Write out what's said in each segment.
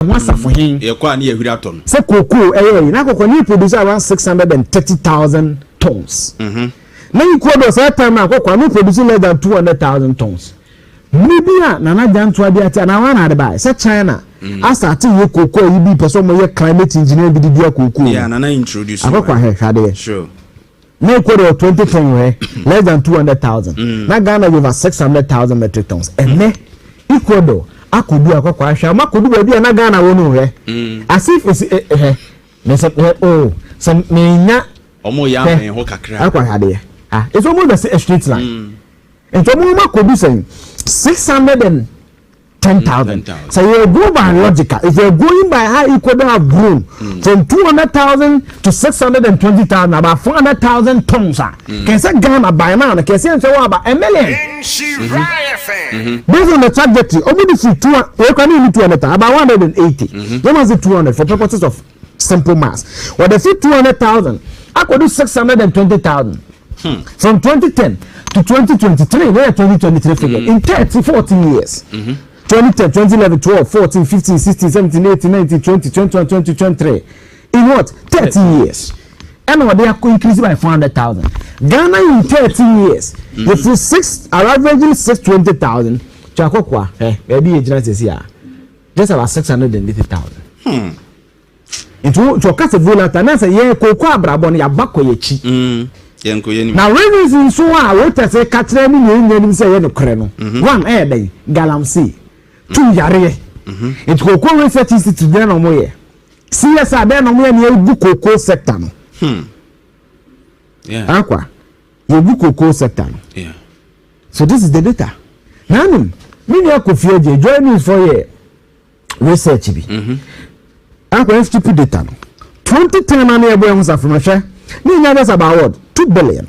What's for him? Ye kwa ni ye hiraton. Say cocoa na cocoa produce around 630,000 tons. Now you could say time na cocoa no produce less than 200,000 tons. Maybe na Jantuah bi ati na wana buy. Say China start to cocoa you be person mo climate engineer bi dia cocoa. Yeah, na introduce. Cocoa here. Sure. Now you could 2010 less than 200,000. Now Ghana over 600,000 metric tons. And me Ecuador akudu akokwa ahwa makudu ba bia na Ghana wonu he as if is me say oh some menya omo ya me ho kakra akwa hade it's almost a straight line and omo makudu say 610,000 so you go by logical if you're going by how Ecuador have grown from 200,000 to 620,000 about 400,000 tons can say Ghana by now can say about a million. Based on the trajectory, only if you 200 about 180. Then was it 200 for purposes of simple mass. Well, the 200,000, I could do 620,000 from 2010 to 2023. Where 2023 figure in 14 years. 2010, 2011, 12, 14, 15, 16, 17, 18, 19, 20, 21, 22, 23. In what? 30 years. And what they are increasing by 400,000. Ghana in 13 years, if you averaging 620,000, Chakokwa, maybe a general says here, just about 680,000. Into Chokasa Vula, and I say, yeah, Cocoa Brabon, ya bako yechi. Now, reasons so I wrote as a Catherine in say, no creno. One air day, Galamsey. Two Yare. It's Cocoa Research Institute, then on way. CSR, then on way near Cocoa sector. Yeah. Aqua. You book cocoa sector. Yeah. So this is the data. Now, me Kofi join me for your research. Aqua stupid data. 2010 and everyone was from a share. That's about what? 2 billion.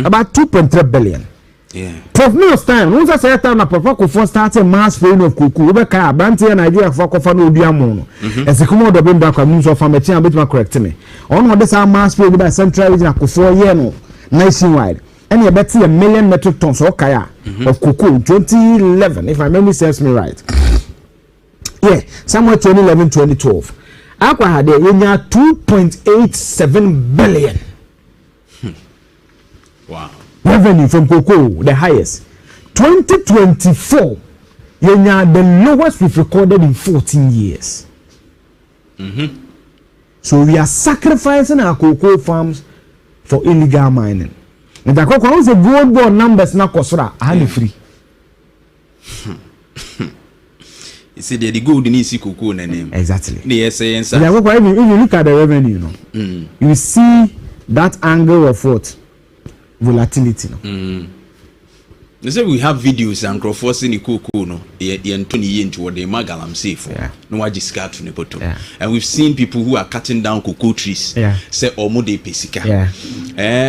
About 2.3 billion. Yeah. For most time, once I say time, Papa for starting mass spraying of cocoa, Rebecca, Banty and Nigeria for Cofano Diamono. As a commodore been back on news of a machine, bit more correct me. On this are mass sprayed by Central Region of 4 years nationwide. And you bet 1 million metric tons of kaya of cocoa in 2011, if my memory serves me right. Yeah, somewhere 2011, 2012. Aqua had a 2.87 billion. Wow. Revenue from cocoa, the highest. 2024, the lowest we've recorded in 14 years. So we are sacrificing our cocoa farms for illegal mining. And the cocoa is a gold bond numbers na kosra, and free. You see, the gold in isi cocoa name. Exactly. If you look at the revenue, you see that angle of what? Volatility. They say we have videos and forcing the cocoa no Tony into what they magalam safe no I just got from the bottom and we've seen people who are cutting down cocoa trees say omo de pesika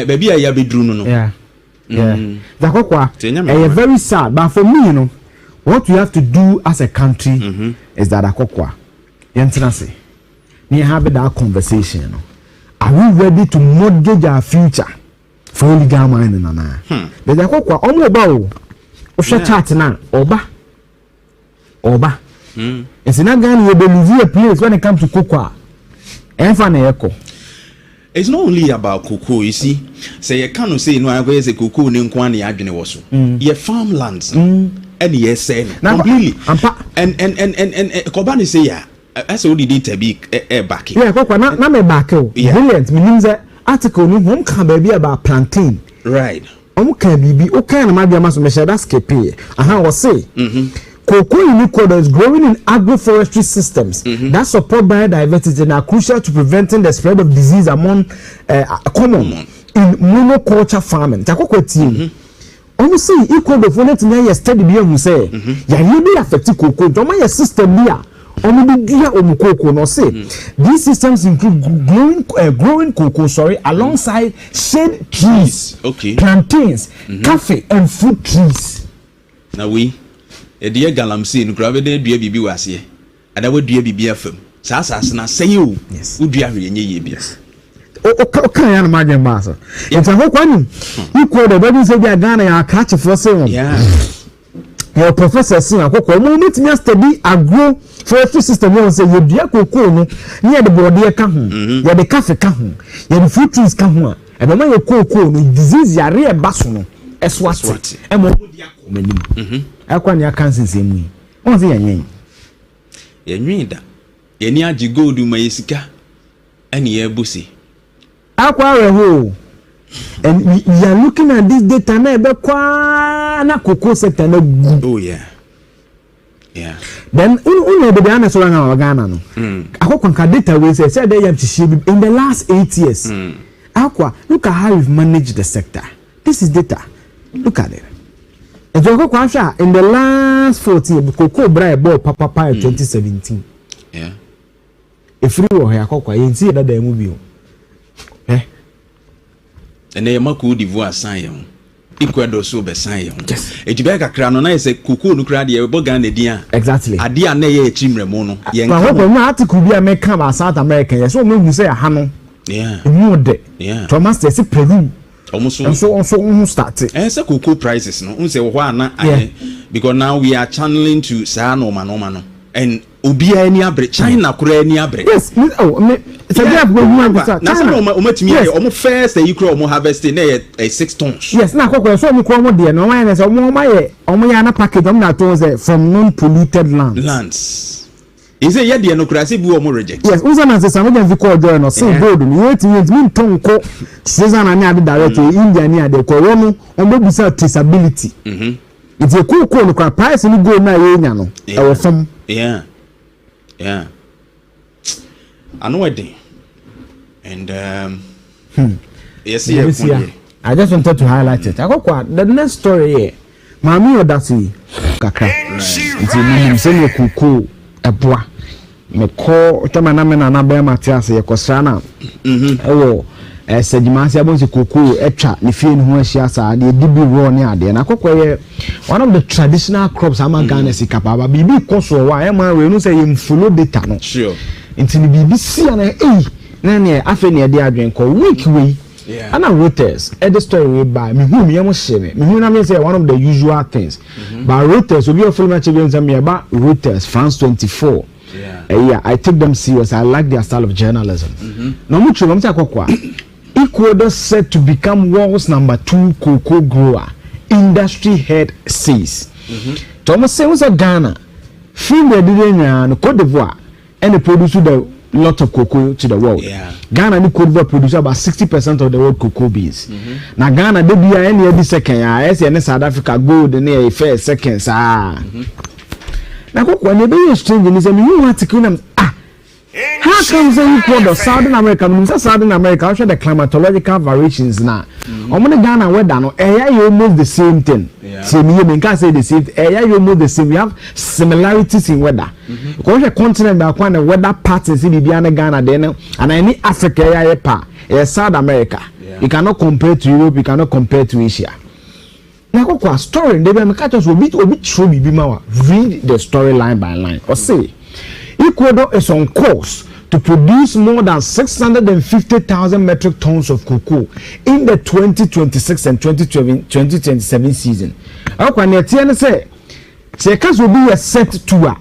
baby I be drew no the cocoa very sad, but for me, you know, what we have to do as a country is that cocoa say we have that conversation, you know. Are we ready to mortgage our future for illegal mining na the cocoa omo ba o hwe chat na oba it's not Ghana you believe a place when it comes to cocoa enfa na yeko. It's not only about cocoa, you see. Say you can't say no I go say cocoa ni nko na adwene wo so your farmlands and yes say completely and Kobani say ya as all the data be back cocoa na me back brilliant meaning that article no hom can be about plantain right can be okay na ma so me share that scape was say cocoa in Ecuador is growing in agroforestry systems that support biodiversity and are crucial to preventing the spread of disease among common in monoculture farming. Cocoa team almost say Ecuador for net na study bi am say ya be affect cocoa to my system bia cocoa no say these systems include growing cocoa alongside shade trees, plantains, coffee and fruit trees. Now we e de galamsey no grave de dua bibi wase ada we dua bibi afam sa na say o wo dua hwe nye ye bia o kan ya na magen ba so nta ho kwani iko de baby say bia Ghana ya catch for say your professor sin akoko mo metimi study agro forestry system you say you dua cocoa no near the body ka ho ya the cafe ka ho ya the fruit trees ka ho e be ma your cocoa no disease yare e baso no eswati e mo dia ko manim akwa ne aka nsensemu on say yenwen da yeni agi gold ma yesika ene ye busi akwa reho. And we are looking at this data na ebe kwa na cocoa sector na good. Oh yeah. Then we be ana so na Ghana no. Akwa nka data we say they have to in the last 8 years. Akwa look at how we've managed the sector. This is data. Look at it. And akwa in the last 14 cocoa bra bought papa in 2017. Yeah. If we were here akwa you see that the movie. And they are Cote d'Ivoire sign Ecuador so be sign Ejibeka kakra no na say kuku no kra de bogan ne dia exactly ade na ye chimremo no ye nka ho no article bi America ba South America yes so me hu say ha no mu de Thomas say Peru almost so start say cocoa prices no un say wo ana because now we are channeling to say no no and obia any abre China kura any abre yes me say that we want na say o matimi o first you kura o harvest na 6 tons yes na kokoro so me ko mo de no wan say o mo ya na package na to say from non polluted lands is it ye de no kura say bi o mo reject yes we say na say some dem call join no say gold me wait me ton ko season na ade direct India ni ade ko wo no o be bisa traceability it's a cool no price ni go na ye nya no e wo fam I know it. And yes, I just wanted to highlight it. I go the next story here. Mami odasi kakra. Nti ni se ne kuku eboa. Me ko tamana me na be Matias ye kosra na. Ewo sedimasi abonsi kuku etwa ne fie ne ho ahia sa de dibi ro ne ade na kokko one of the traditional crops ama Ghana sikapa bibi koso wa e ma we no say yem follow data no sure nti ni bibi si na na ne afa ne de adwen ko week we ana Reuters the story we by me hu me yem hye me hu na me say one of the usual things but Reuters obi of film achievements me ba Reuters France 24 I take them serious. I like their style of journalism no much am say kokwa Ecuador set to become world's number 2 cocoa grower, industry head says. Thomas says Ghana, film the Cote d'Ivoire, and they produce a lot of cocoa to the world. Ghana and Cote d'Ivoire produce about 60% of the world cocoa beans. Now Ghana they be any second, and South Africa gold and a fair seconds. Now when you be strange, you want to kill them. How come you call the Southern America? Southern America, the climatological variations now. Omoni Ghana weather no, you almost the same thing. Same you can say the same. You almost the same. We have similarities in weather. Because the continent that one the weather patterns in Ghana then, and any Africa South America. You cannot compare to Europe. You cannot compare to Asia. Now, go story. They be catch us a bit true. Read the story line by line or say. Ecuador is on course to produce more than 650,000 metric tons of cocoa in the 2026 and 2027 season. Akwani say Sekas will be a set tour.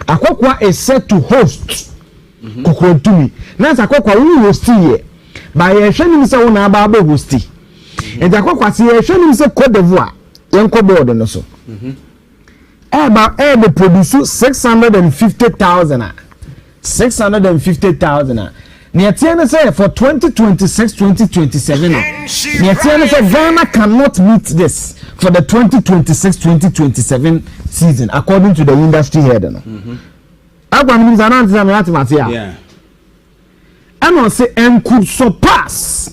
Akokwa is set to host cocoa to me. Now Akokwa will host here. By a showing say una aba host. And Akokwa say showing say Cote d'Ivoire. Yanko board no so. They produce 650,000. 650,000. Niatiana say for 2026-2027. Niatiana say Ghana cannot meet this for the 2026-2027 season, according to the industry head. And say and could surpass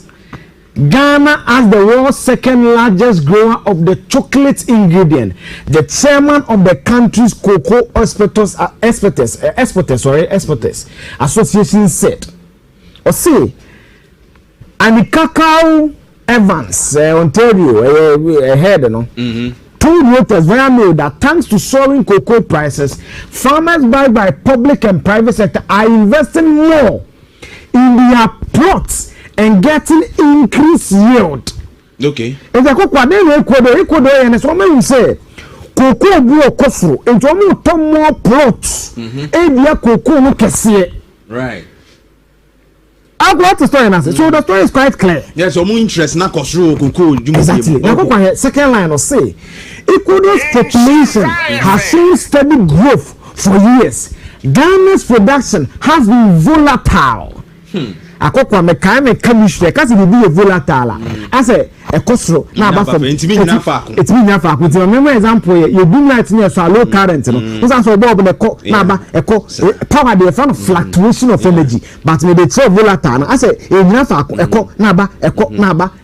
Ghana as the world's second largest grower of the chocolate ingredient. The chairman of the country's cocoa exporters association said, or say, and Cacao Evans, Ontario, head, told Reuters via mail that thanks to soaring cocoa prices, farmers by public and private sector are investing more in their plots and getting increased yield. Okay. If the cocoa then Ecuador and so many say cocoa bu okofro into omo tom more plots ebia cocoa no kese right. I got the story now. So the story is quite clear. Yes, omo interest na kosro cocoa. Exactly. Now second line or say Ecuador's population has shown steady growth for years. Ghana's production has been volatile. Akokwa me chemistry kasi be volatile. I say ekosro na aba from it mean nyafa ko. Remember example you do light near so low current no. So so bob na aba power dey from fluctuation of energy but me dey throw volatile. I say e nyafa na aba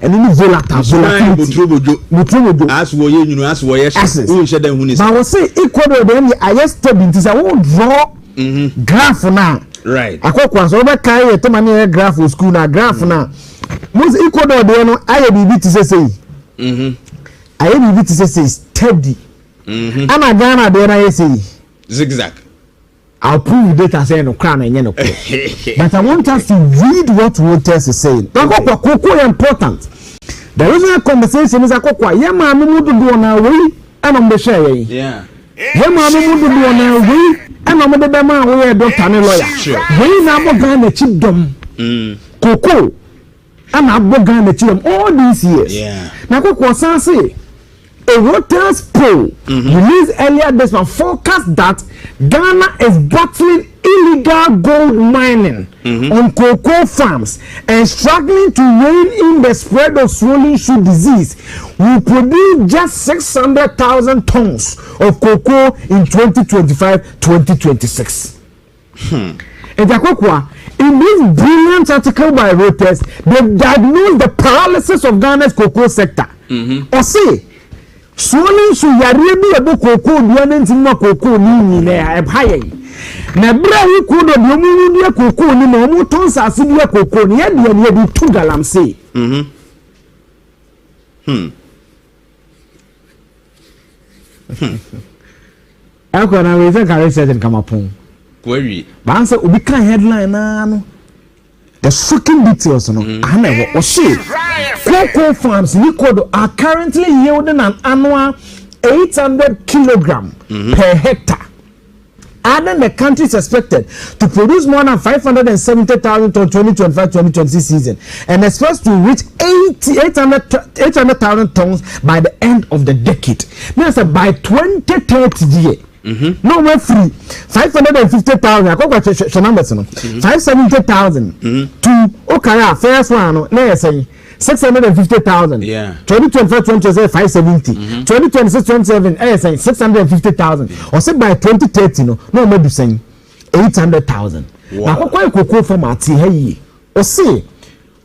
and ni volatile. As wo ye nyunu as wo ye who she dem hu ni. But we say Ecuador dem I just stability say we draw graph now. Right. Akokwa so be kai to mani graph for school na graph na. Most Ecuador dey no aye bibi ti say. Aye bibi ti say steady. Ana Ghana dey na say zigzag. I'll prove data say no crown and no. But I want us to read what voters is saying. Akokwa cocoa important. The original conversation is akokwa ye ma me do na we and be share. Yeah. Ye ma me do na we and I'm the man who doctor and lawyer. We now Ghana chip dom. Cocoa. And I'm Ghana chip all these years. Yeah. Now, Cocoa say a Reuters poll released earlier this month forecast that Ghana is battling illegal gold mining on cocoa farms and struggling to rein in the spread of swollen shoe disease. We produce just 600,000 tons of cocoa in 2025-2026. And in this brilliant article by Reuters, they diagnosed the paralysis of Ghana's cocoa sector. Or say, swollen shoe yaribi abo cocoa duanentima cocoa ni na high. Na bra wi ku do mu ni cocoa ni na mu ton sase bi cocoa ni ya de ni bi 2 galamsey. Ako na we say carry certain come upon. Query. Ba say obi kan headline na no. The shocking details no. Ana wo say cocoa farms in Ecuador are currently yielding an annual 800 kilogram per hectare. And the country is expected to produce more than 570,000 to 2025-2026 season and expects to reach 800,000 tons by the end of the decade. Means that by 2030 no more free 550,000. I got numbers 570,000 to okay first one no say 650,000. Yeah. 2025-2026 570. 2026-27 650,000. Or say by 2030 no maybe saying 800,000. Now cocoa from ati hey. Or say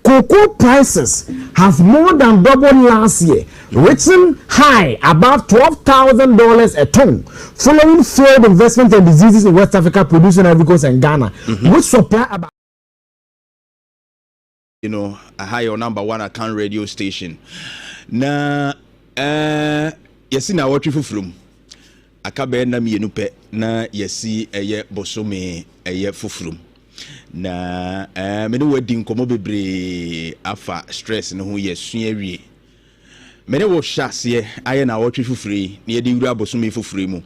cocoa prices have more than doubled last year, reaching high above $12,000 a ton, following failed investment and diseases in West Africa, producing Ivory Coast and Ghana, which supply about a higher number one account radio station. Na yesi na watch fufrum. Akabe na mienu pe na yesi eye bosome eye fufrum. Na mene wadi nkomo bebre afa stress no ho yesua wie. Mene wo hyase aye na watch fufuri na yedi wura bosome fufuri mu.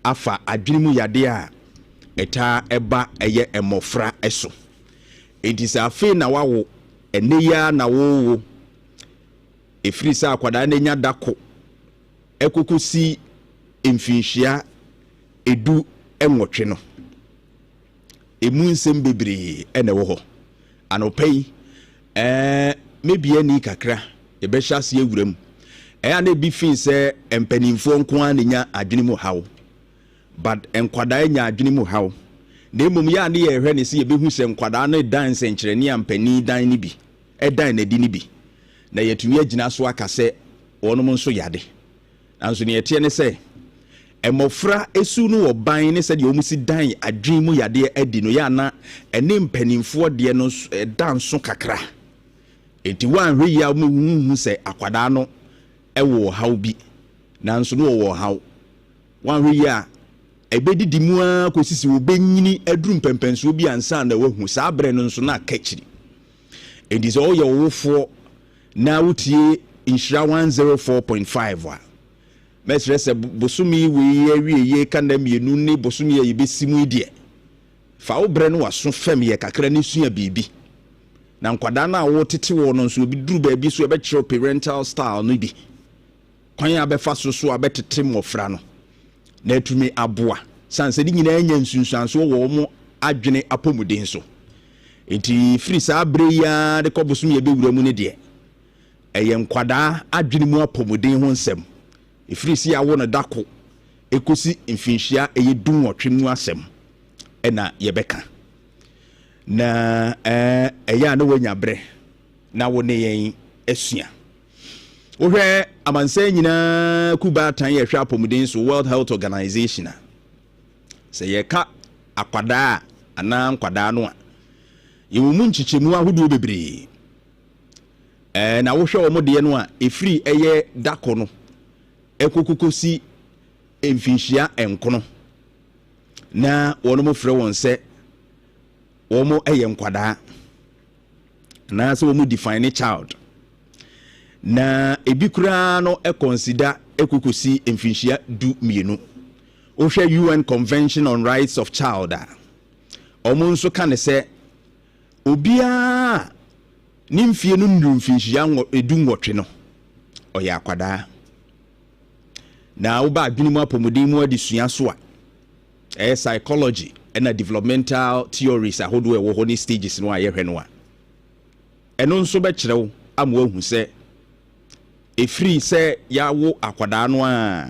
Afa adwene mu yade a eta eba eye emofra eso. Enti afe na wawo eneya na wo efiri sa akwada na nya dako ekokosi emfinhia edu enwotwe no emu nsem bebre ene wo ho anopai maybe ani kakra e be hyase ewuram na bi fin se empanimfo nko an nya adwene mu hawo but enkwada nya adwene mu hawo na emom ya na ye hwe ne se ye behu se nkwada na dan senkyere ne ampani dan ni bi dan na di ni bi na yetumi agina so aka se wonom nso yade nanso ne yete ne se emofra esu no oban ne se de omusi dan adwen mu yade adi no ya na ene mpanimfo de no dan so kakra enti wan hwe ya mu se akwada no ewo haw bi nanso no wo haw wan hwe ya ebedidi mu a kosisi wo benyini aduru mpempenso bi ansa na wahu saa bre no nso na kachiri enti so ye wofo na wutie inshira 104.5 wa mesre se bosumi we awie kan da mienu ne bosumi ye besimu die fa wo bre no waso fam ye kakra ne sua bibi na nkwada na wo tete wo no nso obi duru ba bi so e be kire parental style no bi kwan ya be fa so abetete mofra no na atumi aboa sanse di nyina anya nsunsuanso wo mo adwene apomuden so enti free sa abre ya de kobosum ye be wura mu ne de eye nkwada adwene mu apomuden ho nsem free si ya wo no dako ekosi mfinhia eye dunwotwe mu asem ena ye beka na eya na wanya bre na wo ne yen asua wohwe amanse nyina kuba tan ye hwa apomuden so World Health Organization se ye ka akwada ana nkwada no a ye mu nchichemu ahodo bebre na wohwe wo de no a efiri eye dako no ekokokosi emfinhia enkono na wono mo frɛ won se wo mo eye nkwada na se wo mo define child na ebikura no consider ekokosi emfinhia du mienu ohwe UN Convention on Rights of Child omo nso ka ne se obia ni mfie no ndu mfinhia edu nwotwe no oya akwada na wo ba adwene mu apomuden mu adisua so a psychology and developmental theories ahodo e wo ho ni stages no ayehwe no a eno nso be kire wo amwo hu se efiri se ya wo akwada no a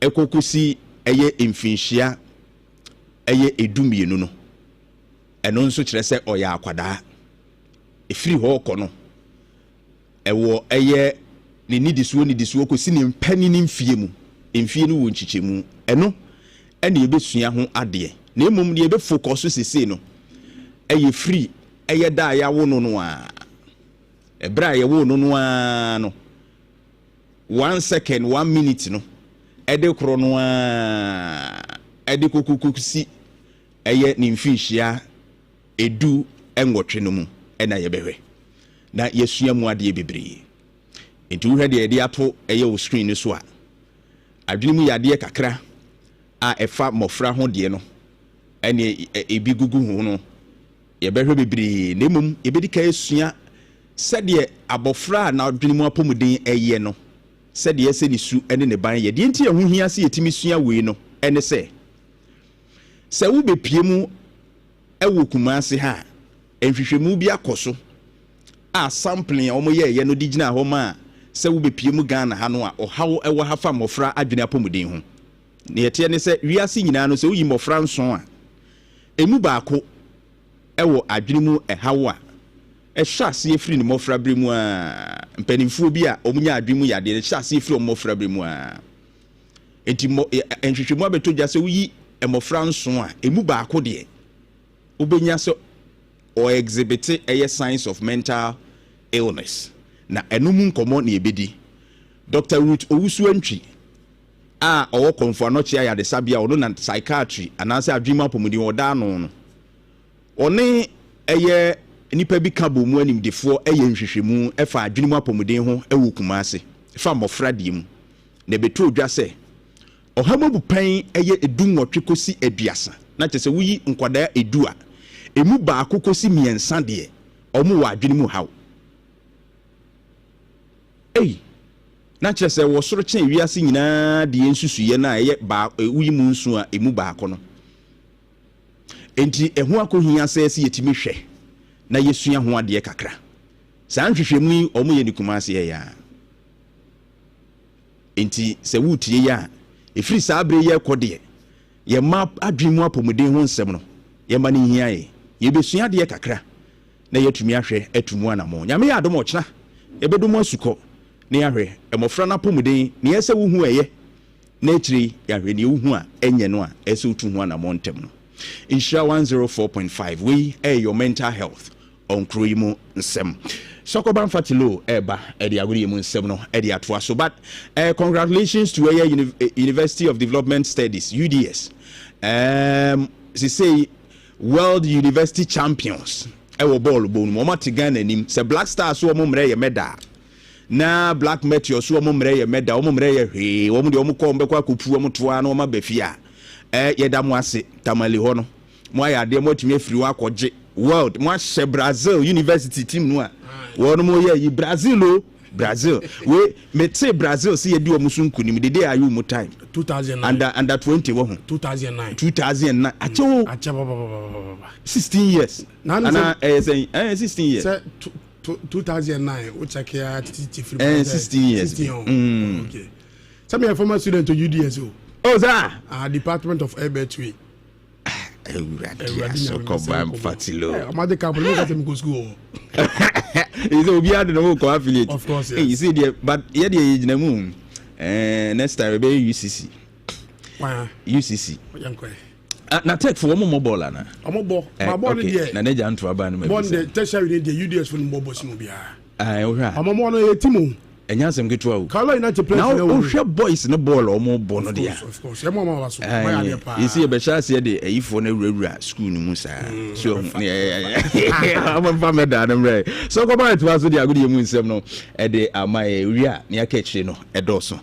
ekokusi eye emfinhia eye edumienu no eno nso kire se oya akwada efiri ho kono ewo eye ne nidisuo kosi ne mpani ne mfie mu mfie no wo nchichemu eno ene yebesua ho ade na emom ne yebe focus sese no eye free eye da ya wo no a ebra ye wo no a no 1 second 1 minute no ede kro no a ede kokukusi eye ne mfinhia edu enwotwe no mu ena yebehwe na yesua mu ade bebre enti wo hwede ede ato eye wo screen so a adwene mu yade kakra a efa mofra ho de no ene ebi gugu ho no yebehwe bebre na emom yebedi ka esua sede abofra na adwene mu apomuden eye no sede se ni su ene ne ban ye de enti ehun hia se yetimi sua we no ene se wo bepie mu ewo kumase ha enhwehwemu bi akoso a sampling omo ye no digina ho ma se wo bepie mu Ghana ha no a ohawo ewo hafa mofra adwene apomuden ho ne yete ne se wiase nyina no se wo yi mofra nson a emu baako ewo adwene mu ehawo a ehwase efiri ne mofra bre mu a mpanimfuo bi a omunya adwene mu yade ehwase efiri mofra bre mu a enti enhwehwemu abetogya se wo yi emofra nson a emu baako de obenya so or exhibit a signs of mental illness na enum nkomo na ebedi Dr. Ruth Owusuantwi a owo konfo no chia ya de sabia ono na psychiatry anase adwuma apomudi oda no no one eye nipa bi ka bo mu animdefo eye nhwehwemu efa adwuma apomudi ho ewu kumase efa mofra die mu na beto odwa se ohamobu pan eye edunwotwe kosi aduasa na chese wuyi nkwada edu a emu baako kosi miensa de omo wa adwene mu hawo na chese wo soro chen wiase nyina de ensusuye na eye ba KuroYiMuNsem a emu baako no enti ehu akohia sese yetimi hwe na yesua ho ade kakra saa nhwehwemu omo ye ni kumase ya enti se wutie ya efiri saa abre ye kode ye ma adwene mu apomuden ho nsem no ye ma ne hia ye yebesua ade kakra na yetumi ahwe atumu anamo nyame ya adom ochna ebedomu asuko ne ahwe emofra na pomuden ne yese wo hu eye na ekiri yahwe ne wo hu a enye no a ese utu hu anamo ntem no insha 104.5 we your mental health on KuroYiMuNsem Sokoban Fatilo eba edi KuroYiMuNsem no edi atwa so but congratulations to University of Development Studies UDS they say World University Champions ewo ball bonu mo mate Ghana nim se Black Stars wo mo mre ye medal na black meteor so omo mre ye meda omo mre ye hwe omo de omo ko mbekwa kopu omo toa na omo bafia yeda mo ase tamale ho no mo ayade mo tumi afiri wa akogye world mo ahye Brazil university team no a wono mo ye Brazil we mete Brazil see ye di omo sunkunim de dey ayu mo time 2009 under 20 wo 2009 ache 16 years ana say 16 years 2009 which I care 16 years okay some a former student to UDS sir Department of Airbattery so come fatilo amade camp no get me go school is obi ade no go affiliate of course yes. You see there but here dey age na mu next time be UCC yankwe na tech for one more ball na ball my ball dey na Jantuah Barima no ball dey tertiary dey UDS for no ball simo bia ohwa mo no yetimu enyasem ketua o Kala United play now ohwe boys no ball o mo ball no dia of course e mo ma waso my ade pa you see be sha se dey ayifo na wurawura school no mu sa so am fa me da na mre so go back to aso dey KuroYiMuNsem no e dey amaye wi a na aka kire no e doso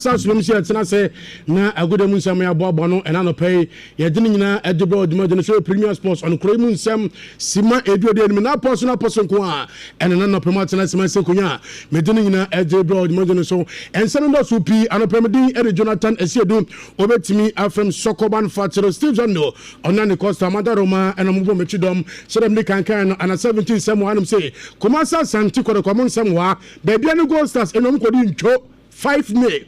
South Sudan tena say na KuroYiMuNsem ya boabo no ena no pay ye de nyina edebro odimo so Premier Sports on KuroYiMuNsem sima edio de na person ko a ena no pay tena sima se kunya me de nyina edebro odimo so ense no so pi anopem din ere Jonathan Esiedu obetimi afem Sokoban Fatiro Steve Zondo onane Costa Madaroma ena mbo mechidom so dem ni kankan no ana 17 sem wanum say komasa santi KuroYiMuNsem wa bebia no Gold Stars enom kodi ncho 5 May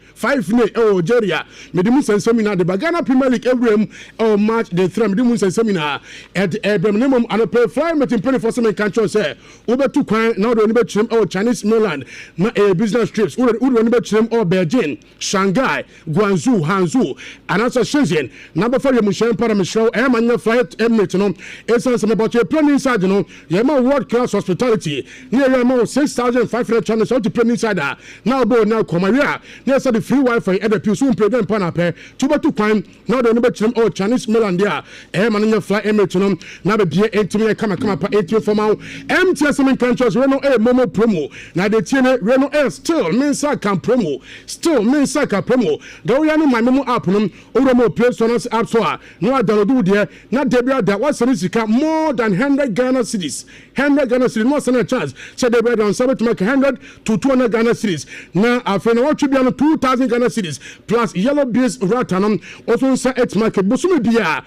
Algeria Medimusen seminar the Bagana Premier League every March the 3 Medimusen seminar at minimum and play fly meeting 24/7 control say over to kwan now the only trim Chinese mainland na business trips we only trim Beijing Shanghai Guangzhou Hangzhou and also Shenzhen number 4 Mushem Paramishro Emmanuel flight Emirates no essence about your plan inside no yema world class hospitality near yema 6,500 channels out to plan inside now come yes, the free Wi-Fi at the Pusun President Panape, Tuba Kwan, now the number Chinese mainland there, man fly Emirates, now the beer 8 come up 8 for now. MTS countries, Renault Air Momo promo, now the Tiene Renault Air still Mensa can promo, still Mensa can promo. Though you know my memo app, Oromo Play Sonos App Store, no, I don't do there, not Debra, that was more than 100 Ghana cities, 100 Ghana cities, more than a chance. So they were on Sabbath to make 100 to 200 Ghana cities. Now, after what should be on 2,000 Ghana cities plus yellow beers ratanum also sa et market bosumi bia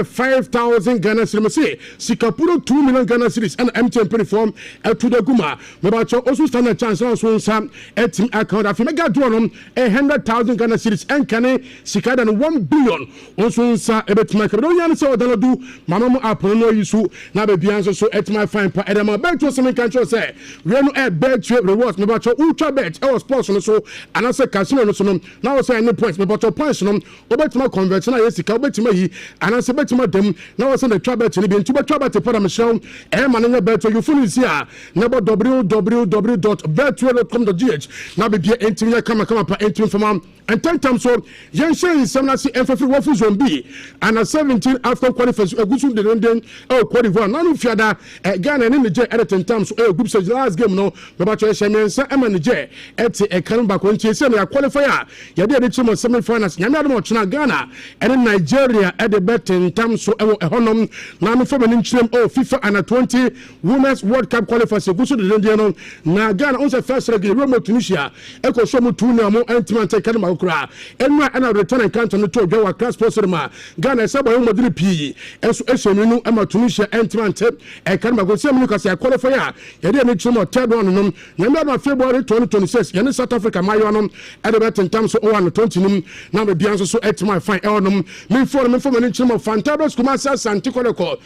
5,000 Ghana cities say sikapuro 2 million Ghana cities and MTN platform to the guma mebacho also stand a chance also sa et account afi mega do on 100,000 Ghana cities and kane sikada 1 billion also sa et market do yan say odalo do mama mo app no yisu na be bia so et my fine pa edema bet to some country say we no e bet rewards mebacho ultra bet our sports so and I say casino no so no now say any points me but points no obetima convert na yesika obetima yi and I say betima dem now say the trouble to be into trouble to para Michelle e mananya bet you feel is here nebo www.betway.com.gh na be dia entimi kama pa entimi fama and 10 times so yen shen semna si enfafri wofu zombi and a 17 after qualifiers egusu de den Cote d'Ivoire nanu fiada Ghana ni Niger at 10 times so group stage last game no me ba che shemensa e Niger et e kan ba ko ntie se na qualifier ya de chimo semi finals nyame adom ochina Ghana and Nigeria at the bet 10 times so e honom na no fama ni nchirem FIFA under 20 women's world cup qualifiers egusu de den no na Ghana on se first leg Remo Tunisia e ko so mu tunu mo entimante kan ba kura enwa ana return encounter no to dwa class sponsor ma Ghana se ba yo modiri pi enso esenu ama Tunisia entimante e kan ba go se mu kasi qualifier ya de ni chimo third one no nyame ba February 2026 ya ni South Africa mayo no e de bet in terms so 120 num na be bianso so etma fine e onum me for ni chimo fantabulous Kumasi Asante Kotoko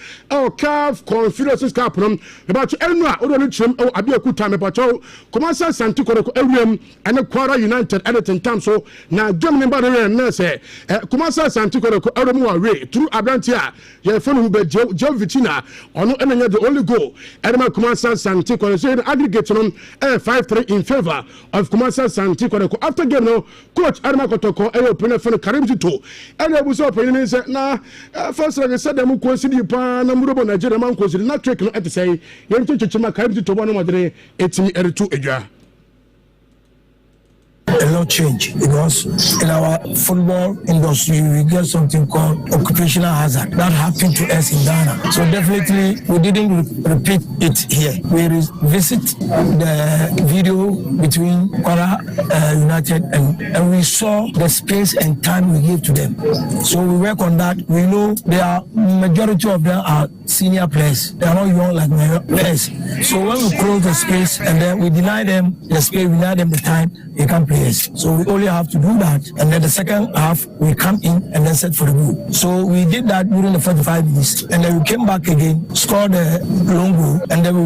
CAF Confederations Cup no about enwa o do ni chim o abi akuta me pacho Kumasi Asante Kotoko ewiem ene Kwara United at 10 times so na Germany ba de na say Kumasi Asante Kotoko ewemu wa we through Abrantia ye fonu hu be Joe Vitina ono enanya the only goal edema Kumasi Asante Kotoko so aggregate no 5-3 in favor of Kumasi Asante Kotoko after game no coach Barima Kotoko e open for Karim Tito and e buso open say na first like said dem ko sidi pa na murobo Nigeria man ko sidi na trick no et say ye nchichima Karim Tito bo no modere etimi eretu edwa. A lot change because in our football industry we get something called occupational hazard that happened to us in Ghana. So definitely we didn't repeat it here. We visit the video between Kwara United and we saw the space and time we gave to them. So we work on that. We know majority of them are senior players. They are not young like my players. So when we close the space and then we deny them the space, we deny them the time, they can play. So we only have to do that, and then the second half we come in and then set for the goal. So we did that during the 45 minutes, and then we came back again, scored a long goal, and then we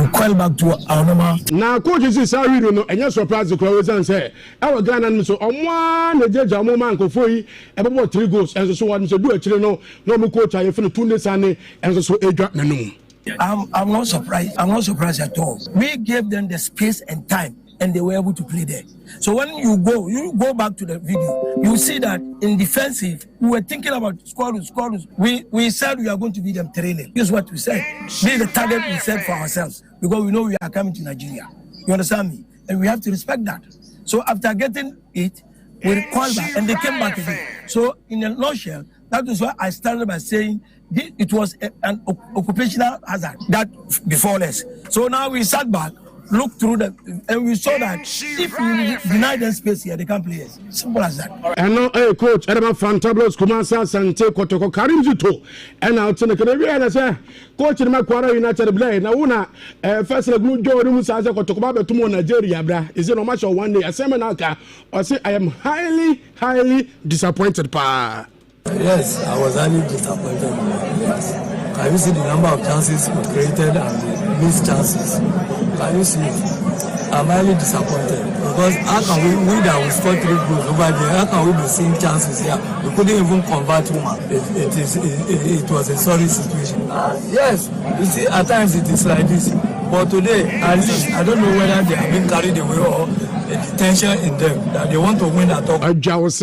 quelled back to our normal. Now, coaches is sorry, no, and you're surprised the crowd and say, our Ghana so on one the judge our man Kofi about 3 goals, and so on. So do actually no coach I feel 2 days and so a drop no. I'm not surprised. I'm not surprised at all. We gave them the space and time, and they were able to play there. So when you go back to the video, you see that in defensive, we were thinking about scorers. We said we are going to beat them 3-0. Here's what we said. This is the target we set for ourselves because we know we are coming to Nigeria. You understand me? And we have to respect that. So after getting it, we called back and they came back again. So in a nutshell, that is why I started by saying it was an occupational hazard that before us. So now we sat back, looked through them, and we saw that if we deny them space here, they can't play us. Simple as that. And now, coach, Edema Fantabulous Kumasi Asante Kotoko Karim Tito, and now to the Caribbean, I say, coach in Kwara United Blade. Now, una first like good job, Musa Kotoko to Nigeria, bra. Is it no match of 1 day? I say, Manaka, I say, I am highly disappointed, pa. Yes, I was highly disappointed. Yes. Can you see the number of chances we created and the missed chances? Can you see it? I'm highly disappointed because how can we that we scored 3 goals over there? How can we be seeing chances here? We couldn't even convert one. It was a sorry situation. Yes, you see, at times it is like this. But today, at least, I don't know whether they have been carried away or the tension in them that they want to win at all. I was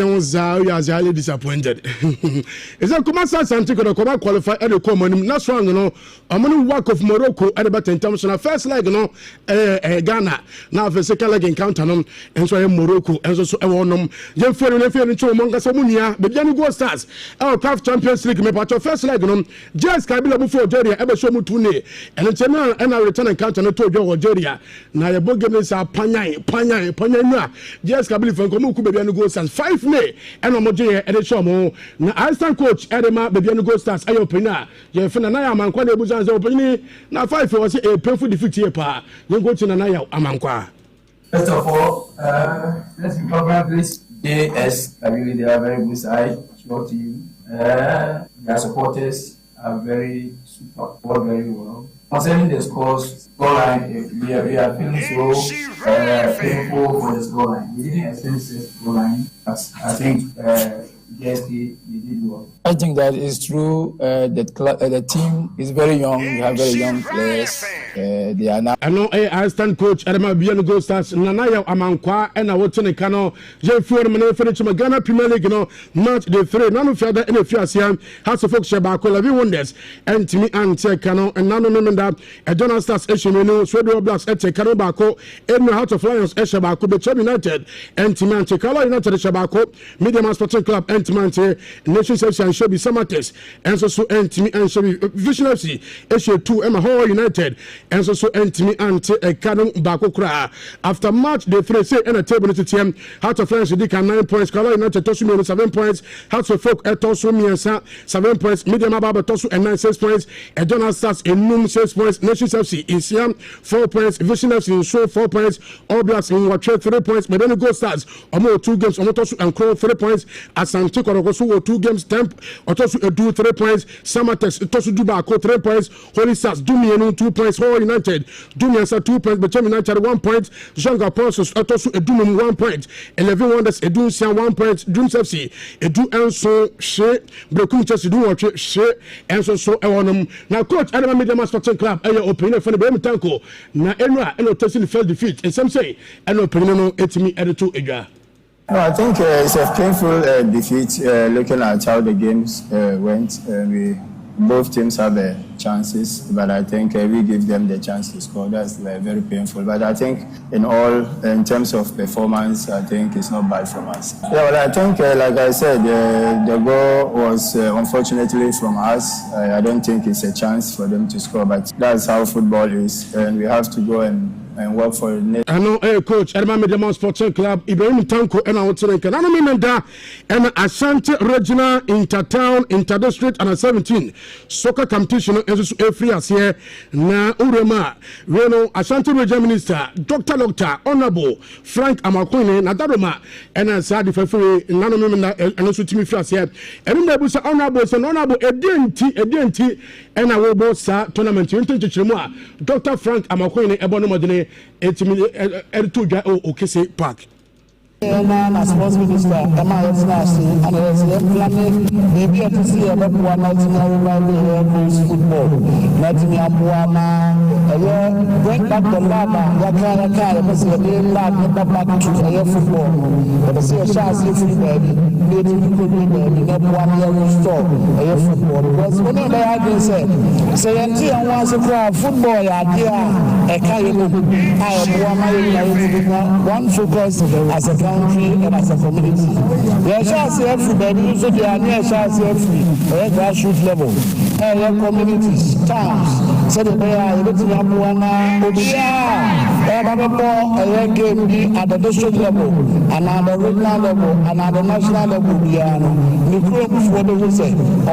highly disappointed. Is that Kumasi Asante Kotoko qualify at the common? Not strong, you know. I'm going to work of Morocco at about 10 times. First leg, you know, Ghana. Now the second leg encounter them, and so Morocco, and so on them. Then for the fair into Monga Samunia, but then go stars. Our CAF Champions League, me part first leg, you know. Just Kabila before Algeria, ever show Mutune, and it's and I return encounter to Algeria. Now the Bogamis are Panya. Just Kabili from Komuku Baby Go Stars 5 May and Omoje at the show. Now assistant coach Edema Baby Go Stars Ayopina. You find Naya Amankwa Buzan's opening. Now 5 was a painful defeat here. You go to Naya Amankwa. First of all, let's be proper, please. JS, I really they are very good side. Your team, their supporters are very super, very well. concerning the scoreline, we are feeling so painful for the scoreline. We didn't expect this scoreline, but I think yes, they did well. I think that is true. The team is very young. We have very young players. They are now. I know assistant coach Adama Biano Gold Stars Nanaya Amankwa and I watch the Kano Jeff4 Mane finish Ghana Premier League match the 3 none of other in a few asian House of Folk Shabako Lavi Wonders and Timmy and Kano and Nano Memenda a Donald Stars Eshimenu Sweden Blacks at Kano Bako and the House of Lions Eshabako Bechem United and Timmy and Kala United Shabako Media Sporting Club and Timante Nations FC and Shobi Samates and so and Timmy and Shobi Vision FC Eshe 2 Emma Hall United and so Antimi ante Kano Bakokra. After match, the 3 say in a table to team. Heart of Lions Dika 9 points. Kala United Tosu 7 points. Hearts of Folk Tosu Miensa 7 points. Medium Ababa Tosu and 9 6 points. And Donald Stars in Num 6 points. Nations FC in Siam 4 points. Vision FC in Show 4 points. All Blacks in Watcher 3 points. But then the Gold Stars Omo 2 games. Omo Tosu and Crow 3 points. Asante Korokosu 2 games. Temp Otosu do 3 points. Samatex Tosu Dubako 3 points. Holy Stars Dumienu 2 points. Hall United Dumiansa 2 points, Bechem United 1 point, Jonga Ponsos Otosu Edumum 1 point, 11 Wonders Edunsia 1 point, Dreams FC Edu Enso She Brokum Chelsea do watch She Enso so Ewonum. Now coach Adama Media Sporting Club aye opening for the Barima Tanko na Enra eno testing first defeat and some say eno opening no etimi editu edwa. No, I think it's a painful defeat looking at how the games went. Both teams have chances, but I think we give them the chance to score. That's very painful. But I think in terms of performance, I think it's not bad from us. Yeah, well, I think, like I said, the goal was unfortunately from us. I don't think it's a chance for them to score, but that's how football is, and we have to go and work for it. I know coach Adama Media Sporting Club Ibrahim Tanko and I want to make an Anamimenda and Ashanti Regional Intertown Interdistrict and 17 soccer competition is every year na Urema Reno Ashanti Regional Minister Dr. Honorable Frank Amakwene Nadaroma and Sadi Fefuri Nanamimenda and also Timmy Flas here and then say honorable edenti and I will both tournament Dr. Frank Amakwene Ebonomadine Okese Park. Na sports minister MIS and planning maybe to see a football bring back the lava back to football but see a chance football because when they are say football one focus as a country and as a community. They shall see free, but so they are near shall see free at grassroots level. And communities, towns, so they are able to have one game at the district level, and at the regional level, and at the national level.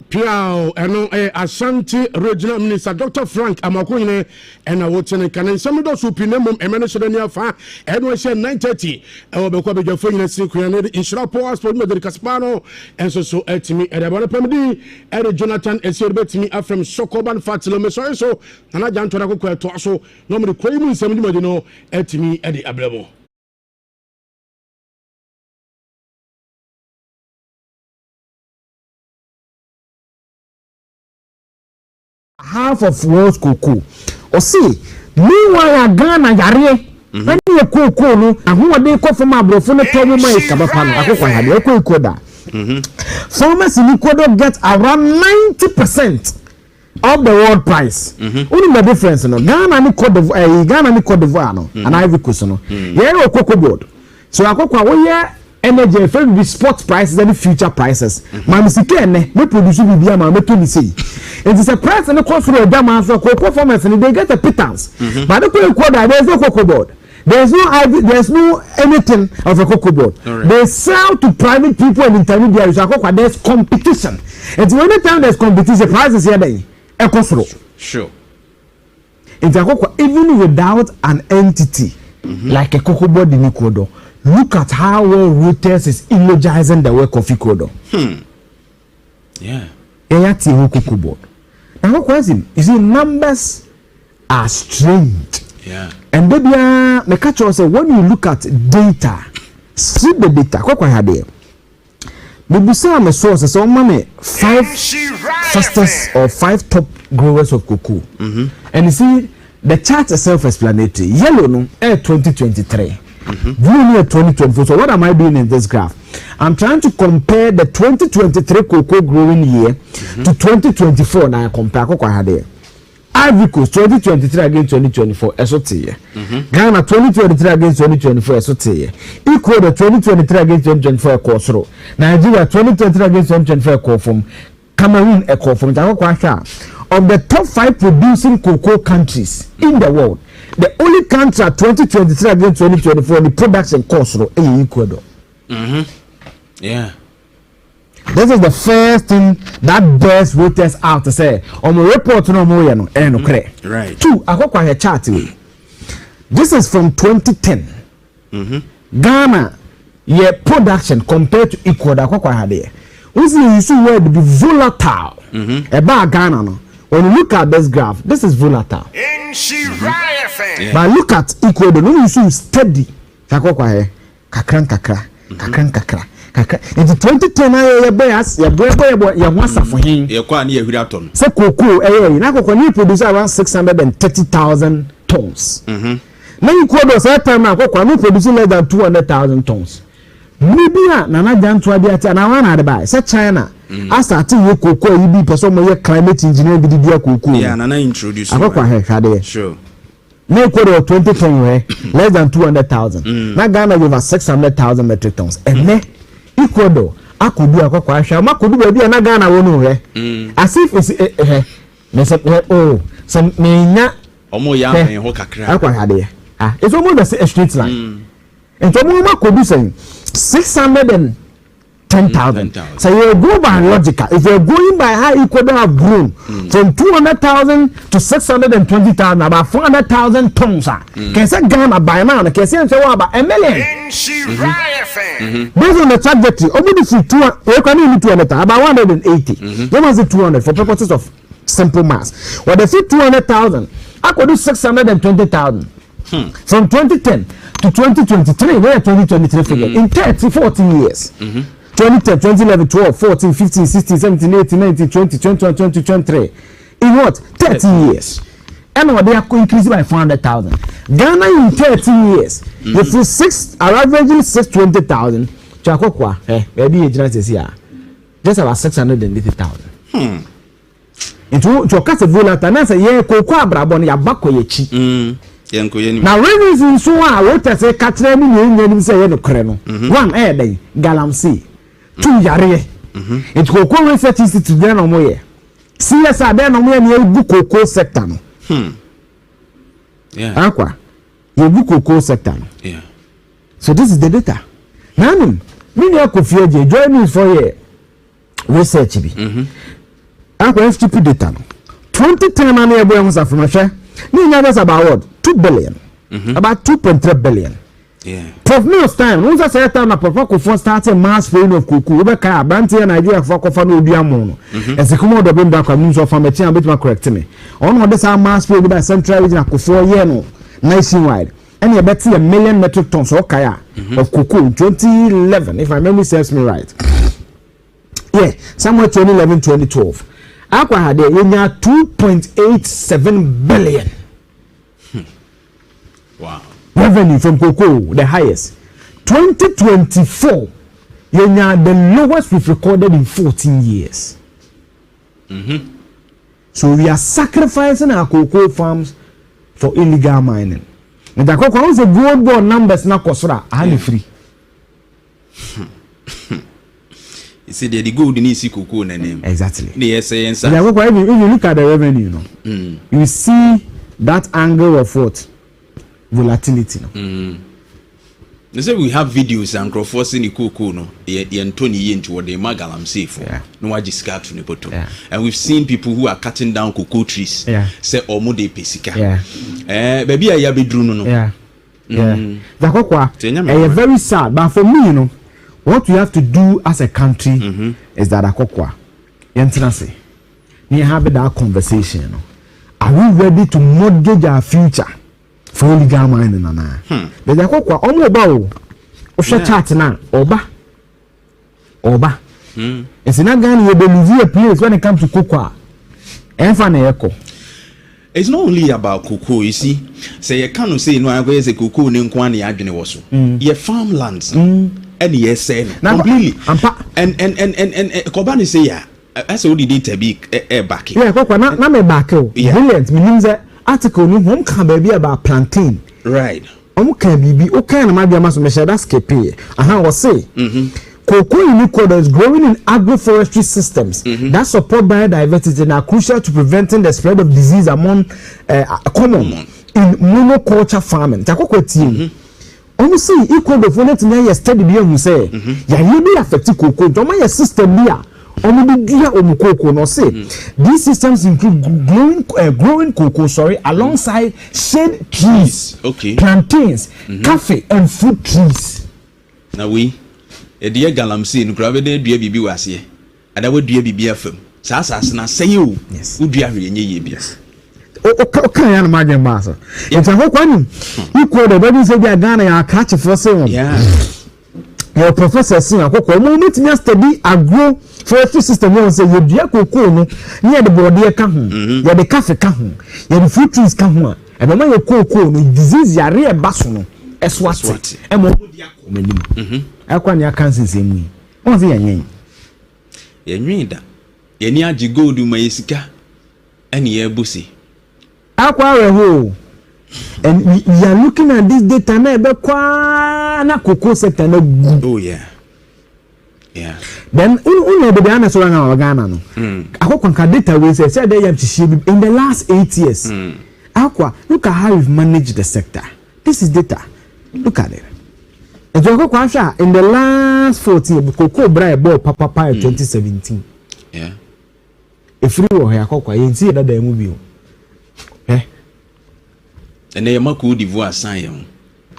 Piao and Ashanti Regional Minister Dr. Frank Amakwene and I watch and can some of those who pinamum and manage fa and we said 9:30. I will be your phone and secret in Shrapo Sport Medel Caspano and so at me at about Pemdi and Jonathan and Silbert me from Sokoban Fatilome so and I don't to so normally KuroYiMuNsem at me at the Ablemo. Half of world's cocoa. Or see, meanwhile, Ghana Yare. When you cook, and who are they call from my bro? From the Tomo Kabapan, I could Koda. Farmers in Ecuador get around 90% of the world price. Only the difference, no Ghana and Cote d'Ivoire, and Ivory Coast, no. Yeah, cocoa board. So I cook energy effect with spot prices and future prices. Mamisike me produce bi bia ma me to ni sei. It is a price and the cost for the man so cocoa farmers and they get a pittance. But the cocoa there is no cocoa board. There's no anything of a cocoa board. Right. They sell to private people and intermediaries. There's competition. And when the time there's competition, prices here they sure. Even without an entity like a cocoa board in Ecuador, look at how well Reuters is eulogizing the work of Ecuador. Yeah. Cocoa board. Now, what question? You see, numbers are strange. Yeah. And then me catch you say when you look at data, see the data. What I had there. Me say my sources. So money 5 fastest or 5 top growers of cocoa. And you see the chart is self-explanatory. Yellow no 2023. Blue near 2024. So what am I doing in this graph? I'm trying to compare the 2023 cocoa growing year to 2024. Now I compare what I had there. Ivory Coast 2023 against 2024 SOT. Ghana 2023 against 2024 SOT. Ecuador 2023 against 2024 Kosoro. Nigeria 2023 against 2024 Kofum. Cameroon Kofum. Of the top 5 producing cocoa countries in the world, the only country at 2023 against 2024 the production Kosoro is Ecuador. Yeah. This is the first thing that bears voters out to say. On my report, no more, no, correct. Right. 2, I got a chart. This is from 2010. Ghana, yeah, production compared to Ecuador. We see you see where to be volatile. About Ghana, no. When you look at this graph, this is volatile. But look at Ecuador, no, you see steady. Kakra. Into 2010 ya bias ya boy ya wasa for him ya kwa ni ehuri aton say cocoa na cocoa produce around 630,000 tons na Ecuador say time na cocoa no produce less than 200,000 tons maybe na Jantuah bi ati na wana de buy say China start you cocoa you be person mo climate engineer bi dia cocoa yeah na introduce cocoa he sure na Ecuador 2010 less than 200,000 na Ghana over 600,000 metric tons and Ecuador akudu akwa ahwa makudu baby na Ghana wonu he as if is me say oh some menya omo ya men ho kakra akwa hade it's almost a straight line and to mo makudu say 610,000 so you go by logical if you're going by how Ecuador have grown from 200,000 to 620,000 about 400,000 tons can say Ghana by now can say about a million based on the trajectory only if you about 180 there was 200 for purposes of simple math well they see 200,000 I could do 620,000 from 2010 to 2023 where 2023 figure in 40 years 2010, 2011, 12, 14, 15, 16, 17, 18, 19, 20, 21, 22, 23. In what? 30 years. And what they are increasing by 400,000. Ghana in 30 years, if you averaging 620,000, Chakokwa, maybe a general says here, just about 680,000. Into cast a volatile, and I say, yeah, Cocoa Brabon, ya bako ye chi. Now, reasons so I want to say, Catherine, you say, no creno. One air day, Galamsey. 2 yare it cocoa research institute there no more here CSR there no more near book cocoa sector no yeah akwa you book cocoa sector no yeah so this is the data nanu me near Kofi join me for here research bi akwa stupid data no 2010 na near boy Musa from share me near about what 2 billion about 2.3 billion. Yeah. Prof Mills time, once I said time, Prof Kofi started mass spraying of cocoa. We be kaya Banti Nigeria for Kofi no obi amono. As the common the bring back news of farm a bit more correct me. On this mass spray by central region Kofi year no nationwide. And you bet see 1 million metric tons of kaya of cocoa in 2011, if my memory serves me right. Yeah, somewhere 2011, 2012. Aqua had 2.87 billion. Wow. Revenue from cocoa, the highest. 2024, the lowest we've recorded in 14 years. So we are sacrificing our cocoa farms for illegal mining. And the cocoa is a gold bond numbers now kosra are free. You see, the gold in isi cocoa name. Exactly. Yes, yes. If you look at the revenue, you see that angle of what? Volatility. They say we have videos and forcing the cocoa no Antoni into what they magalam safe no waji scat to nepoto and we've seen people who are cutting down cocoa trees say omo de pesika baby ya bedru no the cocoa very sad but for me what we have to do as a country is that a cocoa yentina say we have that conversation are we ready to mortgage our future for illegal mining nana the jakokwa omo ba o hwe chart na oba it's not Ghana you believe a place when it comes to cocoa enfa na yeko. It's not only about cocoa, you see. Say you can't say no, I go say cocoa ni nkwa ni adwene wo so. Your farmlands and yes say completely. And Kobani say ya as what did it be back. Yeah, cocoa na me back o. Brilliant. Meaning that article no hom kan be about plantain. Right. Can be okay na ma bia maso me share that scape. Aha was say. Cocoa unicorn is growing in agroforestry systems that support biodiversity and are crucial to preventing the spread of disease among common in monoculture farming. Takoko team. Almost see equal the phone to your study be say. Ya you be affected cocoa. Don't my system be no say these systems include growing cocoa alongside shade trees, plantains, coffee and fruit trees. Now e de galamsey no kura be de dua bibi wase ada we dua bibi afam sa na sey o wo dua hwe enye ye bia o kan ya na magen ba so nta ho kwani iko de baby say bia Ghana ya catch for say your professor sin akoko mo metimi study agro forestry system won say ye dua kokoo no ye de bode ka ho ye de cafe ka ho ye de fruit trees ka ho e be ma ye kokoo no disease yare e ba so no eswat e mo dia ko menim akwani akansi semu on se yanyen da yeni agi gold ma yesika eni ye busi akwa we ho and we are looking at this data na be kwa na cocoa sector na good. Oh yeah then un be ana so na Ghana no akwa kan data we say there yam in the last 8 years akwa look at how we've managed the sector. This is data, look at it. In the last 14, cocoa bra bought papa in 2017. Yeah. If you were here, you see that the movie. Eh? And they are Cote d'Ivoire sign.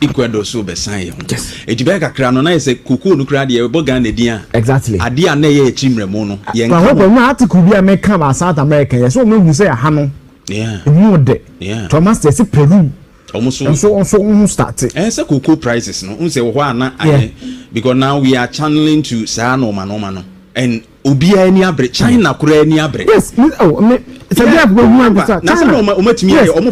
Ecuador so be sign. Yes. Ejibeka krano na say cocoa no krade e bogan na dia. Exactly. Ade na ye chimre mo no. Ye nka. But when article bi America ba South America, yes so me say ha no. Yeah. You de. Yeah. Thomas dey say Peru. Almost so start it. And say cocoa prices no. Unse wo na aye because now we are channeling to sa no no. And obia any abre China kura any abre. Yes. Oh, me China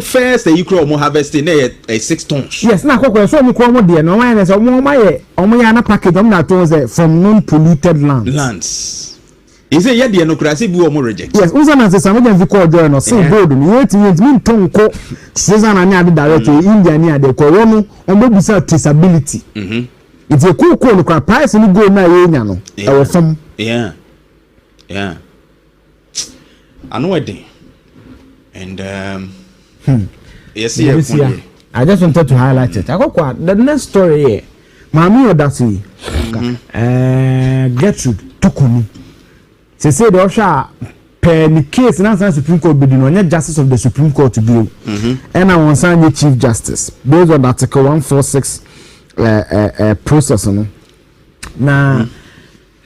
first you kura harvesting na 6 tons. Yes, na kokko so me kura mo de no why na so omo ya na package na tons from non polluted lands. Is it yet the democracy bi omo reject? Yes, unsa say some dem call join no say board me wait me tonko Susan ani ade direct India ni ade ko wono omo bisa traceability. It's a cool no price ni go na ye nya no. E wo fam. Yeah. I know it. And yes, I just wanted to highlight it. I got the next story here. Mami Odasi. Gertrude Tukuni. She said the Osha per case in the Supreme Court bidding on justice of the Supreme Court to bill. And I want to sign the Chief Justice based on Article 146 process. Now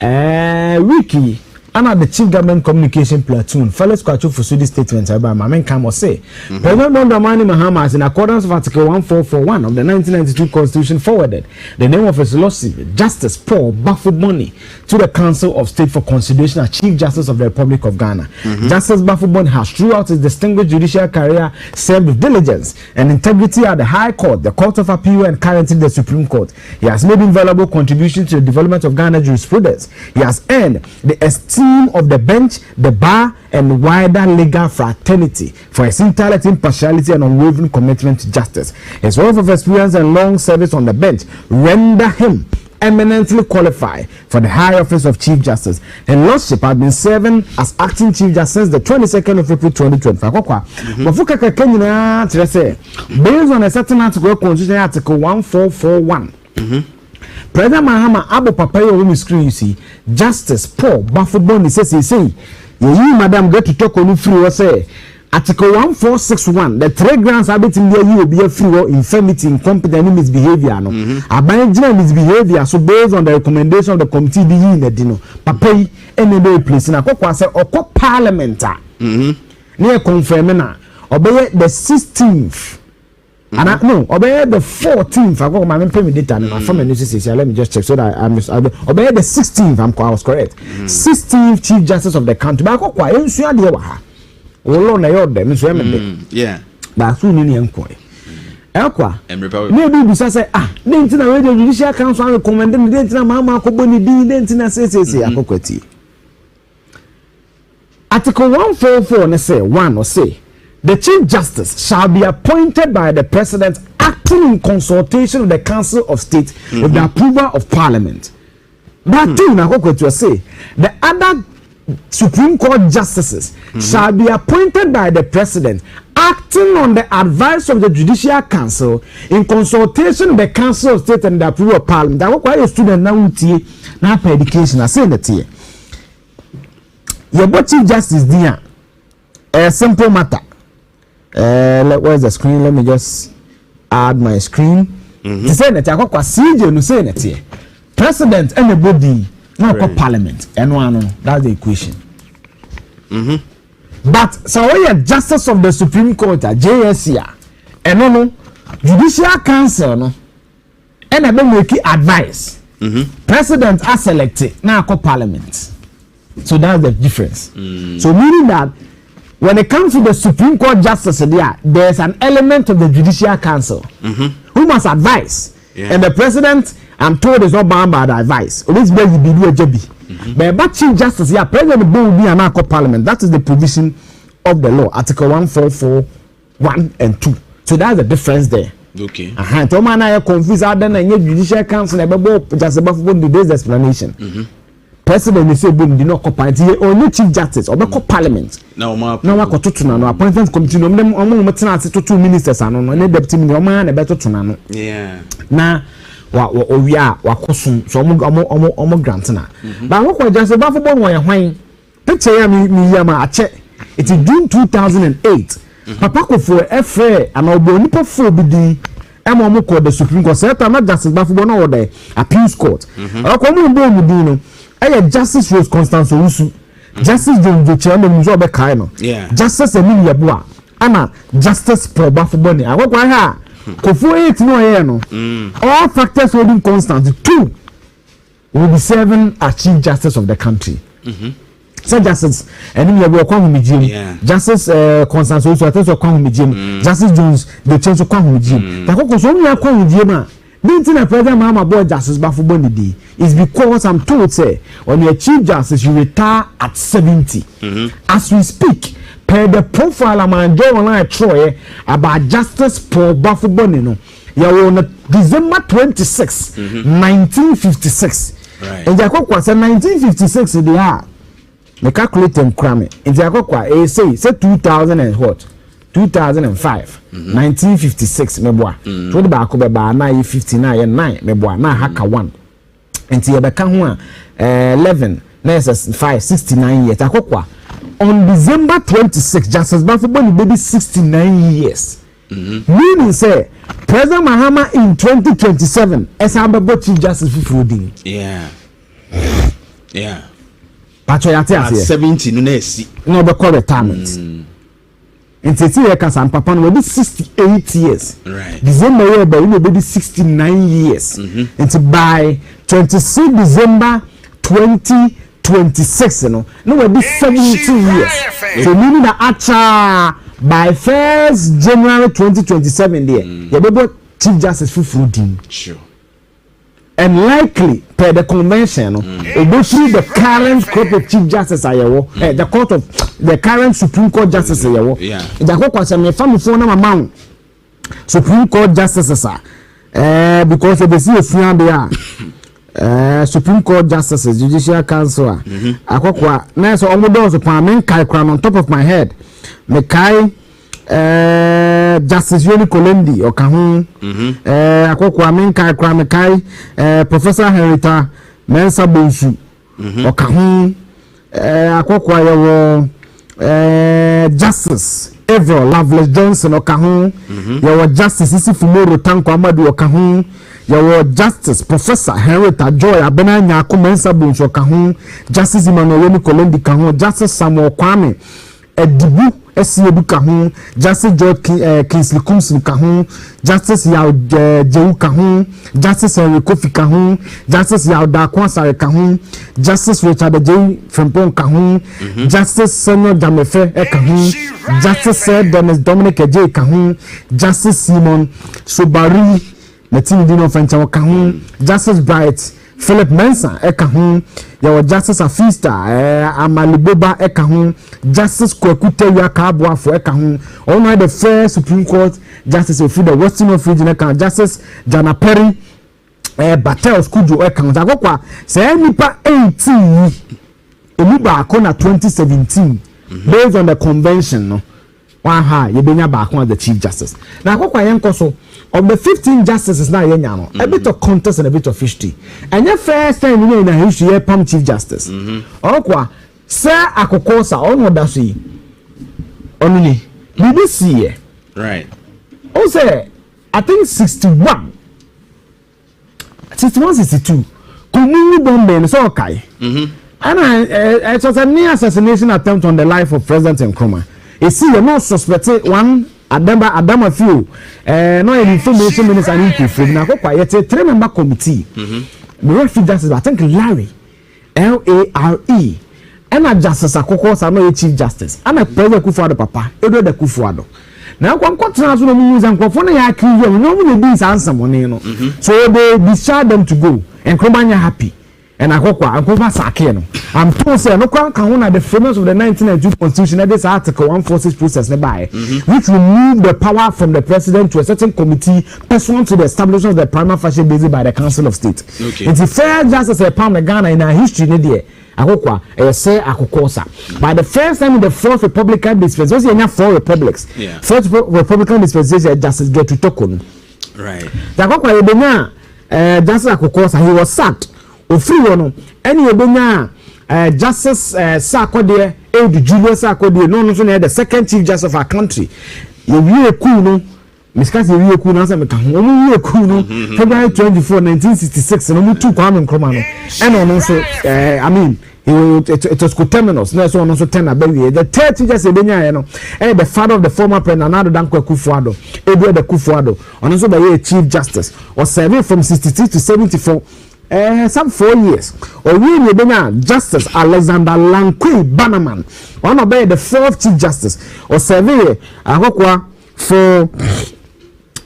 Wiki and the Chief Government Communication Platoon, fellow Squatcho for Sudi statements about Mamen Kamo say, President Mondamani Mahamas, in accordance with Article 1441 of the 1992 Constitution, forwarded the name of his lawsuit, Justice Paul Baffoed Money, to the Council of State for consideration as Chief Justice of the Republic of Ghana. Justice Baffoed Money has, throughout his distinguished judicial career, served with diligence and integrity at the High Court, the Court of Appeal, and currently the Supreme Court. He has made invaluable contributions to the development of Ghana jurisprudence. He has earned the esteem of the bench, the bar, and wider legal fraternity for his intellect, impartiality, and unwavering commitment to justice. His wealth of experience and long service on the bench render him eminently qualified for the high office of Chief Justice. His lordship has been serving as acting Chief Justice since the 22nd of April 2025. Based on a certain article, Constitution Article 1441. President Mahama Abu Papayo on the screen, you see, Justice Paul Baffoed Money says, you madam get to talk on you free or say Article 1461, the 3 grounds habit in there you will be a free or infirmity, incompetent, misbehavior. No, abandoned misbehavior. So based on the recommendation of the committee, be in the dino, Papai, any place in a cock or parliament. Near confirming obey the 16th. And no, obey the 14th. I got my payment data and my family news. Let me just check so that obey the 16th. I was correct. 16th Chief Justice of the country. But I got quite yeah. That's who need inquiry. Elqua. Maybe because say then tina radio judicial council recommended then tina mama ko boni din then tina say akokwati. Article 144 ne say 1 or say the Chief Justice shall be appointed by the President acting in consultation with the Council of State with the approval of Parliament. That too na akokwati say the other Supreme Court justices shall be appointed by the President acting on the advice of the Judicial Council in consultation with the Council of State and the approval of Parliament. That why a student now education I say that here. Your Chief Justice there a simple matter. Where's the screen? Let me just add my screen. To say that I got CJ no say that here. President anybody no Parliament and one that's the equation. But so we are justice of the Supreme Court JSC and no Judicial Council no and I don't make advice. President are selected now Parliament. So that's the difference. So meaning that when it comes to the Supreme Court justice there's an element of the Judicial Council who must advise. And the President I'm told is not bound by the advice. This baby be do a job. But Chief Justice, President will be an accord Parliament. That is the provision of the law, Article 144(1) and 2. So that's the difference there. Okay. To man I confused out then and Judicial Council just above today's explanation. President is saying did not cooperate only Chief Justice or the Parliament. No appointment committee no two ministers and no deputy minister man better to yeah. Now we are wakosum so omo grant na ba wako just ba for bon wan hwan picture ya mi yama ache it is June 2008 papa Kofi efre and oboni po fo bidi emo ko the Supreme Court say ta na justice ba for bon no the appeals court akomo bo mu din no Justice Rose Constance Owusu Justice John Jochema mu zo be kai no Justice Emily Yeboah ana Justice Paul Bafoboni akwa ha Kofi 8 no no all factors holding constant 2 will be serving as Chief Justice of the country. So Justice Emily Yeboah kwa humijim Justice Constance Owusu atenso kwa humijim Justice Jones Jochema kwa humijim takoko so mu kwa humijim a Bintina President Mama Boy Justice Bafoboni D is because I'm told say when you're Chief Justice you retire at 70. As we speak, per the profile I'm online Troy about Justice Paul Bafoboni no. You on December 26, 1956. Right. And Jakokwa say 1956 they are. Me calculate them cram. In Jakokwa say 2000 and what? 2005 1956 meboa to the back be ba na 59 and 9 meboa na haka 1 enti ye beka ho a 11 na 5 69 years akokwa on December 26 Justice Bafoboni baby 69 years meaning say President Mahama in 2027 esabebo Chief Justice Fufurudin pacho yate ase 70 no na esi no be call retirement It's a Kasam Papa will be 68 years. Right. December year by will be 69 years. And by 26 December 2026, no will be 72 years. So meaning that by 1st January 2027 there, you will Chief Justice Fufurudin. Sure. And likely per the convention, obviously the current court of Chief Justice the court of the current Supreme Court Justice the court was a family phone amount Supreme Court Justices because of the CFA there Supreme Court Justices Judicial Council akokwa na so omodo pa men kai kran on top of my head me kai Justice Yoli Kolendi okahu akokwa men kai kran me kai Professor Henrietta Mensa Bonsu okahu akokwa yawo Justice Ever Loveless Johnson okahu yawo Justice Isifumoro Tanko Amadu okahu yawo Justice Professor Henrietta Joy Abena Nyako Mensa Bonsu okahu Justice Emmanuel Kolendi kahu Justice Samuel Kwame Edibu Esiedu Kahu, Justice George Kingsley Kumsin Kahu, Justice Yao Jehu Kahu, Justice Kofi Kahu, Justice Yao Dakwasare Kahu, Justice Richard J. Frempon Kahu, Justice Samuel Damefe Kahu, Justice Dennis Dominic J. Kahu, Justice Simon Sobari, Metin Dino French Kahu, Justice Bright, Philip Mensah Kahu, your Justice Afista Amaliboba Kahu, Justice Kwekute Yakabwa for Kahu, all the first Supreme Court Justice of the Western of Region Justice Jana Perry Batel Skujo Kahu. Zakokwa say nipa 18 Emuba Akona 2017 based on the convention no. Waha yebenya back one the Chief Justice. Now kokwa yenkoso of the 15 justices now yenya no a bit of contest and a bit of history. And your first time you know in a history pam Chief Justice. Okwa sir akokosa ono dasi onuni BBC right. O say I think 61 62 kumuni bombe so okay. And it was a near assassination attempt on the life of President Nkrumah. You see, you're not suspected one Adama few. No information minister and info. Now, quiet. 3-member committee. The refuge justice, I think Larry, Lare, and a justice Akoko, I'm not a chief justice. I'm a president Kufuado papa. Edward the Kufuado. Now, one contrast with the news and Kofona Yaki, you know, when they be answer money, you know. So they discharge them to go, and Kromanya happy. And I hope I'm told say no can the framers of the 1992 Constitution that this Article 146 process nearby, which remove the power from the president to a certain committee pursuant to the establishment of the prima facie basis by the Council of State. Okay. It's a fair justice a pound Ghana in our history there. Akokwa say akokosa. By the first time in the fourth Republican dispensation, you have 4 republics. Yeah. Fourth Republican dispensation justice get to Tokon. Right. The Akokwa Ebenya justice akokosa, he was sacked. Free one any obenya justice Sarkodie Julius Sarkodie no the second chief justice of our country you really cool no miscast you really cool answer me can you cool no February 24 1966 no mu 2 Kwame Nkrumah no and also I mean it was coterminous no so also 10 abawie the third chief justice obenya no and the father of the former president Nana Dankwa Kufuado Edward Kufuado also the chief justice was serving from 63 to 74 some 4 years. Or we Justice Alexander Lankwe Bannerman, one of the 4th Chief Justice, or survey for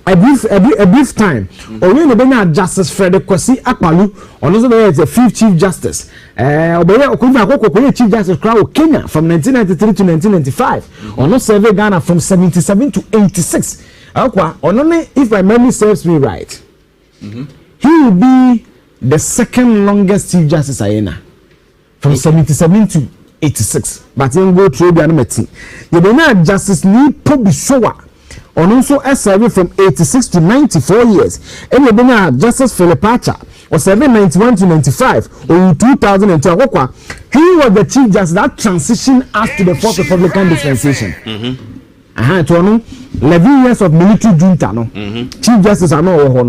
a brief time. Or we Justice Frederick Kwesi Akpalu, or also there is the 5th Chief Justice. Chief Justice Crown Kenya from 1993 to 1995. Or no survey Ghana from 77 to 86. Only if my memory serves me right, he will be the second longest Chief Justice Ayena from 77 to 86. But then go through the anonymity. You know, Justice Lee Pobishowa on also a survey from 86 to 94 years. And you know, Justice Philip Archer or 791 to 95 or 2002. He was the Chief Justice that transitioned us to the 4th Republican dispensation. To 11 years of military junta. No, Chief Justice are no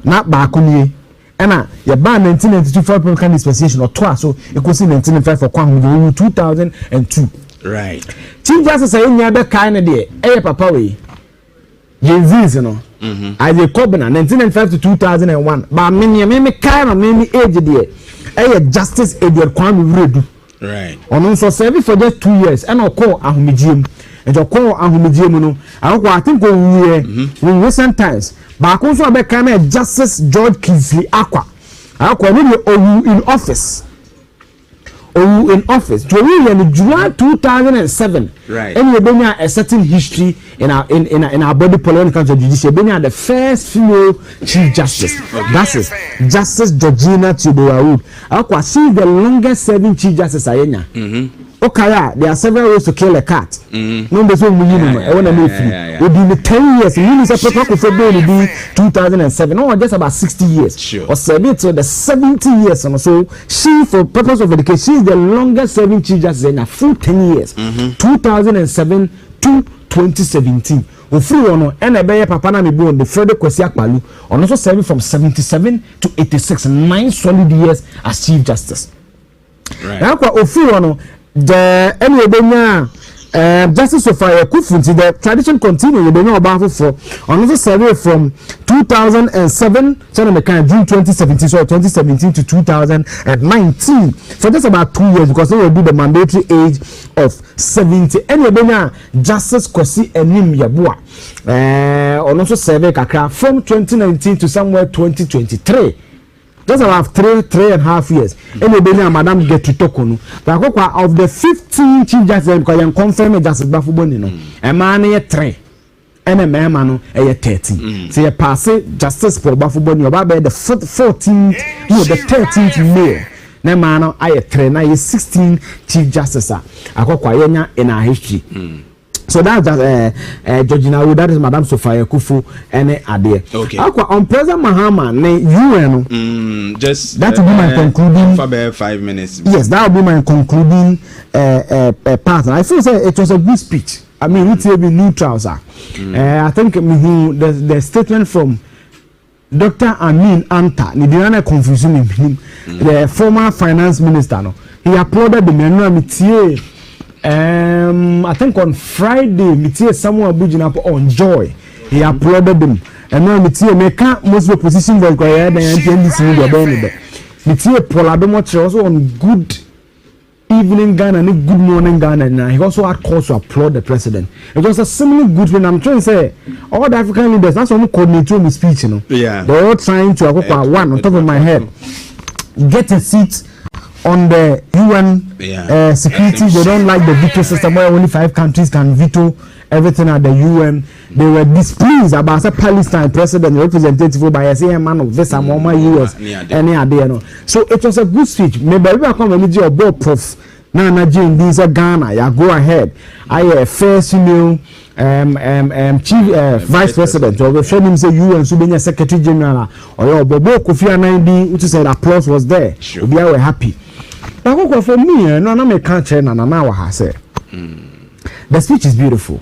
not Bakuni. And your ban 1992 for Republican dispensation or twice, so it was in 1995 for Kwame 2002. Right. Chief Justice saying the other kind of day, Papa way. You know, I did Kobina 1995 to 2001. But me kind of maybe age there. Justice Edward Kwame Redu. Right. On also serving for just 2 years, and I'll call Ahumijim. And I'll call Ahumijim. No, I think in recent times. But also about Justice George Kingsley Akwa in office. In office. In July 2007. Right. And we bring a certain history in our body political judiciary. Bring the first female Chief Justice. Okay. That is Justice Georgina Chibuawood. Akwa she the longest serving Chief Justice Ayenya. Okay, there are several ways to kill a cat. No, so minimum. I want to know if it be 10 years. You need to prepare for February 2007. No, just about 60 years. Sure. Or 70 the 70 years. And so she, for purpose of education, she is the longest serving Chief Justice in a full 10 years. 2007 to 2017. Ofri ono and a papa na me bo on the Frederick Kwesi Akpalu on also serving from 77 to 86, 9 solid years as Chief Justice. Right. Now ofri ono the anyway benya Justice Sophia Kufunti, the tradition continues. You know about for another survey from 2007, June 2017, so 2017 to 2019, for just about 2 years, because they will do the mandatory age of 70. Anyway, Justice Kwesi Enim Yabua, also survey kakra from 2019 to somewhere 2023. Just about 3.5 years. Anyway, Madam get to Tokono. But of the 15 chief justices, because you confirm Justice Bafuboni, a man a 3, and a man a 30. So you pass it, Justice for Bafuboni, about the 14th, no, the 13th May. Na man I 3, now 16 chief justices. I go in our history. So that's Georgina Wood, that is Madam Sophia Kufu and Ade. Okay. On President Mahama, UN. Just that will be my concluding. For 5 minutes. Yes, that will be my concluding part. I feel it was a good speech. I mean, it's a bit neutral, sir. I think the statement from Dr. Amin Anta, Nidiana confusion him, the former finance minister, no, he applauded the menu. I think on Friday, Mitie Samuel Bujinapo on Joy, he applauded them. And now Mitie Meka most of the position was going and NPNDC in the Benedict. Mitie Poladomo also on Good Evening Ghana and Good Morning Ghana. And he also had cause to applaud the president. It was a similar good thing. I'm trying to say, all the African leaders, that's what coordinate my speech, you know. Yeah. They're all trying to, one on top of my head, get a seat on the UN security. They don't like the veto system where only 5 countries can veto everything at the UN. They were displeased about a Palestine president representative by a man of this and US any idea. So it was a good speech. Maybe we are coming to your board prof. Now Jane these are Ghana. Yeah, go ahead. I first chief vice president or show him say UN Subenya secretary general or your Bobo Kofi Anandi, which said applause was there. We are happy. But for me, no, I can't change. The speech is beautiful.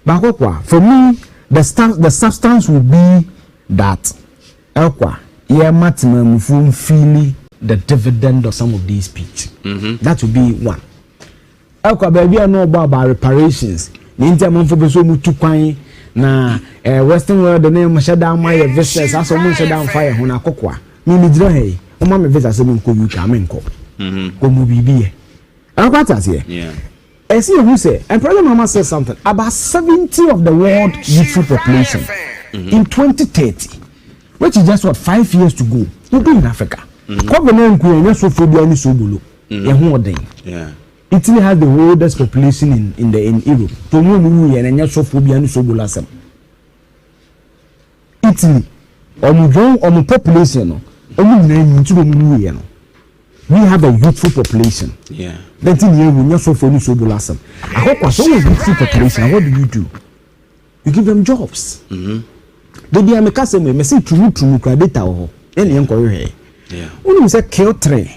But for me, the substance will be that maximum feeling the dividend of some of these speech. That will be one. Baby, I know about reparations. The Indian for so much na Western world the name shut down my visitors. I saw shut down fire when I cook. Mimi Dre, Mama visitors in Kuyu. Yeah. I see who say, and President Mama said something about 70 of the world youthful population in 2030, which is just 5 years to go. You'll be in Africa. Yeah. Italy has the oldest population in Europe. Italy, on population, we have a youthful population. Yeah. Then we also for new sobulasam. I hope so youthful population. What do? You give them jobs. They be a mekaseme. Me say true data or any enquiry here. Yeah. When you say kill three,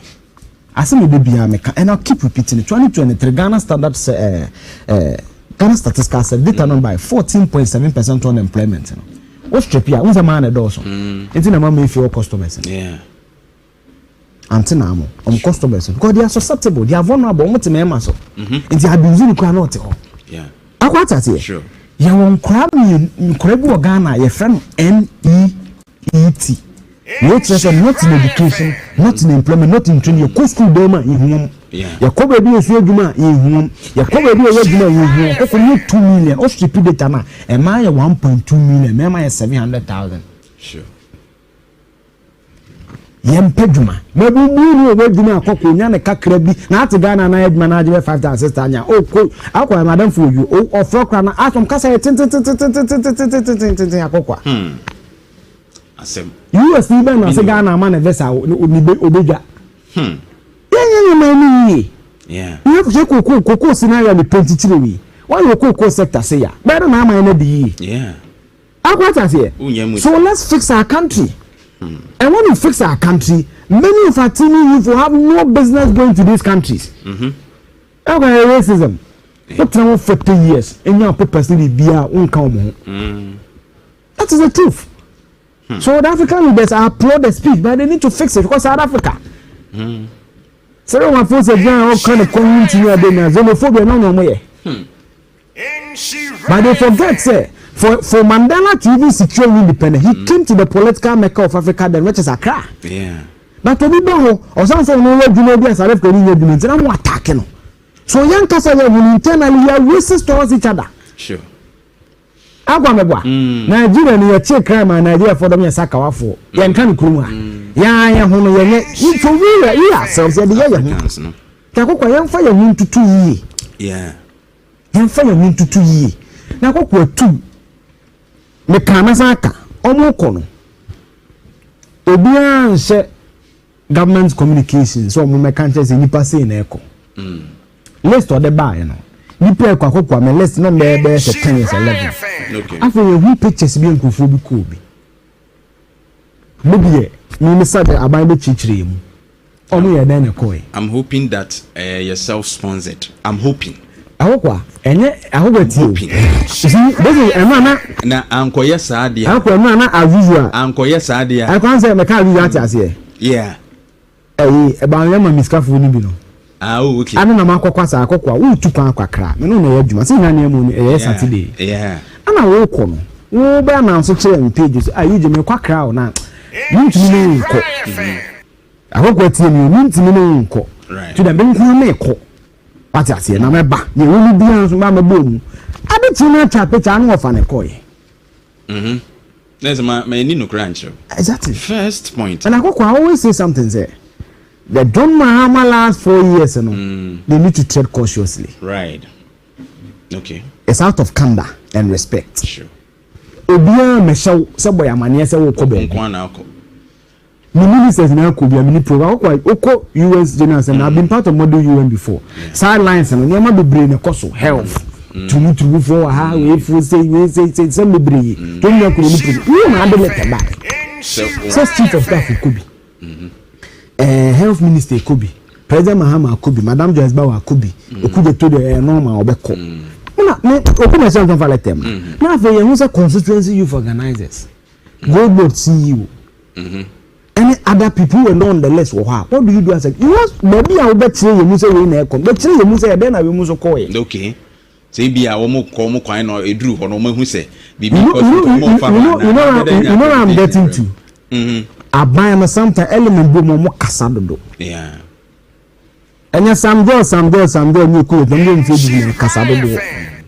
I say me be a meka, and I'll keep repeating it. 2023 Ghana standard Ghana statistics data number 14.7% unemployment. What's Tripia? Who's a man at Dawson? It's in a man if your customers. Yeah. Antinamo customers because they are susceptible, they are vulnerable. What me maso nti abusing kwa not yeah akwata tie sure ya won kwa nkrebu Ghana your friend NEET not in education, not in employment, not in training. Your school doma in your cover be a few juma in your cover be a juma in 2 million or stupid data and my 1.2 million my 700,000 sure. Yempejuma mebu muru wejuma akoko nya ne kakra bi na ate Ghana na eduma na aje 5,000 anya o ko akwa madam for you o ofro na asom kasa tin akoko asem US even na se Ghana ma na vesa obeja yeah mani yeah you have koko scenario ni 23 wi why you koko sector say ya better na ma na di yeah akwa say so let's fix our country. And when we fix our country, many of our team youth will have no business going to these countries. Okay, racism. What time 50 years in your personally be a uncommon. That is the truth. So the African leaders applaud the speech, but they need to fix it because South Africa. So my folks are all kind of community here, xenophobia no way. But they forget, say, for Mandela to even secure independence, he came to the political mecca of Africa, then which is Accra. Yeah. But to be done, or something no way you know this, I'm attacking. So young Kasa will internally are racist towards each other. Sure. Agwamebwa. Nigeria ni check crime and Nigeria for them saka wafo. Yan kan kuruma. Ya hono ye for we ourselves the ye. Takokwa yan fa ya muntu tu yi. Yeah. Yan fa ya muntu tu yi. Na kokwa tu. Me kana saka omo kono. Obia nse government communications so mo mekanche se nipa say na eko. List or the bar, you know. You pay kwa me list no me be 10 years 11. Okay. After you pictures be nkufu bi ko bi. Maybe me say the aban be chichire mu. Omo ye den ekoi. I'm hoping that you're self-sponsored. I'm hoping. Ahokwa enye ahokwa ti. See, this is na ankoye saade. Ahokwa na azuzu a. Ankoye saade. I can say me ka azuzu ati ase. Yeah. E ba yama miskafu ni bi no. Ah, okay. Ana na makokwa sa akokwa wo tupa akakra me no na yadwuma se nya na emu ni Saturday. Yeah. Ana wo ko no wo ba na so kire page so ayi je me kwakra o na ntimi no nko akokwa tie mi ntimi no nko to da ben ko me ko pati ase na me ba ye wo ni bia so ba me bom abi ti na cha picture anu ofa ne ko ye there's my ni no crunch. Exactly. First point. And akokwa always say something there. The John Mahama last 4 years, you know, they need to tread cautiously. Right. Okay. It's out of candor and respect. Sure. Obia meshaw sebo ya mane se wo kobe. The ministers na ko bia mini program oko US General Assembly. I've been part of model UN before. Sidelines and never be brain koso health. To for how we for say some be. Don't you ko ni program. You na dey let back. So chief of staff ko bi. Health minister Kobi, President Mahama Kobi, Madam Joyce Bawa Kobi, Okude to the normal obeko. Una me okuna say for let them. Now for you say constituency youth organizers. Goldboard CEO. Any other people who are not on the list what do you do as a you must maybe I will bet you mu say we na come. Bet you mu say then I will mu so call it. Okay. Say be a wo ko kwan no eduru ho no mahu say bibi you know I'm getting to. Abaya sometimes element bo mo kasa dodo. Yeah. Enya samdo ni ko dem dem fe bi kasa dodo.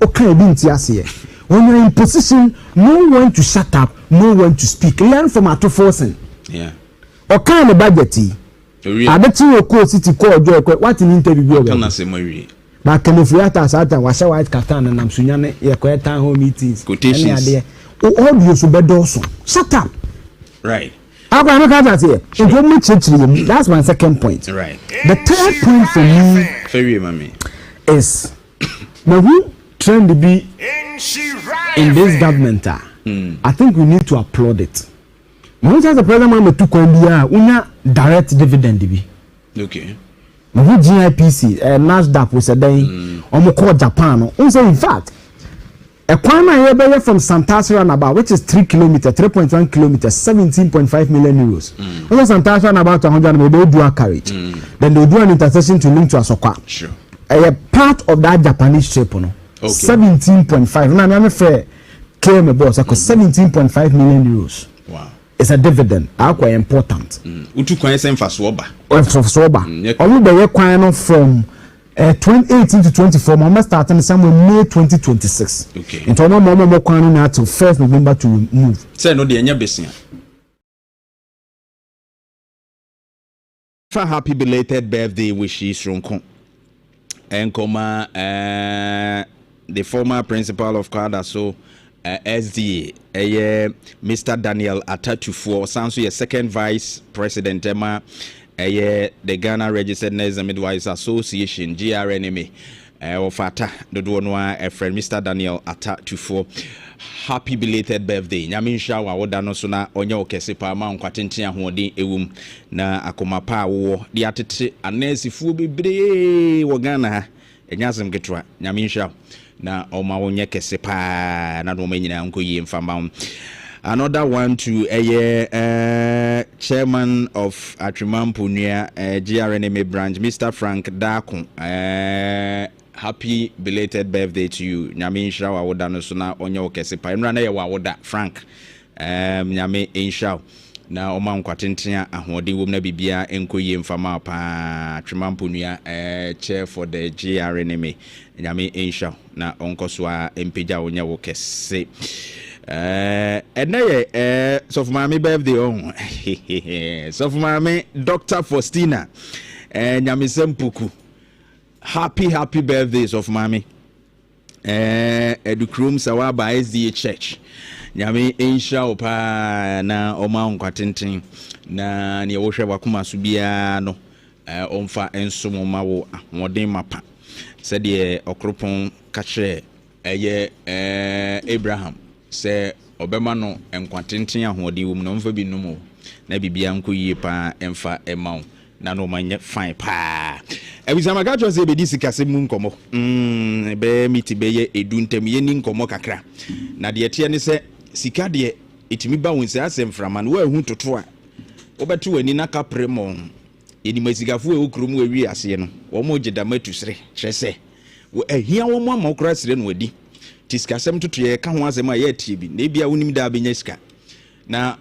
O kan bi nti ase. When you're in position, know when to shut up, know when to speak. Learn from autoforcing. Yeah. O kan the budget. Abeti wo ko city ko ojo ko what in interview bi. Kan ase mo wi. Ba kan ofriata satan wa sha white kaftan na namsunya ne ye ko town hall meetings. Quotations. All you so bedoso. Shut up. Right. That's my second point. Right. The third point for me is now who trying to be in this government. I think we need to applaud it. Once as the president to Kombia, direct dividend. Okay. Now who GIPC, NASDAQ was a day, or Japan. Also, in fact, a Kwama area from Santasia about which is 3 kilometers, 3.1 kilometers, 17.5 million euros. Also, Santasia about 100 maybe do a carriage. Then they do an intersection to link to Asokwa. Sure. A part of that Japanese trip, no. Okay. 17.5. Now, I'm afraid came a boss. I got 17.5 million euros. Wow. It's a dividend. Quite important. Utu kwanyesem fa soba. For soba. Only the kwanya from 2018 to 24, Mama starting somewhere May 2026. Okay. And Mama kwanya na till 1st November to move. Say no de enya besia. For happy belated birthday wishes from Enkoma, the former principal of Kwadaso SDA, Mr. Daniel Atatufo, sounds like second vice president, Emma, the Ghana Registered Nurses and Midwives Association, GRNMA, of Ata, the Duonwa, friend, Mr. Daniel Atatufo. Happy belated birthday. Nyaminsha wa wodano sona onye okesipa ma nkwatentia hoden ewum na akomapa wo de atete anesifu bebre wo Ghana ha enyasem getwa nyaminsha na oma wonye kesipa na do manyina nkoyi mfamba. Another one to chairman of Atrimampunua GRNMA branch, Mr. Frank Dakun, happy belated birthday to you. Nyame insha wa woda no so na onye okese pa. Enra na ye wa woda Frank. Nyame insha na oma nkwatentea ahode wom na bibia enkoyie mfama pa twemampo nua chair for the GRNMA. Nyame insha na onkoso a empeja onye wo kese. Ene so for my birthday on. So for my Dr. Faustina. Nyame sempuku. Happy birthdays of mommy. Edukrum Sawaba SDA Church. Nyame insha opa na oma nkwatentin na ne wohwe wakoma so bia no omfa ensomo mawo ahoden mapa. Sede okropon kache eye Abraham se obema no nkwatentin ahoden wom no mfa bi numo na bibia nkoyie pa emfa emawo na no manye fine pa. Ebisama gacho se be disi kase mu nkomo be miti be ye eduntem ye ni nkomo kakra na de tie ne se sika de etimi ba won se asem frama no wa hu toto a obeto wani na kapremo eni masigafo e okrum awi ase no wo mo gidamatu sere kyerese wo ahia wo mo amokra sere no wadi tiskasem toto ye ka ho asem a ye tie bi na bia wonim da benya sika na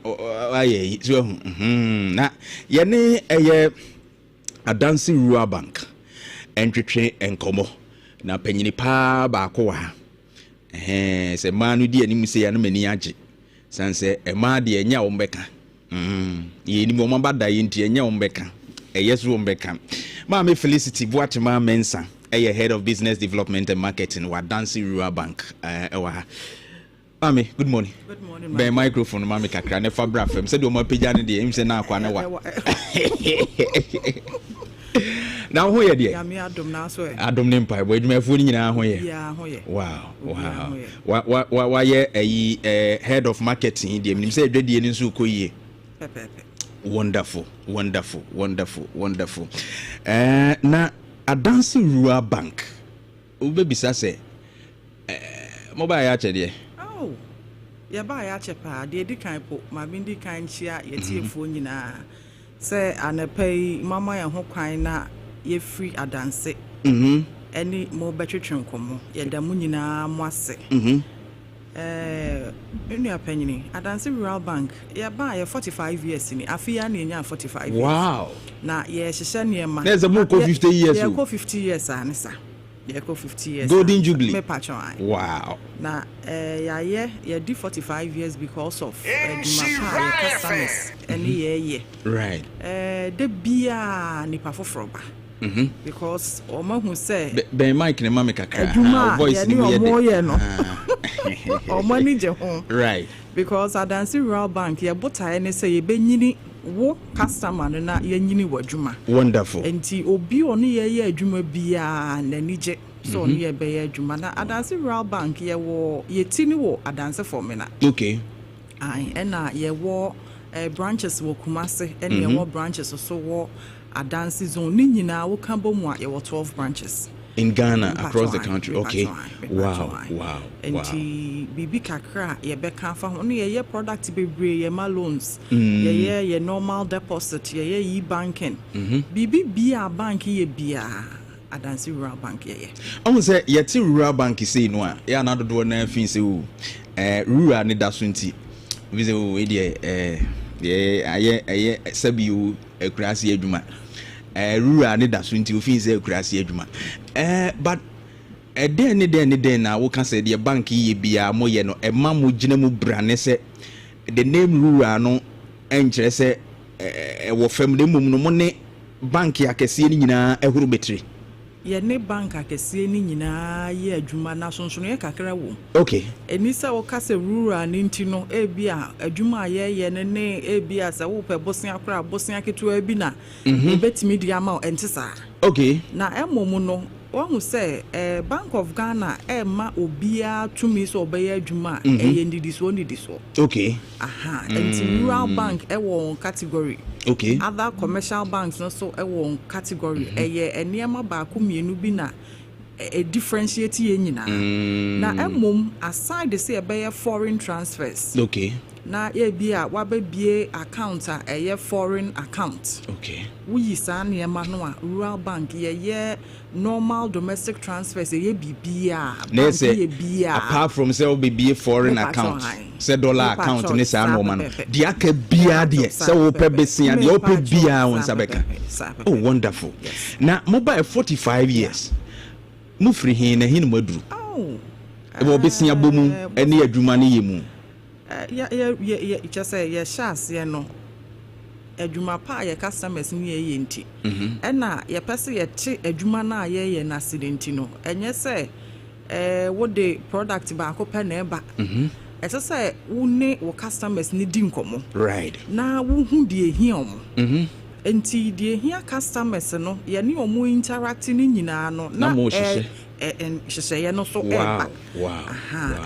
aye so na ye ne eye Adansi Rural Bank entwetwe enkomo na panyini pa ba ko wa se manu di anim se ya no mani age sanse e ma de enya wo mbeka ye ni mo mabada ye nti enya wo mbeka yesu wo mbeka ma me Felicity Boatema Mensa head of business development and marketing wa Adansi Rural Bank wa Mami, good morning. Good morning. By microphone, Mami kakra ne fa bra fam. Said o ma pija ne de im se na akwa na wa. Now who ye de? Ya me adom na so e. Adom ne mpa bo adwuma fu ni nyina ho ye. Ya ho ye. Wow. Wa ye head of marketing de nim se adwade ni nso koyie. Pepepe. Wonderful. Na Adansi Rural Bank. Ubebisa se mobile ya chede. Ya ba ya chepa de di kan po ma bi di kan chia ye tiefo nyina se anapai mama ya ho kwan na ye free adanse eni mo betwetwe nkomo ye da mu nyina mo ase enu apanyini Adansi Rural Bank ya ba ye 45 years ni afia na enya 45 years. Wow. Na ye hyehyɛ ne ma there's a more 50 years. Ye ko 50 years anisa. Ye ko 50 years. Golden Jubilee. Me patch on. Wow. Na ye did 45 years because of Dumapa customers any right. The bia nipa foforo ba. Because Oma who say be Mike ne mama kakra voice ni mo no. Oma ni je ho. Right. Because Adansi Rural Bank ye bota ne say ye benyini wo customer na ye nyini wadwuma. Wonderful. Enti obi oni ye adwuma bia na nije. So ni ye be ye adwuma na Adansi Rural Bank ye wo ye tini wo Adansi for me na. Okay. Na ye wo branches wo Kumase and ye wo branches so wo Adansi zone ni nyina wo kambo mu a ye wo 12 branches in Ghana across the country. Okay. Wow. Enti bibi kakra ye be kan fa ho no ye product bebre ye ma loans ye normal deposit ye e-banking bibi bia bank ye bia Adansi Rural Bank ye I say ye ti Rural Bank say no a ya na dodo na fin say o rural ne da so nti we say o ye aye sabi o akurase adwuma rural ne da so nti ofin say akurase adwuma but den na wo ka say the bank ye bia mo ye no e ma mo gina mu brane say the name rural no enkyere say wo fam de mum no mo ne bank akese ni nyina ehuru betri ye ne bank akese ni nyina ye adwuma na sonsono ye kakra wo. Okay. Enisa wo ka say rural ni nti no e bia adwuma ye ne e bia say wo pe bosia kra bosia ketu e bi na e betimi di ama entisa. Okay. Na emomu no who say Bank of Ghana ma obia tumi so obey adwuma e ndidi so. Okay. Aha. And Rural Bank one category. Okay. Other commercial banks also one category. Eniema ba ku mienu bi na differentiate ye nyina. Na emom aside they say foreign transfers. Okay. na ye bia wabebie account a eye foreign account. Okay. We san niema no a rural bank ye normal domestic transfers ye bibia. Apart from say be foreign account, say dollar account ni say normal no. Di aka bia de say wo pe besia de wo pe bia won sabeka. Oh, wonderful. Yes. Now mobile 45 years. Mu free hin na hin maduru. Oh. E wo besia bomu ene adwuma ne yemu. Just say ye shas ye no. Adwuma pa ye customers ni ye nti. Na ye pese ye che adwuma na ye na accident no. Enye say what the product ba ko pe na eba. Ese say wo ne wo customers ni di nkomo. Right. Na wo hu de ehia omo. Enti de ehia customers no ye ne omo interact ni nyina no na she no so eba. Wow.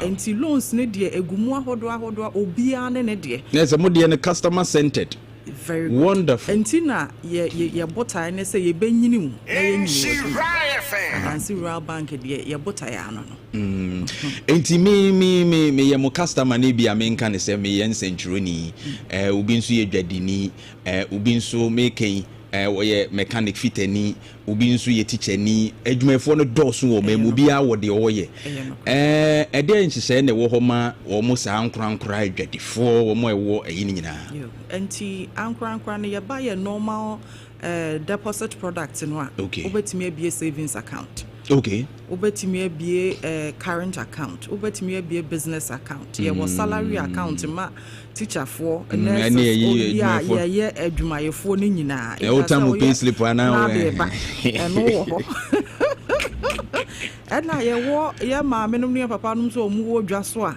Enti loans ne de egumu ahodo obia ne de. Yes, mo de ne customer centered. Very good. Wonderful. Entina ye bota ne say ye benyini mu na ye nyini. And see rural bank ye bota ya no. Enti me ye mo customer ne bia me nka ne say me ye nsentroni obi nso ye dwadini obi nso meken woye mechanic fitani obi nso ye teacher ni adwumafo no dɔso wo ma mu bia wo de woye ɛde nhyehyɛ ne wo homa wo mo sa ankorankora adwadifo wo mo ɛwo ayi ni nyina. Enti ankorankora ne ye ba ye normal deposit product no a obetimi abie savings account. Okay. Obetimi abie current account, obetimi abie business account. Ye was salary account ma teacher for nurses ye adwumayefo ni nyina. E o tamu pay slip ana wo. Na ye ma menum ne papa num so omu wo dwa so a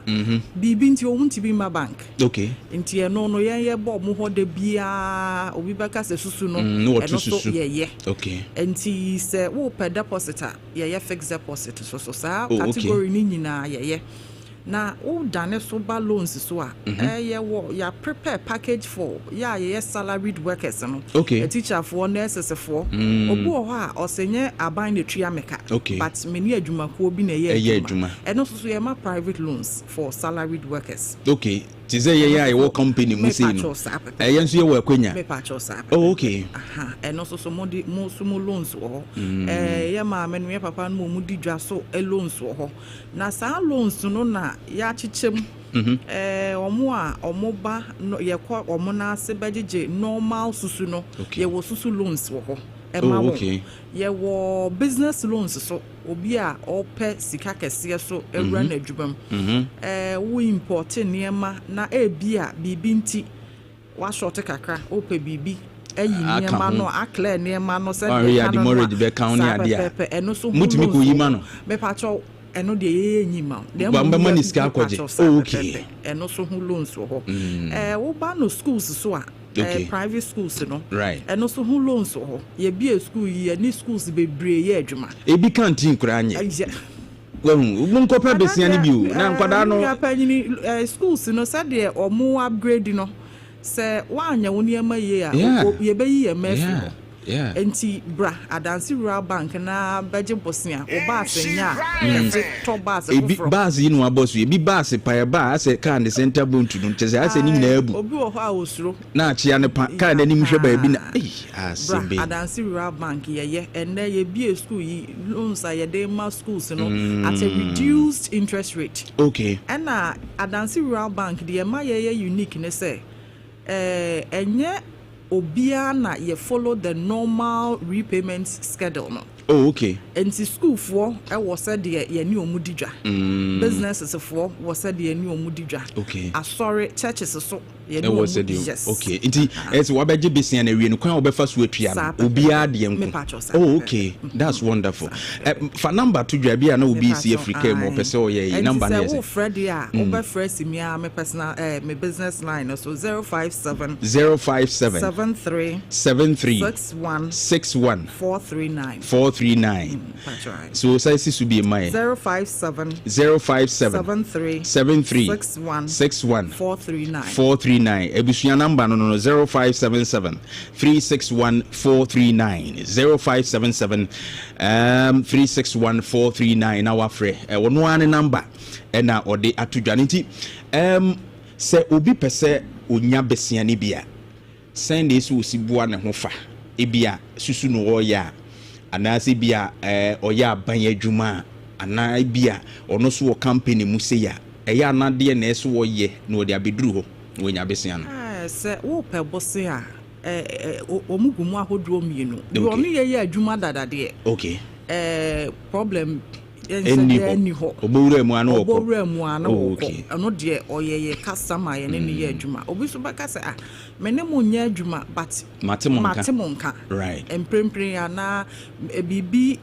bibi nti o hunti bi ma bank. Okay. Nti no ye bo mu ho de bia obi beka se susu no so ye. Okay. Nti se wo per depositor ye fixed deposit so sa category ni nyina ye. Na o dane so ba loans so a ya prepare package for ye salaried workers no. Okay. A teacher for nurses for obu ho a osenye aban ne tria meka. But many adwumako bi na ye adwuma. And also ye ma private loans for salaried workers. Okay. Tize ye wo company mu sei no. Ye nso ye wo akwanya. Me pa cho sa. Oh, okay. And also so mo loans wo. Ye ma me no ye papa no mu di dwa so loans wo. Na sa loans no na ya chichem omo ba ye kwa omo na se bejeje normal susu no ye wo susu loans wo okay. Ye wo business loans so obi a ope sika kese so ewura na adwubam wo import niema na bia bibi nti wa short kakra ope bibi eyi niema no akle niema no se de demorage be count ni ade a mutimi KuroYiMa no me pa cho eno de ye nyima de money ska kwaje. Okay. Eno so hu loans wo wo ba no schools so a private schools no right eno so hu loans wo ye bi a school ye ni schools bebre ye adwuma ebi canteen kura anye mun ko pa besia ni bi o na nkwada no ya pa nyini schools no said de omo upgrade no se wa anya woni ema ye a ye be yi emefu. Yeah. Enti bra adansi rural bank na beje bosia oba asenya enti to bas ebi bas yi no abosu ebi bas pa ba ase kan the center buntu no tese ase ni na abu obi wo ho a osuro na achia ne pa kan na nim hwe ba ebi na asebe adansi rural bank ye enne ye bi school yi loans a ye dey ma schools no at a reduced interest rate. Okay. And adansi rural bank the ma ye unique ne say enye obia na ye follow the normal repayment schedule no. Oh, okay. And the school for was said ye ni omudidwa. Businesses for was said ye ni omudidwa. Okay. Sorry churches so ye ni omudidwa. Okay. Inti it's wabeje bisia na wie no kwan obefa so atua no. Obia de enko. Oh, okay. That's wonderful. For number to dwa bia na obi si Africa mo pese o ye number na yes. Freddy a obefresi me a me personal me business line so 057 73 61 439 so size should be my 057 73 61 439 ebusua number no 0577 361 439 0577 361 439 na wafre wono ane number na ode atudwane nti sɛ obi pɛ sɛ onya besia ne bia send this wo sibua ne ho fa ebia susu no ɔya anaasɛ bia ɔya aban adwuma ana bia ɔno so wɔ company mu se ya ɛyɛ anade na ɛso wɔyɛ na ɔde abeduru hɔ na onya besia no sɛ wo pɛ bose a omugumu ahodoɔ mienu do ɔno yɛ adwuma dadade okay problem any ho obowura mu ano wɔ ano de ɔyɛ customer yɛ ne yɛ adwuma obi so bɛka sɛ me ne mo nya adwuma but matemonka right emprempren ana bibi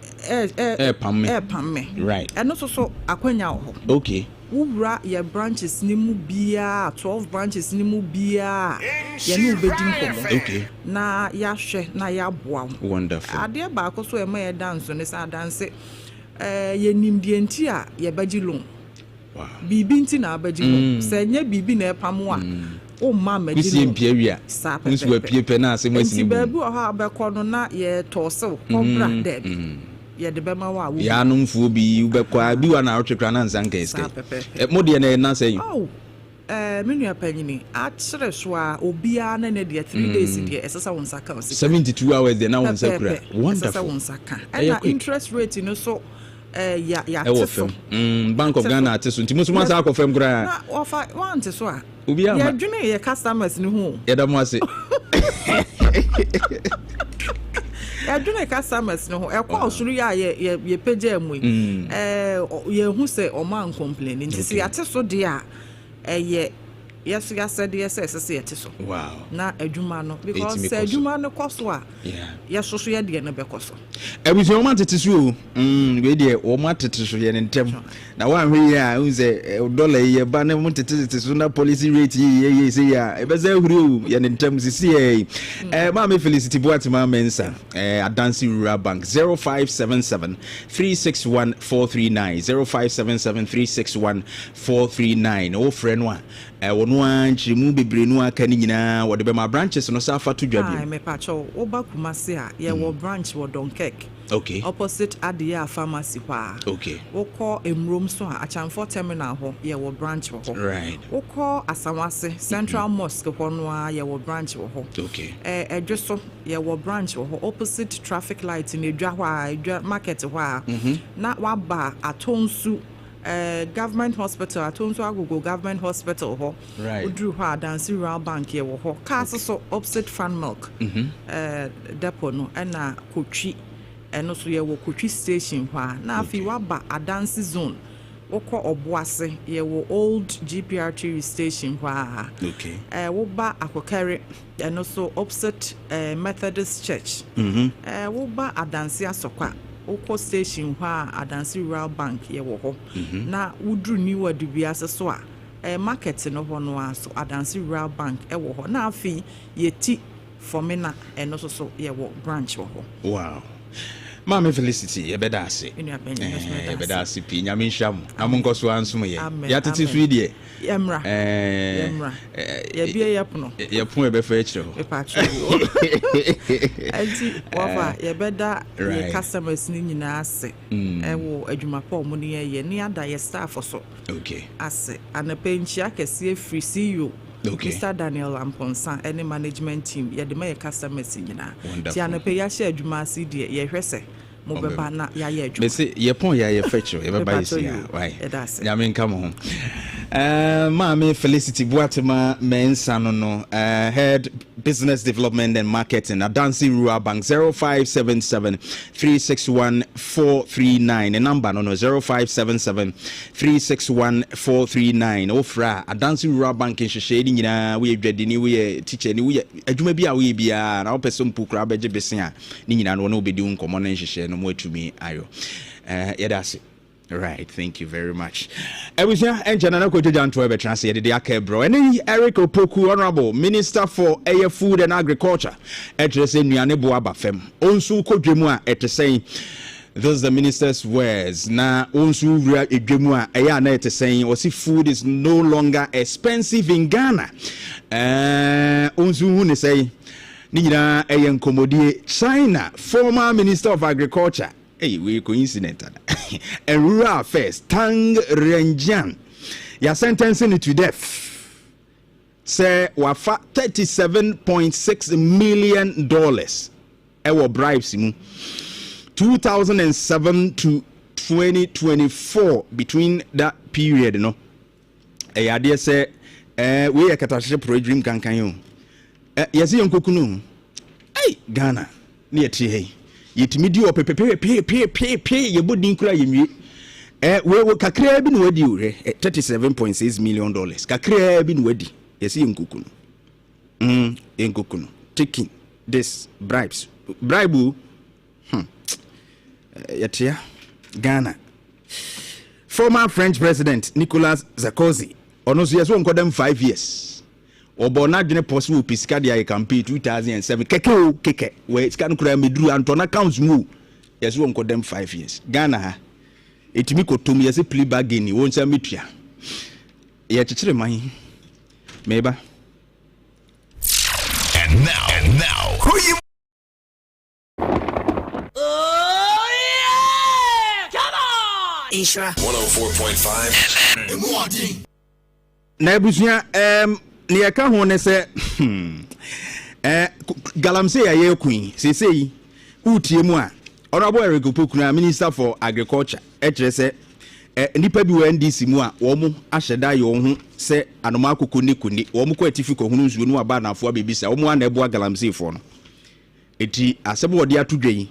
pamme right ɛno so akwanya wɔ hɔ okay wura your branches ni mu bia 12 branches ni mu bia ye no obedi nkomo okay na ya hwe na ya boa wonderful ade ba ko so e ma ye dance ne sa dance ye nimdie nti a ye bagi loan wow bibi nti na abagi loan se nya bibi na epam a o ma magi loan kusi mpia nsu apie pe na asem asini bu babu ha abekọ no na ye tosew kobra dead ye de bema wa wo ya no mfuo bi ubekwa bi wa na otwetwa na nsanka eske mode na say menu apanyini a kire so a obia na de 3 days de esesa won saka 72 hours de na won sakura wonderful esesa won saka and interest rate no so ya teso Bank of Ghana ateso ntimo so ma sa akofem kura na ofa want so a obia ya dwene ye customers ni ho ya da mo ase adwene customers no ho ekwa osuru ya ye page amu ye hu se o man complain nti se ateso de a yes said yes so wow na adwuma no because adwuma no koso a yes so ye de na be koso ebusi o man tete so we de o man tete so ye ntem na wan hwe ya u se dollar ye ba na mo tete so na policy rate ye say ya e be za huru ye ntem sisi ma me felicity boati ma mensa adansi rural bank 0577 361 439 0577 361 439 o frɛ no a wono anchirimu bebre no aka ni nyina wode be ma branches no safa to dwadwe me pa cho wo ba kumase a ye wo branch wo Donkek okay opposite Adia pharmacy pa okay wo call emrom so a Achamfo terminal ho ye wo branch ho right wo call Asamase Central Mosque ho no a ye wo branch ho okay edwo ye wo branch ho opposite traffic light in edwa ho a edwa market ho a na wa ba atonsu government hospital atonso agogo government hospital ho udru ho Adansi Rural Bank ye wo ho cars so opposite Fan Milk depot no na Kotwi eno so ye wo Kotwi station ho na afi wa ba Adansi zone wokọ Obuase ye wo old GPR3 station ho okay wo ba Akokere eno so opposite Methodist Church wo ba Adansi Asokwa oko station ha Adansi Rural Bank ye wo ho na wudru ni wadu biase so a market no ho no aso Adansi Rural Bank e wo ho na afi yeti formina eno so ye wo branch wo ho wow Mama Felicity ye beda ase ye beda ase pi nyame nham amonkoso ansum ye ya tete so die yemra ye bia yepono yepon e be fa ekire ho e pa cho anti wafa ye beda ye customers ni nyina ase e wo adwumapo mo ne ye ni ada ye staff so okay ase anapenchi akese free CEO okay. Mr. Daniel Amponsa any management team ye de my customers nyina ti anape ya share adwuma ase die ye hwese mo beba na ya ye adwuma me say ye pon ya ye fetcho ye beba isi ya why ya me nka mo ho Mama Felicity Boatema mensa no head business development and marketing Adansi Rural Bank 0577 361 439 the number no 0577 361 439 ofra Adansi Rural Bank in sheshedi nyina we adwade ni we teacher ni we adwuma bi a we bia na opeso mpukura beje besia ni nyina no obedi nkomo na nhehye no mo atumi ayo yedase. Right, thank you very much. Ebusia enjana na kojo Jantuah be transe de aka bro. Eni Eric Opoku Honorable Minister for Air, Food and Agriculture. Etrese nuane bo aba fem. Onsu kodwemu a etesen. This is the minister's words. Na onsu wura edwemu a eya na etesen. Osi food is no longer expensive in Ghana. Onsu hu ne say ni nyina eyen komodie China former Minister of Agriculture. Hey, we coincident. And Rural Affairs, Tang Renjian, you are sentencing it to death. say wafa $37.6 million ewo bribes mu 2007 to 2024 between that period no ade say we ekatahye pro dream kankan yo yesi yonkokunu hey Ghana na yeti hey yetimi di opepepe yebodin kura yemwie we kakra bi no wadi ure $37.6 million kakra bi no wadi yesi yonkokunu taking this bribe yatia Ghana former French president Nicolas Sarkozy ono so yeso nkodem 5 years obo na dwene possible pisika dia campaign 2007 keke we sika kura meduru antona accounts mu yeso nkodem 5 years Ghana ha etimi kotom yesi plea bargain woncha metua ye chechire man meba and now KuroYiMuNsem. Ishra 104.5 na ebusia ne yeka ho ne se galamse ya ye queen sesei utie mu a honorable Eric Opokuna minister for agriculture kire se nipa bi wa NDC mu a wo mu ahyeda ye ho se anoma akoko nekuni wo mu ko atifiko hunu nsuo no aba na afo abebisa wo mu ana ebo galamse fo no eti asebo odi atudwen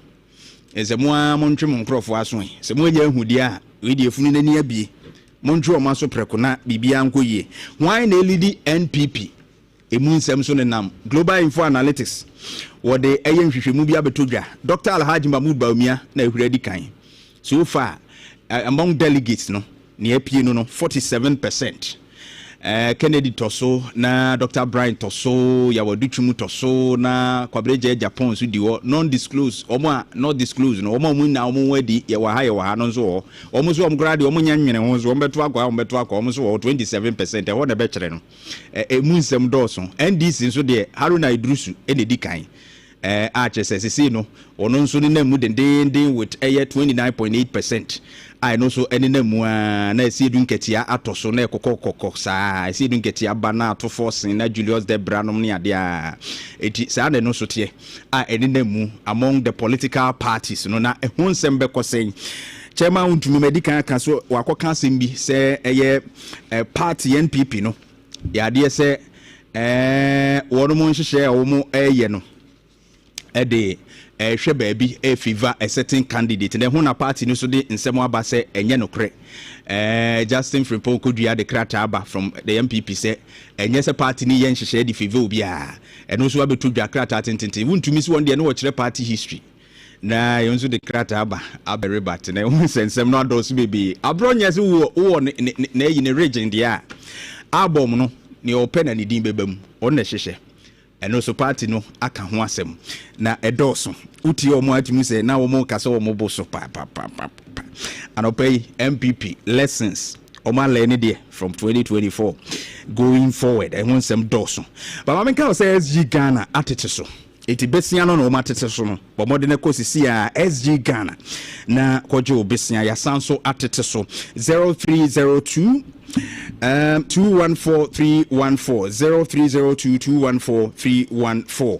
eze mu a montwe mo nkrofo aso se mu anya ahudi a we die funu nani abie montwe o maso preko na bibia nkoyie why na elidi NPP emunsem so ne nam Global Info Analytics wode eye nhwehwemu bi abetodwa Dr. Alhaji Mahmoud Baumia na ehuradi kan so far among delegates no ne apie no 47%. Kennedy Toso na Dr. Brian Toso ya waduchumu Toso na Kwabreje Japan so diwo non disclose omo not disclose no omo mu na omo wadi ya wa no so omo so omgrade omo nyanwene ho so ombeto akwa omo so 27% ho na be kire no emunsem Dawson NDC so de Haruna Idrusu enedi kan HSSC no ono nso ne namu dendenden with 29.8%. I know so any name na esi dunketia atoso na kokokoko sa esi dunketia bana to force na Julius Debranom ne ade a eti sa na no so tie any name among the political parties no na ehonsem be kosen chairman untumi medical kan so wakoka asem bi se eye party NPP no ya ade se wono mo nhihye wo mo eye no ede hwe baabi favor a certain candidate na hona party no so de nsemo aba se enye nokre Justin Frimpong kodua de krata aba from the MPP se enye se party ni yen hyehyɛ de favor obi a eno so abetodwa krata tentente wuntumi so wonde ne wo kyerɛ party history na yonso de krata aba aberibat na hu sensem no adoso bebe abronya se wo na yi ne region dia album no ne open na ne din bebam on na hyehyɛ eno so party no aka ho asem na edoso uti omo atimu se na omo kase omo boso pa anopay MPP lessons omo learn there from 2024 going forward ehonsem doso but mama kan say SG Ghana atete so eti besia no omo atete so no bomode na kosisi a SG Ghana na kojo besia ya sanso atete so 0302 214314 0302214314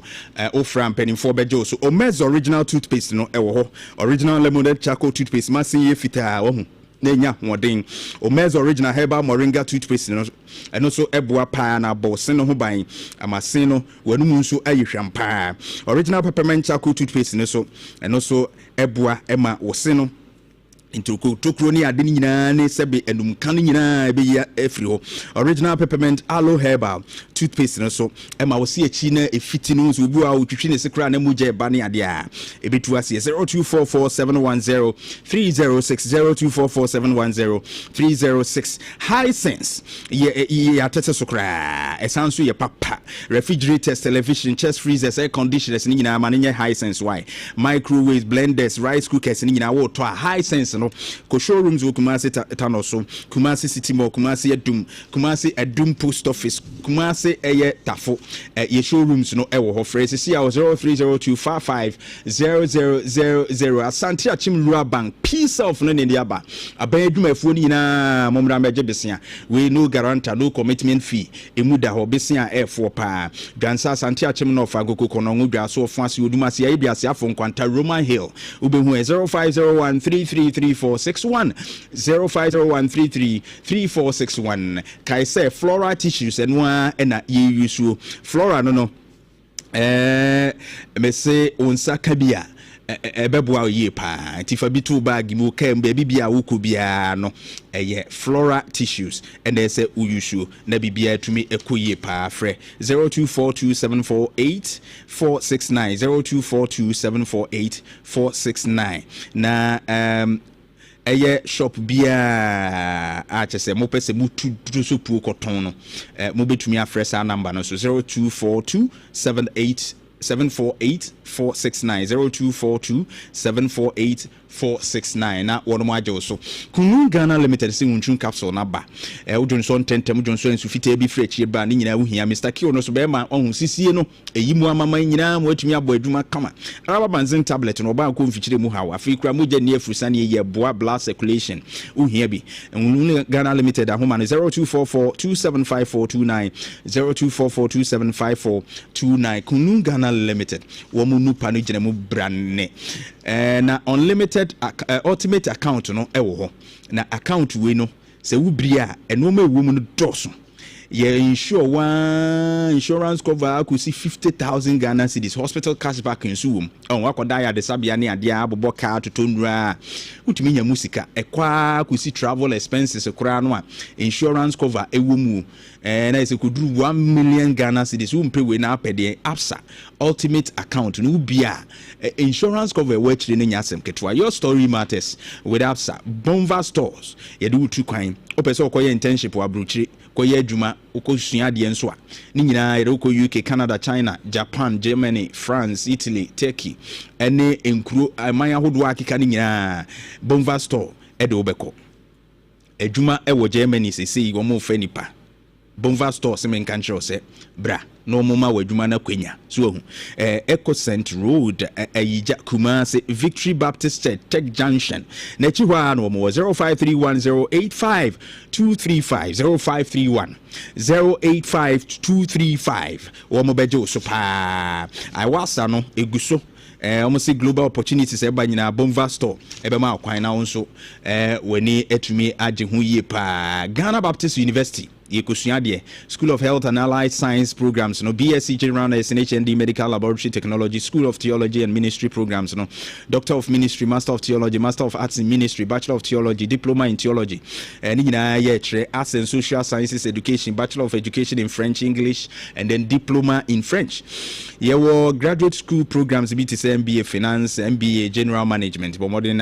ofram penny for bejo so Omez original toothpaste no ewo ho original lemonade charcoal toothpaste masin ye fita wo hu na nya hoden Omez original herbal moringa toothpaste no eno so eboa pa na bosen no ho ban amasin no wanu mu nso ayehwampa original peppermint charcoal toothpaste no so eno so eboa ema wosen no intuko tokro ni ade nyina ne sebe enum kan nyina be ya efri ho original peppermint aloe herbal toothpaste no so ema wo se achi na efiti no so obu a otwitwi ne sekra na mugye ba ne ade a ebetu ase 0244710306 0244710306 high sense ye atete sokra esanso ye papa refrigerators television chest freezers air conditioners ni nyina ma ne high sense why microwaves blenders rice cookers ni nyina wo to high sense no no ko showrooms wo Kumasi Tanoso Kumasi City Mall Kumasi Adum Post Office Kumasi eye Tafo ye showrooms no ewo ho frese si 0302550000 Asante Achim Rural Bank peace of no ne aba abayadwumafuo ni na momra meje besia we no guarantor no commitment fee emuda ho besia F4 pa Gansa Asante Achim no fa goko kono ngudwa so ofo ase odumase ya biase afo nkwanta Roman Hill ubehu 0501333461 0501333461 kai say Flora tissues enwa na ye use Flora no me say onsa kabia ebeboa ye pa tifa bitu bag mu kem baby bia wuko bia no Flora tissues and they say uyushu na bibia tumi ekoye pa frɛ 0242748469 0242748469 na shop bia a chese mo pese mu tu so pu koton no mo betumi afrɛ sa number no so 0242748469 0242748469 na wono mo agye so Kunu Ghana Limited se wuntun capsule na ba Johnson tentem Johnson su fita bi frechi ba ni nyina wo hia Mr. Kio no so be ma ohun sisie no eyimu amama nyina mo atumi abo aduma kama raba banzin tablet no ba ko mfikyire mu hawo afi kura mo gye ne afurusa ne ye boa blood circulation wo hia bi Kunu Ghana Limited ahoma no 0244275429 0244275429 Kunu Ghana Limited wo mu nupa no gye mu brane na unlimited ultimate account no ewo ho na account we no se wubri a eno ma ewo mu no doso ye insurance cover akusi 50,000 Ghana cedis hospital cashback insuum on wakoda ya de sabia ne ade abobo ka totonura utumi nya musika ekwa akusi travel expenses kura no a insurance cover ewo mu na ise kuduru 1 million Ghana cedis umpe we na apede absa ultimate account no bia insurance cover we chire ne nyasem ketwa your story matters with absa Bonva stores ye do tu kwan opese okoye internship wa bruchire koye adwuma ukosua de enso a ni nyina yere ko UK Canada China Japan Germany France Italy Turkey ene enkuro amanya hodo akeka ni nyina Bonva store edo obeko adwuma ewo Germany sese wo mo fa nipa Bonva store se men kanche ose bra no moma wadwuma na kwenya so hu Ecocent Road Ayija Kumasi Victory Baptist Church Tech Junction na chi hwa no mo 0531085235 0531085235 wo mo beje so pa I wasa no eguso almost global opportunities eba nyina Bonva store ebe ma akwan na wonso wani etumi agye hu yie pa Ghana Baptist University Yekusuadie School of Health and Allied Science programs no BSc General Nursing HND Medical Laboratory Technology School of Theology and Ministry programs no Doctor of Ministry Master of Theology Master of Arts in Ministry Bachelor of Theology Diploma in Theology ni nyina ye tre Arts and Social Sciences Education Bachelor of Education in French English and then Diploma in French yewo graduate school programs BTC MBA Finance MBA General Management but modern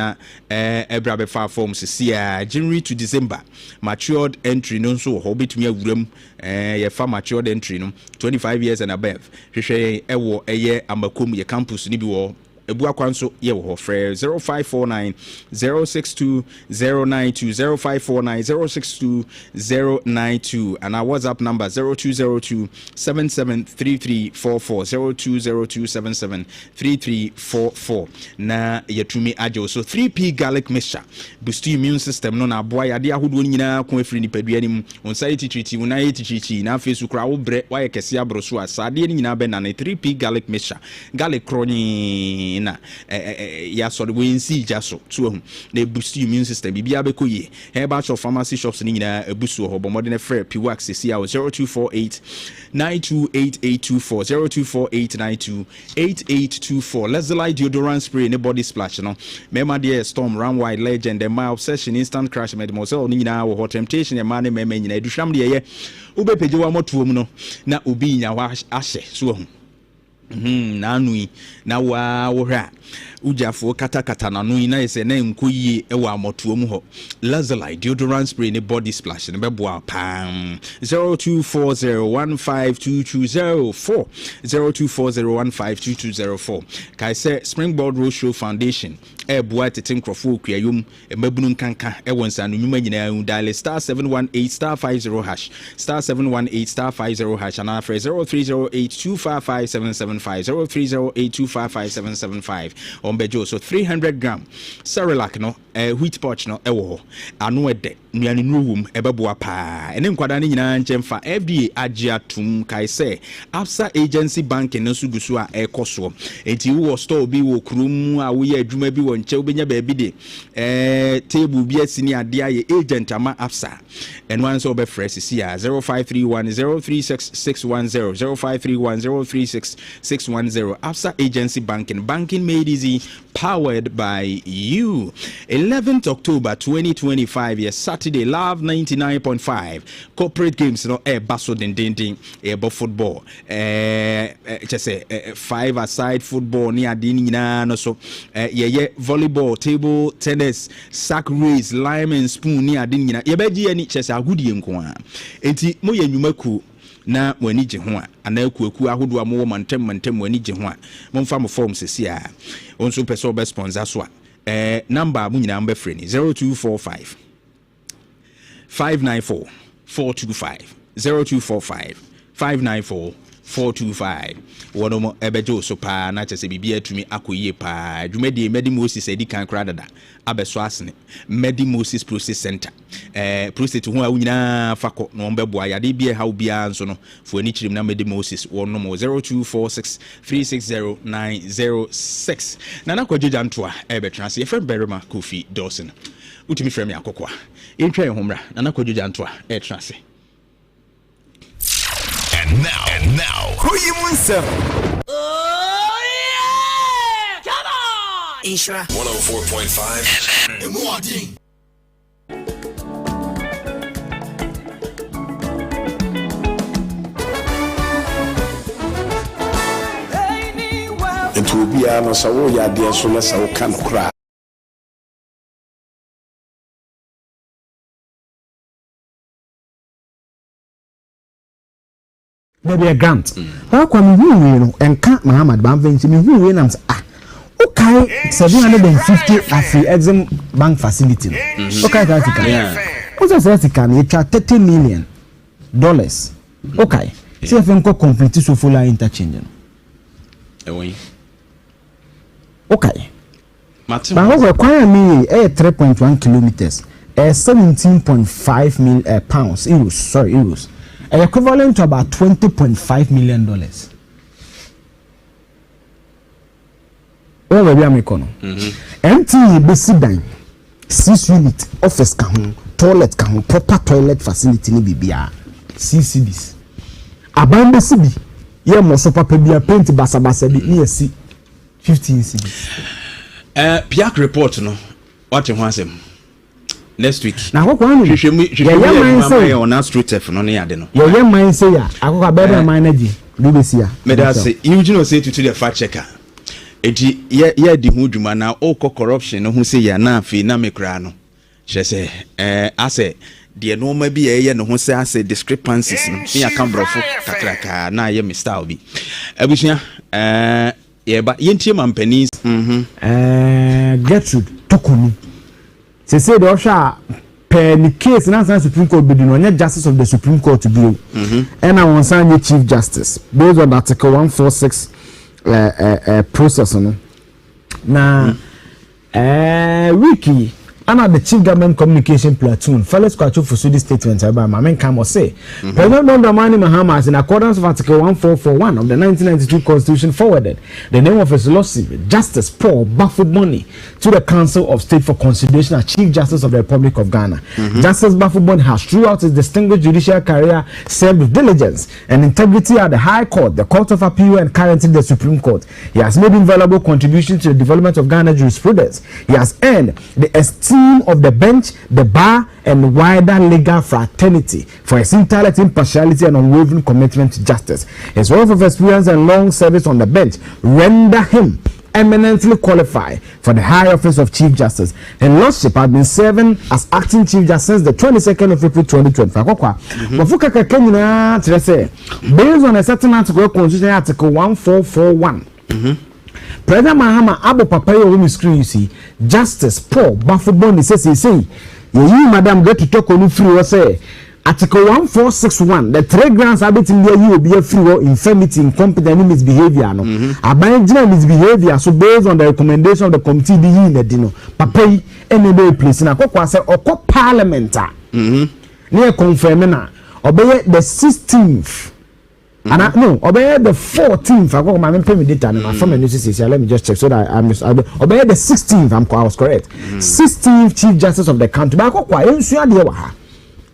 ebrabe far forms sia January to December matured entry no so hobby me awuram ye fa matured entry no 25 years and above hwehwe ewo eye amakom ye campus ni bi wo ebu akwanso ye wo frɛ 0549 062 092 0549 062 092 and our WhatsApp number 0202 773344 0202 773344 na yetumi ajo so 3P garlic mixture boost immune system no na boy ade ahodo nyina ko afiri ni padua nim anxiety treat una treat na face kura wo bre wa ye kese abroso asade ni nyina be na 3P garlic mixture garlic crony na ya so de wensi jaso to na boost immune system bibia be koye herbal shop pharmacy shops ni nyina ebusu ho bomo de na frɛ Piwax CCI 0248 928824 0248928824 Lezilite deodorant spray ne body splash no mema de Storm Run Wide Legend and My Obsession Instant Crash Medmosel ni nyina wo Temptation e ma ne mema nyina eduhwam de ye ube peje wa motuom no na obi nya wa ahye so hu nanui na wa wohra ujafo kata na no ina ese na nkoyi e wa amoto mu ho lazuli deodorant spray ne body splash ne bebo pam 0240152204 0240152204 kai say Springboard Roadshow Foundation eboa tete nkrofo okuayom emabunu nkanka e wonsa no nyuma nyina dial *718*50# *718*50# and after 0308255775 0308255775 on bejo so 300 gram Cerelac no wheat pouch no ewo anu ede nuane nuwum ebeboa pa ene nkwada ne nyina nchemfa FDA agiatum kai say Absa Agency Bank no sugusu a ekoso enti wo store bi wo krum a wo ye adwuma bi wo nche obenya ba bi de table bi asini ade aye agent ama Absa and one so be fresh see 0531036610 0531036610 Absa Agency banking made easy, powered by you. 11th October 2025 yes Saturday Love 99.5 corporate games no basso ding football just say 5-a-side football ni adini nyina no so volleyball, table tennis, sack race, lime and spoon ni adini nyina ye beji ani chese agudie nko a enti mo ye nyumaku na wani je ho a anakuaku ahodo amowo mantem wani je ho a momfa mo form sesi a onso pese obe sponsor so a number mu nyina mbe free ni 0245 594 425 0245 594 425 wono mo ebejo so pa na chese bibia tumi akoyie pa dwumadi Medi Moses edi kan kra dada abeso asene Medi Moses Process Center prostate ho a wunyina fako no mbeboa yade bia ha obia nso no fo ani chirim na Medi Moses wono mo 0246360906 na kwajo Jantuah ebetranse ye friend Barima Kofi Dawson utumi frame yakokwa entwa ehomra na kwajo Jantuah etranse. And now, KuroYiMuNsem. Oh yeah! Come on! Isra 104.5 FM. Morning. It will be an Sawoya, dear Solas, I can cry. Maybe a grant. How come you and can't Muhammad Bamvin me who win okay 750 Afri Exim Bank facility. Okay, that's what's African? It's $30 million. Okay. See if I'm complete so full interchange. Okay. But what require me 3.1 kilometers, 17.5 million pounds, euros. Equivalent to about $20.5 million. Where we are making MTE basic dine 6 unit office toilet proper toilet facility ni bibia CCDs. Abamba CB ye mo so papa bia paint basa bi ni asi 15 CDs. Piak report no what you want them next week na ko kwanu you on our street f no ne ade no your mind say ya akoko better manage BBC me da say you know say to the fact checker enti ye di hu dwuma na o corruption no hu say ya na afi na mekra no she say ase de no ma bi ye no hu say ase discrepancies no ya kambrofo kakraka na ye Mr. Obi abusia ye ba yentie mampanis Gertrude Tokoni say the Osha the case in the Supreme Court be no justice of the Supreme Court to do and I want sign Chief Justice based on Article 146 process no na wiki and the Chief Government Communication Platoon fellows quacho for the statement by Mamen Kamo say President Dramani Mahama in accordance with Article 1441 of the 1992 Constitution forwarded the name of his lawsuit Justice Paul Bafuboni to the Council of State for consideration as Chief Justice of the Republic of Ghana. Justice Bafuboni has throughout his distinguished judicial career served with diligence and integrity at the High Court, the Court of Appeal and currently the Supreme Court. He has made invaluable contributions to the development of Ghana jurisprudence. He has earned the esteem team of the bench, the bar, and wider legal fraternity for his intellect, impartiality, and unwavering commitment to justice. His wealth of experience and long service on the bench render him eminently qualified for the high office of Chief Justice. And Lordship has been serving as acting Chief Justice since the 22nd of April 2025. Based on a certain article, Constitution Article 1441. President Mahama Abu Papayo on the screen, you see, Justice Paul Bafuboni says, you, madam, get to talk on you free or say. Article 1461, the 3 grounds habiting there you will be a free or infirmity, incompetent misbehavior. No, abandoned misbehavior. So based on the recommendation of the committee, the dino, Papa, any day place in a coquase or parliament. Near confirming obey the 16th. And I no obey the 14th. I got my payment data and my family news. Let me just check so that I obey the 16th. I was correct. 16th Chief Justice of the country. But I got quite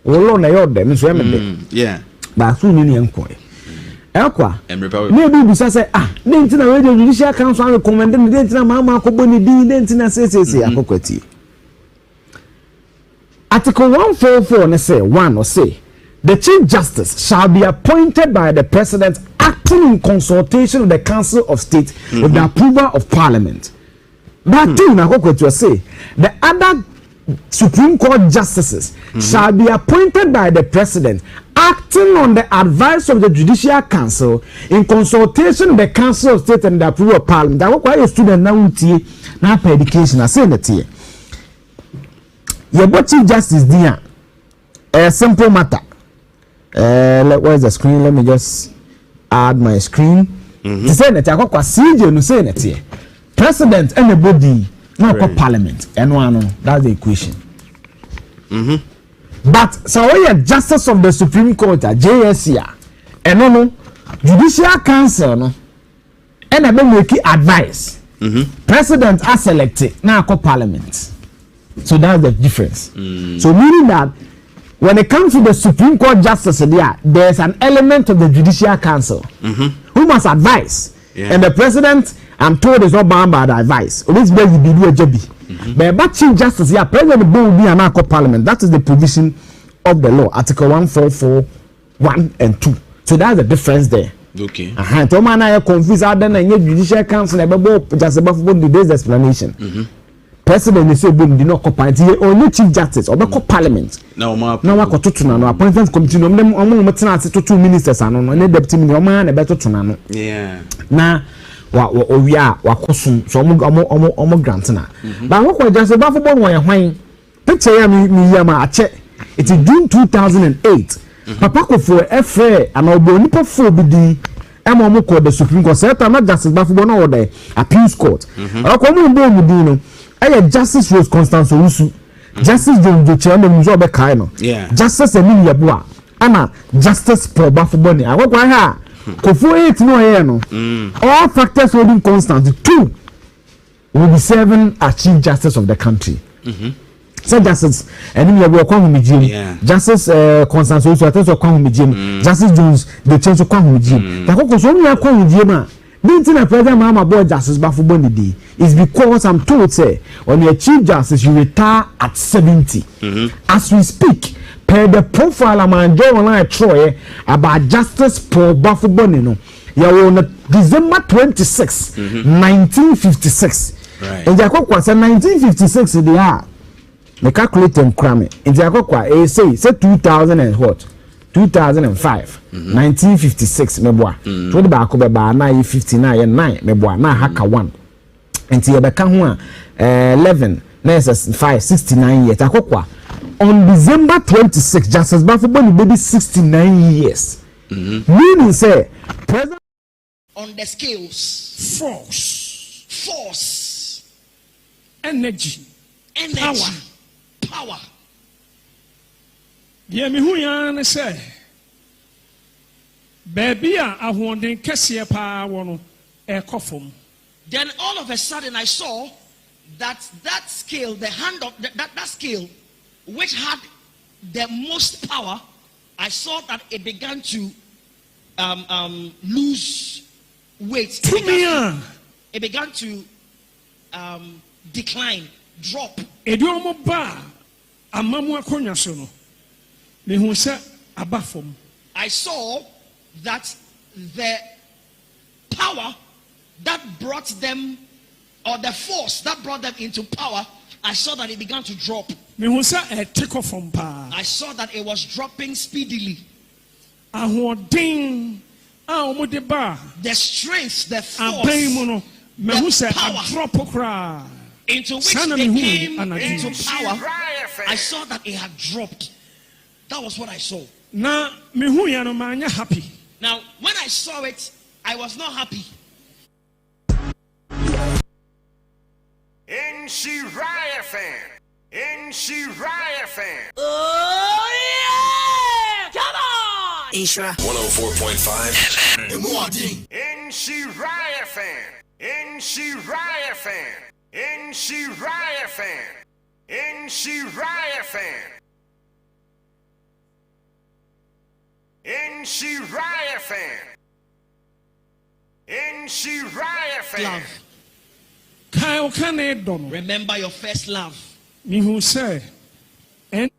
Olo na yode me so emede yeah ba so ni enko ekwa na bi bisa say den tina radio judicial council recommend den tina mama akobo ni din den tina say akokwati Article 144 ne say 1 or say the Chief Justice shall be appointed by the President acting in consultation with the Council of State with the approval of Parliament. But two na akokwati say the other Supreme Court justices shall be appointed by the President acting on the advice of the Judicial Council in consultation with the Council of State and the approval of Parliament. That why a student now pay education. I say that here. Your Chief Justice there. A simple matter. Where's the screen? Let me just add my screen. To say that I got CJ no say that here. President anybody. No Parliament, and one that's the equation. But so we are Justice of the Supreme Court, JSC, and no Judicial Council, no, and I make advice. President are selected now Parliament. So that's the difference. So meaning that when it comes to the Supreme Court justice, there's an element of the Judicial Council who must advise, and the President. I'm told it's not bound by the advice. This way you be do a job. But Chief Justice, President will be an Parliament. That is the provision of the law, Article 1441 and 2. So that's the difference there. Okay. To man I confused out then and Judicial Council just above the explanation. President is say boom did not Parliament. Only Chief Justice or Parliament. Now I got to appointment committee. No, to 2 ministers and no deputy minister. Man, better to know. Yeah. Now. We are wakosum so omo grant na but what just about for one hwan picture ya me ya ma ache it is June 2008 papa ko for efre and obonipo for bi di emo ko the Supreme Court say time justice ba for no order appeals court ko mo bo mu di no Justice Rose Constance Owusu Justice John Joche am so be kai no Justice Emily Yeboah ana Justice Paul Bafuboni agwa ha Kofu 8 no here no. All factors holding constant, 2 will be serving as Chief Justice of the country. So Justice and we will come with Jim. Justice Constance also come with Jim. Justice Jones the change to come with Jim. The focus only are come with Jim. Binti na President Mama boy Justice Bafuboni di is because I'm told say when you're Chief Justice you retire at 70. As we speak. Per the profile I'm online Troy about Justice Paul Bafuboni no. You on December 26, 1956. Right. In the 1956 they are. Me calculate and cram it. In the say 2000 and what? 2005. 1956 me boa. To the back of ba na 59 and 9 me boa na haka 1. Enti ye beka ho 11 na 5 69 years. Akokwa on December 26, Justice Bafuboni baby 69 years. Meaning say president on the scales force energy power yeah me hu yan say baby a ahonden kese pa wono e kofom. Then all of a sudden I saw that scale, the hand of that scale which had the most power, I saw that it began to lose weight. It began to decline. drop. Ediomo ba amamu akonya so no. Me hu se abafom. I saw that the power that brought them, or the force that brought them into power, I saw that it began to drop. Me hu se take off from pa. I saw that it was dropping speedily. Ahoden the strength, the force, the power into which they came into power, I saw that it had dropped. That was what I saw. Now, happy. Now, when I saw it, I was not happy. Oh yeah! Come on! Isra 104.5 and Muading. Love. Remember your first love. Who say? And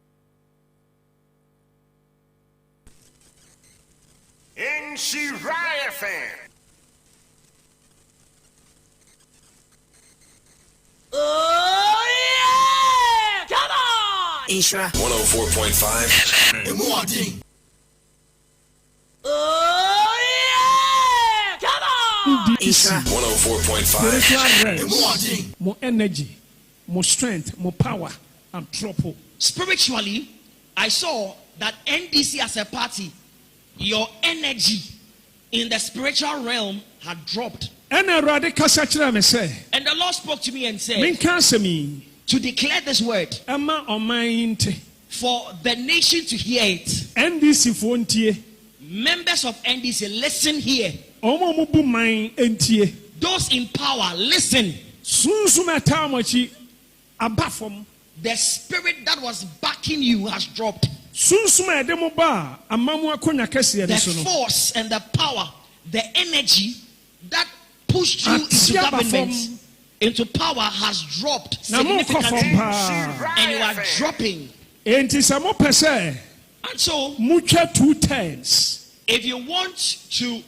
oh yeah! Come on! Isra 104.5 and Muading. Oh yeah! Come on! Isra 104.5 and Muading. More energy, more strength, more power, and trouble. Spiritually, I saw that NDC as a party, your energy in the spiritual realm had dropped. And the Lord spoke to me and said, to declare this word for the nation to hear it. NDC members of NDC, listen here. Those in power, listen. The spirit that was backing you has dropped. The force and the power, the energy that pushed you into government, into power, has dropped significantly. And you are dropping. And so, 2 terms. If you want to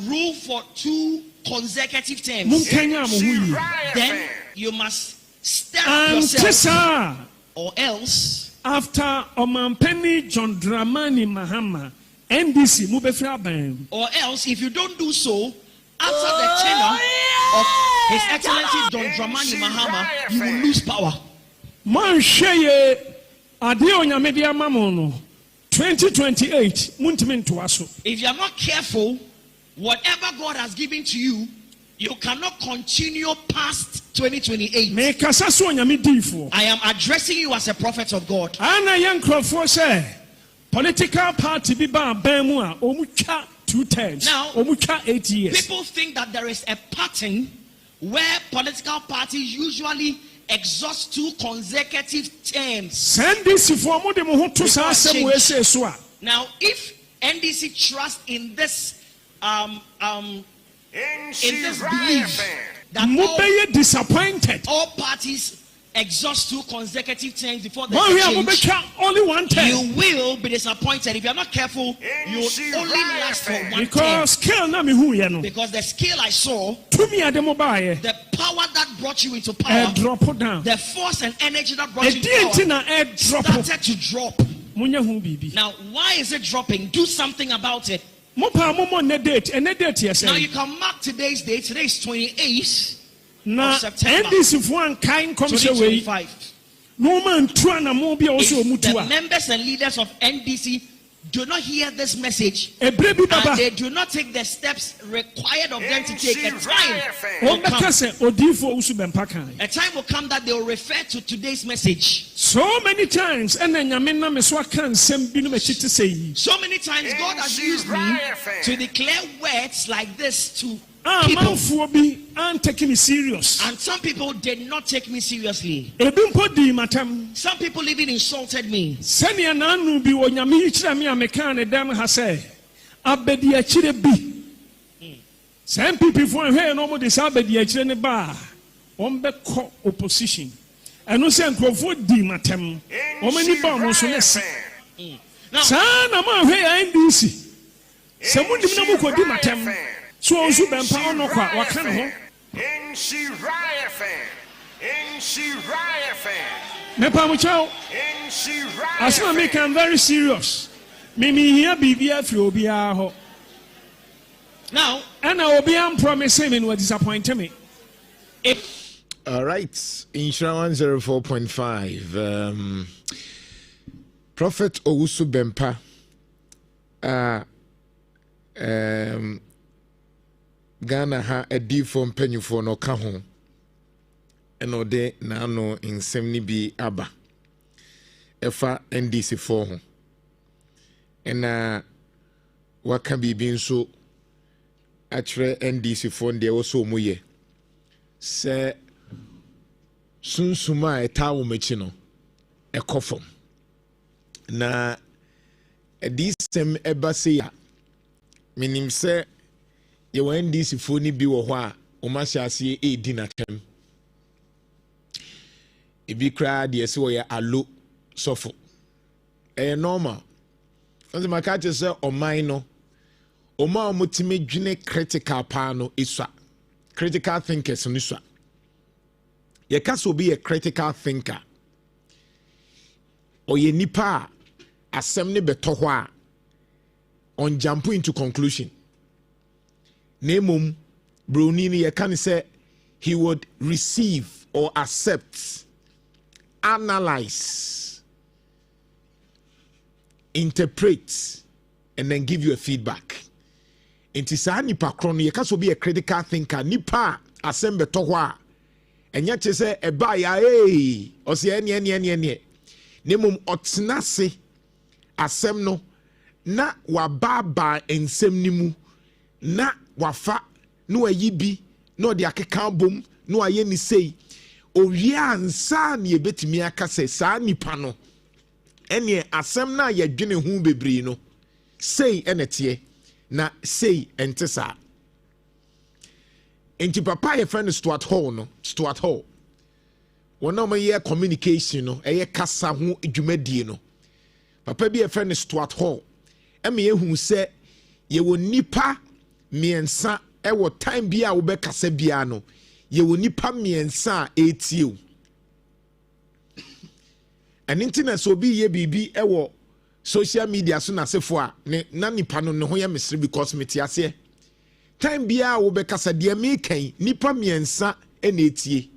rule for 2 consecutive terms, then you must step yourself, or else after Omanpenny John Dramani Mahama NDC mubefra. Or else, if you don't do so, after the tenure of His Excellency John Dramani Mahama, you will lose power. Man sheye adio nyamedia mamono 2028 muntimin tuaso. If you are not careful, whatever God has given to you, you cannot continue past 2028. I am addressing you as a prophet of God. Political party be omucha 2 terms. Now, omucha 8 years. People think that there is a pattern where political parties usually exhaust 2 consecutive terms. Now, if NDC trusts in this belief that disappointed, all parties exhaust 2 consecutive terms before the change, only 1 term. You will be disappointed. If you are not careful, you will only last for 1 because term. Because the skill I saw, the power that brought you into power, the force and energy that brought you into power, started to drop. Now, why is it dropping? Do something about it. Now you can mark today's date. Today is 28th of September 2025. If the members and leaders of NDC do not hear this message and they do not take the steps required of them to take, a time will come that they will refer to today's message. So many times God has used me to declare words like this to people. And taking me serious. And some people did not take me seriously. Some people even insulted me. Some people ombeko opposition eno se nkrofo di matem omani ba mo so lesi sa na ma hwe ya NDC se mudim na mu kodi matem so onsu bempa ono kwa waka ne ho me pa mo chao asma me can very serious me here bibia free obia ho now and obi am promise me no disappoint me. All right, Insurance 104.5. Prophet Owusu Bempa. Ghana ha a deep from penny for no kaho. And no de na no in 70 bi aba. Efa NDC for. And what can be being so actually NDC for there also muye. Se sunsuma eta wo mechi no ekofom na edisem eba se ya minim se ye NDC fo ni bi wo ho a o ma hyase edi na tem ebi kra de se wo ya alo sofo normal once makate se oman no o ma omutime dwene critical pa no iswa critical thinkers no iswa ye kaso be a critical thinker or ye nipa asem ne beto ho a on jump into conclusion nemum broni ne ye kan say he would receive or accept, analyze, interpret and then give you a feedback. Inti sa nipa krono ye kaso be a critical thinker nipa asem beto ho a enya che se eba ya o se ene nemum otena se asem no na wababa ensem nimu na wafa no ayibi no de akeka bom no aye ni sei owia ansa na yebetimi aka se sa nipa no ene asem na ye dwene hu bebri no sei enete na sei entesa enti papa ye friend Stuart Hall no Stuart Hall wona ma ye communication no eye kasa ho dwumadie no papa bi ye friend Stuart Hall eme ye hu se ye wo nipa miensa e wo time bia wo be kasa bia no ye wo nipa miensa etiu anintina so bi ye bibi e wo social media so na sefo a na nipa no ne ho ye mesre because metiase time bia wo be kasa de me kan nipa miensa e na etie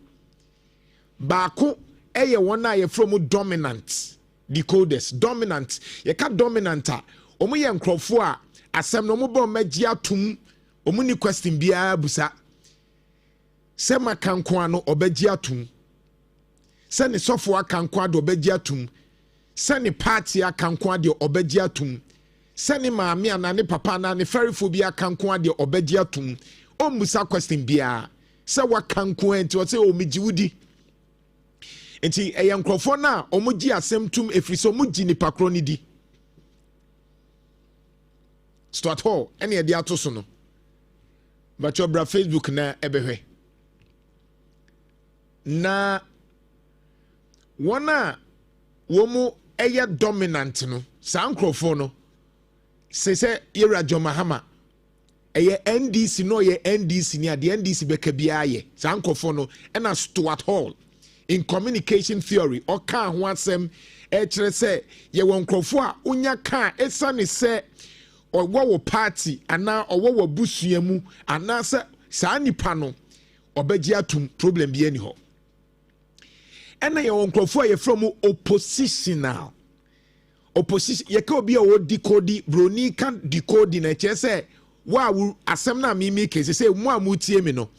baako eye wona ye from dominant decoders dominant ye ka dominant a omo ye nkrofo a asem no mo bo magi atum omo ni question bia busa se makanko ano obagi atum se ne sofo akanko ado obagi atum se ne party akanko ade obagi atum se ne maami ana ne papa na ne ferifobia akanko ade obagi atum o musa question bia se wakanko enti o se o mejiwudi enti eya nkrofo na omogi asem tum efriso omogi ni pakro ni di Stuart Hall ene e dia to so no but your bra Facebook na ebehwe na wona womu eya dominant no sa nkrofo no se yera Jomahama eye NDC no ye NDC ni ade NDC beka bia ye sa nkrofo no ena Stuart Hall in communication theory or kan ho asem e kire se ye won nkrofo a onya kan esane se owo party ana owo busua mu ana se sa nipa no obagi atum problem bi ani ho ena ye won nkrofo ye from oppositional opposition ye ka obi a wo decode broni kan decode na che se wa asem na mi ke se mu a mu tie mi no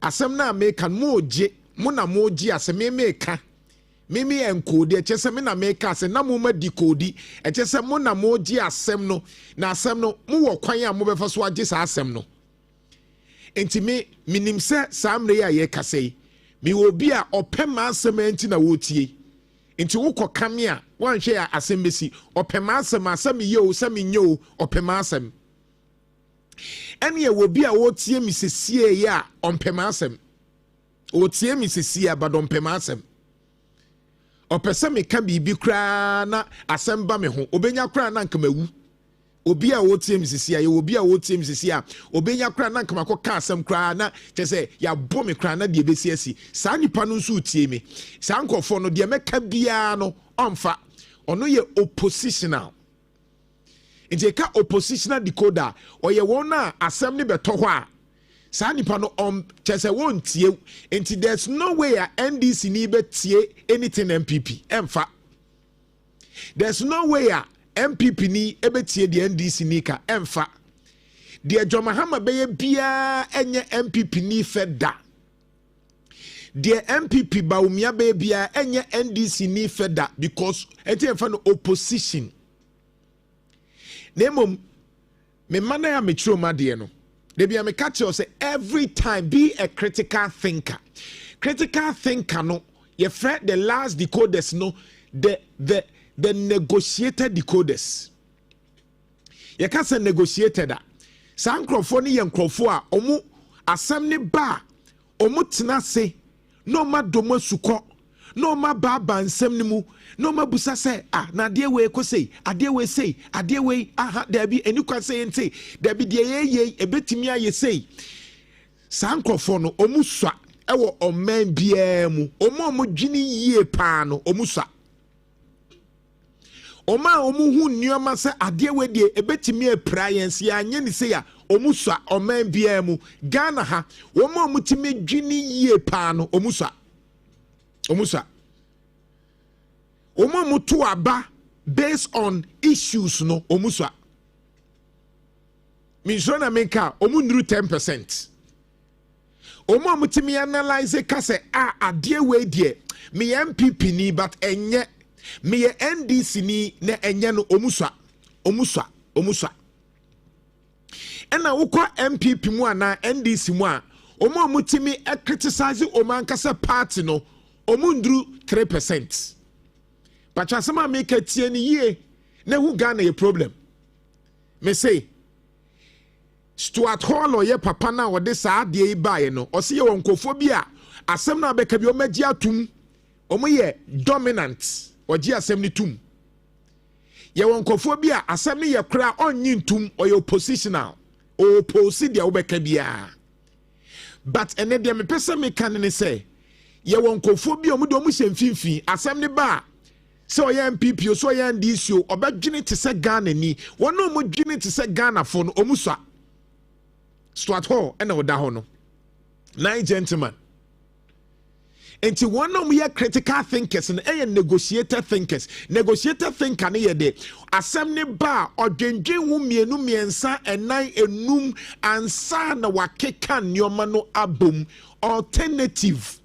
asem na me kan mo je mo na mo ji asem me ka mimi encode che se me na me ka se na mo ma decode che se mo na mo ji asem no na asem no mo wo kwan a mo be fa so age sa asem no enti me minim se samre ya ye ka sei mi wo bi a opema asem enti na wo tie enti wo kokame a wan hwe ya asem besi opema asem ye o se me nye o opema asem ene ye wo bi a wo tie mi sesie ya opema asem o tie mi sisi abadon pemasem opese me ka bibi kra na asem ba me ho obenya kra na nka mawu obi a wo tie mi sisi ye obi a wo tie mi sisi a obenya kra na nka makoka asem kra na te se ya bo me kra na de besi asi saa nipa no nso tie mi saa nkofo no de meka bia no omfa ono ye oppositional nti ka oppositional decoder oye won na asem ne beto ho a saa nipa no chese won tie nti there's no way a NDC ni be tie anything MPP emfa there's no way a MPP ni ebe tie the NDC ni ka emfa de Jomahama beye bia enye MPP ni feda de MPP Baumia beye bia enye NDC ni feda because enti emfa no opposition nemom me mana ya metro ma de no they be me catch you say every time be a critical thinker no you fret the last decoders no the negotiated decoders you can say negotiated that san crofo ni yen crofo a omu asem ni ba omu tena se no ma domo suko no ma ba nsem ni mu no ma busa se na de we ko sei ade we sei ade we aha da bi eni kwa sei ente da bi de ye ebetimi aye sei sankrofo no omuswa ewo oman bia mu omo dwini yie pa no omuswa oma omu hu nneoma se ade we de ebetimi apra yense anye ni sei a omuswa oman bia mu Ghana ha omo mutimi dwini yie pa no omuswa Oma mutu aba based on issues no omuswa. Minjona menka omu nuru 10%. Oma mutimi analyze kase adie we die me MPP ni but enye me NDC ni ne enye no omuswa. Ena ukwa MPP mu ana NDC mu a oma mutimi criticize omankasa party no omu nuru 3%. But asama make a tieni ye ne hu Ghana a problem. Me say Stuart Hall or ye papa na or this ade bae no or see your uncophobia asem na beka bi o magi atum omo ye dominant or gi asem ni tum ye uncophobia asem ni ye kra onyin tum or your positional or posi dia obeka bia but ene dia me pese me kan ne say ye uncophobia omo do omo hemfimfi asem ni ba so ya MPP so ya NDC obadwene te se Ghana ni wono mo dwene te se Ghana fo no omuswa Stuart Hall ena oda ho no nine gentlemen enti wono mo ya critical thinkers and negotiator thinkers negotiator thinker ne ye de asem ne ba odwendwen hu mienu miensa enan enum ansa na wakeka nneoma no abom alternative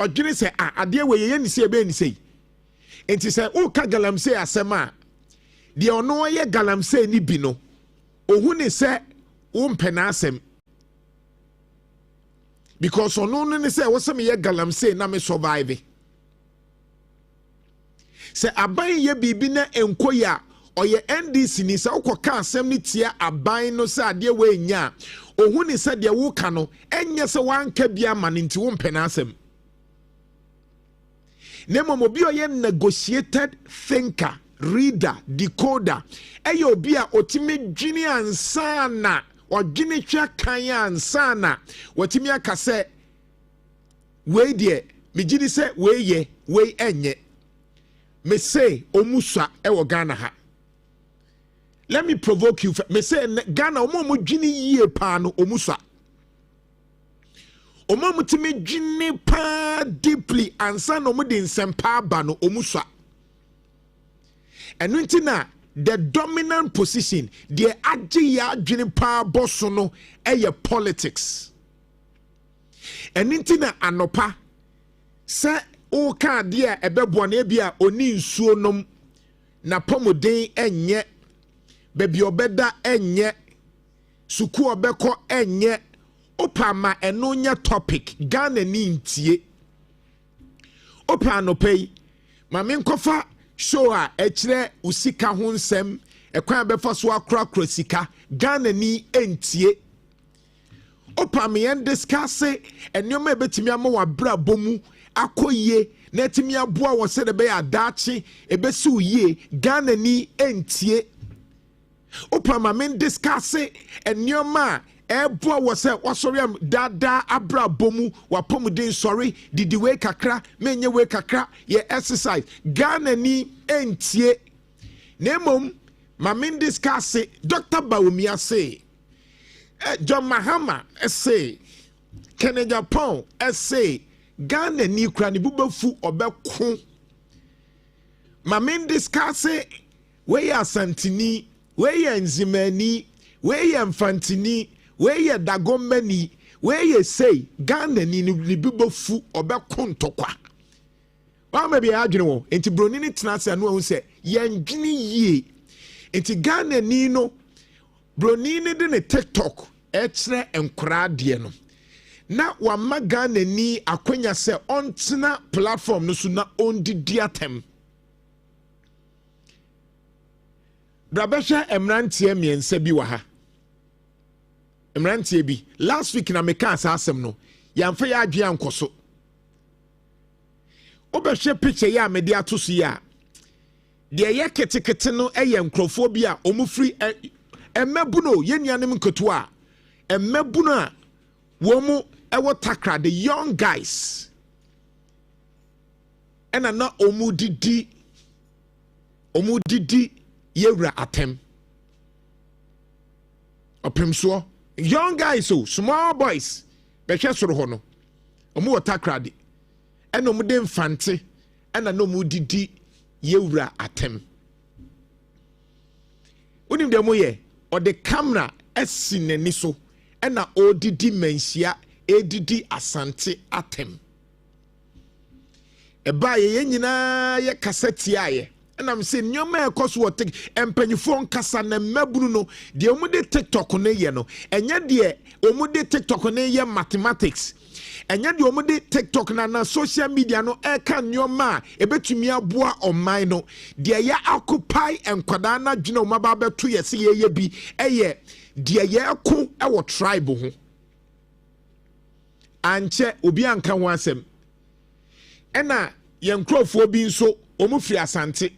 odwene se ade we ye ni se ebe ni sei enti se o ka galamsey asema de ono ye galamsey ni bi no ohu ni se o mpena asem because ono no ni se wo se me ye galamsey na me survive se aban ye bibi na enkoya oye NDC ni se ukoka asem ni tia aban no se ade we nya ohu ni se de wo ka no enye se wanka bia ma nti wo mpena asem Nemo obi oye negotiated thinker, reader, decoder. Eyo obi a otimi dwini ansana, o dwini twa kan ansana. Watimi akase we die, me gidi se we ye, we enye. Me say omuswa ewo Ghana ha. Let me provoke you. Me say Ghana omo dwini yie pa no omuswa. Omo mutimi dwini pa deeply ansa no mo de nsempa ba no omuswa. Enu nti na the dominant position the agye ya dwini pa boso no eye politics. Enu nti na anopa se o ka de a ebebo na bia oni nsuo nom na pomoden enye bebi obeda enye suku obekọ enye opama enonya topic Ghana ni ntie opa no pay ma me nkofa show a ekire usika ho nsem ekwan befa so akra sika Ghana ni entie opa me yen discuss ennyoma ebetimi ama wa bra bomu akoye na etimi aboa wo se de be ya dachi ebesi uye Ghana ni entie opa ma men discuss ennyoma eboa wo se wasori am dada abra bomu wa pomuden sorry didi we kakra menye we kakra ye exercise Ghana ni entie nemom ma men discuss Dr. Bawumia say John Mahama say Kennedy Japan say Ghana ni kura ni bubefu obeko ma men discuss we ya santini we ya nzimani we ya mfantini we ya dagomani we ya say Ghana ni bubefu obeko ntokwa wa ma bia adwene wo enti broni ni tenase anu hu se yendwene yie enti Ghana ni no broni ni de ne TikTok ekyere enkora de no na wama Ghana ni akwanya se ontena platform no so na ondidi atem brabehwe emrantie miensa bi wa ha emrantie bi last week na meka asasem no yamfa ya adwe ankoso obehwe picture ya mede atoso ya de ye ketekete no eye nkrofo bi a omufri emmabuno yenuanem nkoto a emmabuno a womu ewo takra the young guys ena na omudidi yewra atem opemso young guys so small boys behwe soro ho no omu watakra de ena omude mfante ena na omudidi yewra atem unim de moye o de camera esinani so ena odidi mensia edidi asante atem eba ye nyina ye kaseti aye ena me se nyoma ekoso wo tik empanyifo nkasa na mabunu no de omude TikTok ne ye no enye de omude TikTok ne ye mathematics enye de omude TikTok na social media no eka nyoma ebetumi aboa online no de ya occupy enkwada na dwena omaba beto ye se ye bi eye de ye ko ewo tribe ho anche obi anka ho asem ena ye nkrofo bi nso omufri asante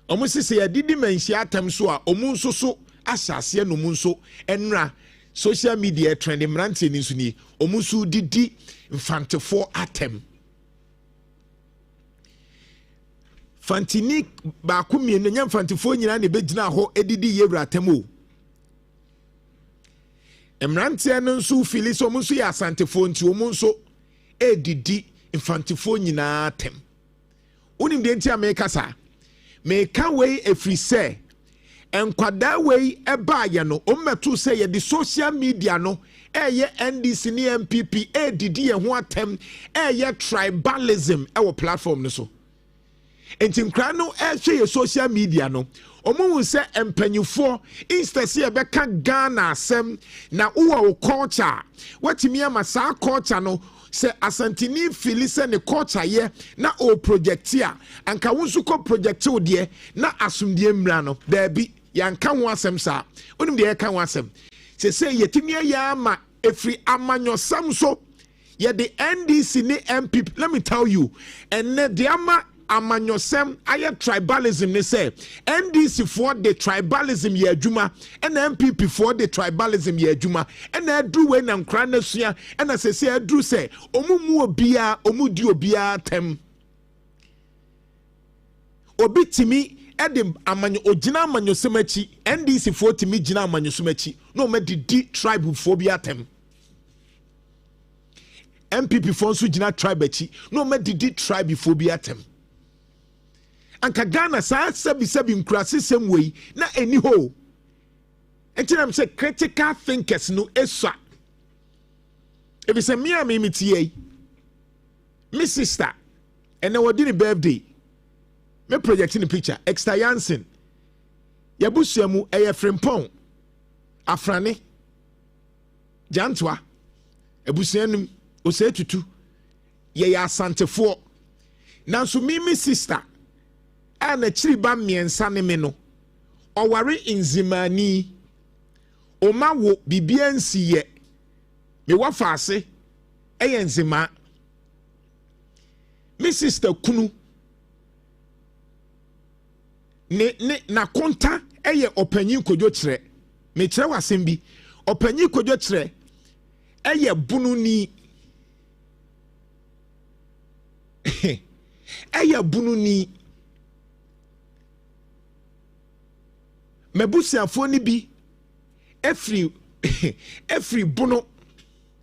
omusise ya didi manhia atam so a omunso so asase no munso enra social media trend mrante ni so ni omunso didi mfantefo atem fantini ba kumie no nya mfantefo nyina ne begina ho edidi yewra atem o mrante no nso fili so omunso ya asantefo nti omunso edidi mfantefo nyina atem unim de nti ameka sa meka wei efri se enkwada wei eba ye no ommeto se ye the social media no eye NDC ni MPP edidi ye ho atem eye tribalism ewo platform no so enti nkra no ehwe ye social media no omuhu se empanyufo instead ye beka Ghana asem na uwa culture watimi ama sa culture no se asantini filise ne culture ye na o projectia anka wonsu ko projectio de na asumdie mra no baabi yanka ho asem sa onim de yanka ho asem se yetimi ya ama efri amanyosam so ye the NDC ni MPP let me tell you and the ama amanyosem aye tribalism ne say NDC for the tribalism ye adwuma and MPP for the tribalism ye adwuma and adu we na nkra na sua and say adu say omumu obia omudi obia tem obitimi edim amanyo ogina amanyosem achi NDC for timi gina amanyosem achi no me di tribe phobia tem MPP for so gina tribe achi no me di tribe phobia tem anka Ghana sa sabi nkurase sem wei na eni ho entinam say critical thinkers no esa ebi se me mitie me sister and na wodi ni birthday me projecting the picture extra Jansen yabusuamu eye frimpon afrane Jantuah ebusuanum osetutu ye ya asantefo nanso me sister ana chiriba miensa ne me no oware inzimani oma wo bibiansi ye me wa faase eye nzema me sister kunu ne na konta eye opanyin kodwo kire me kire wasem bi opanyin kodwo kire eye bunu ni eye bunu ni mebusiafo ni bi every bunu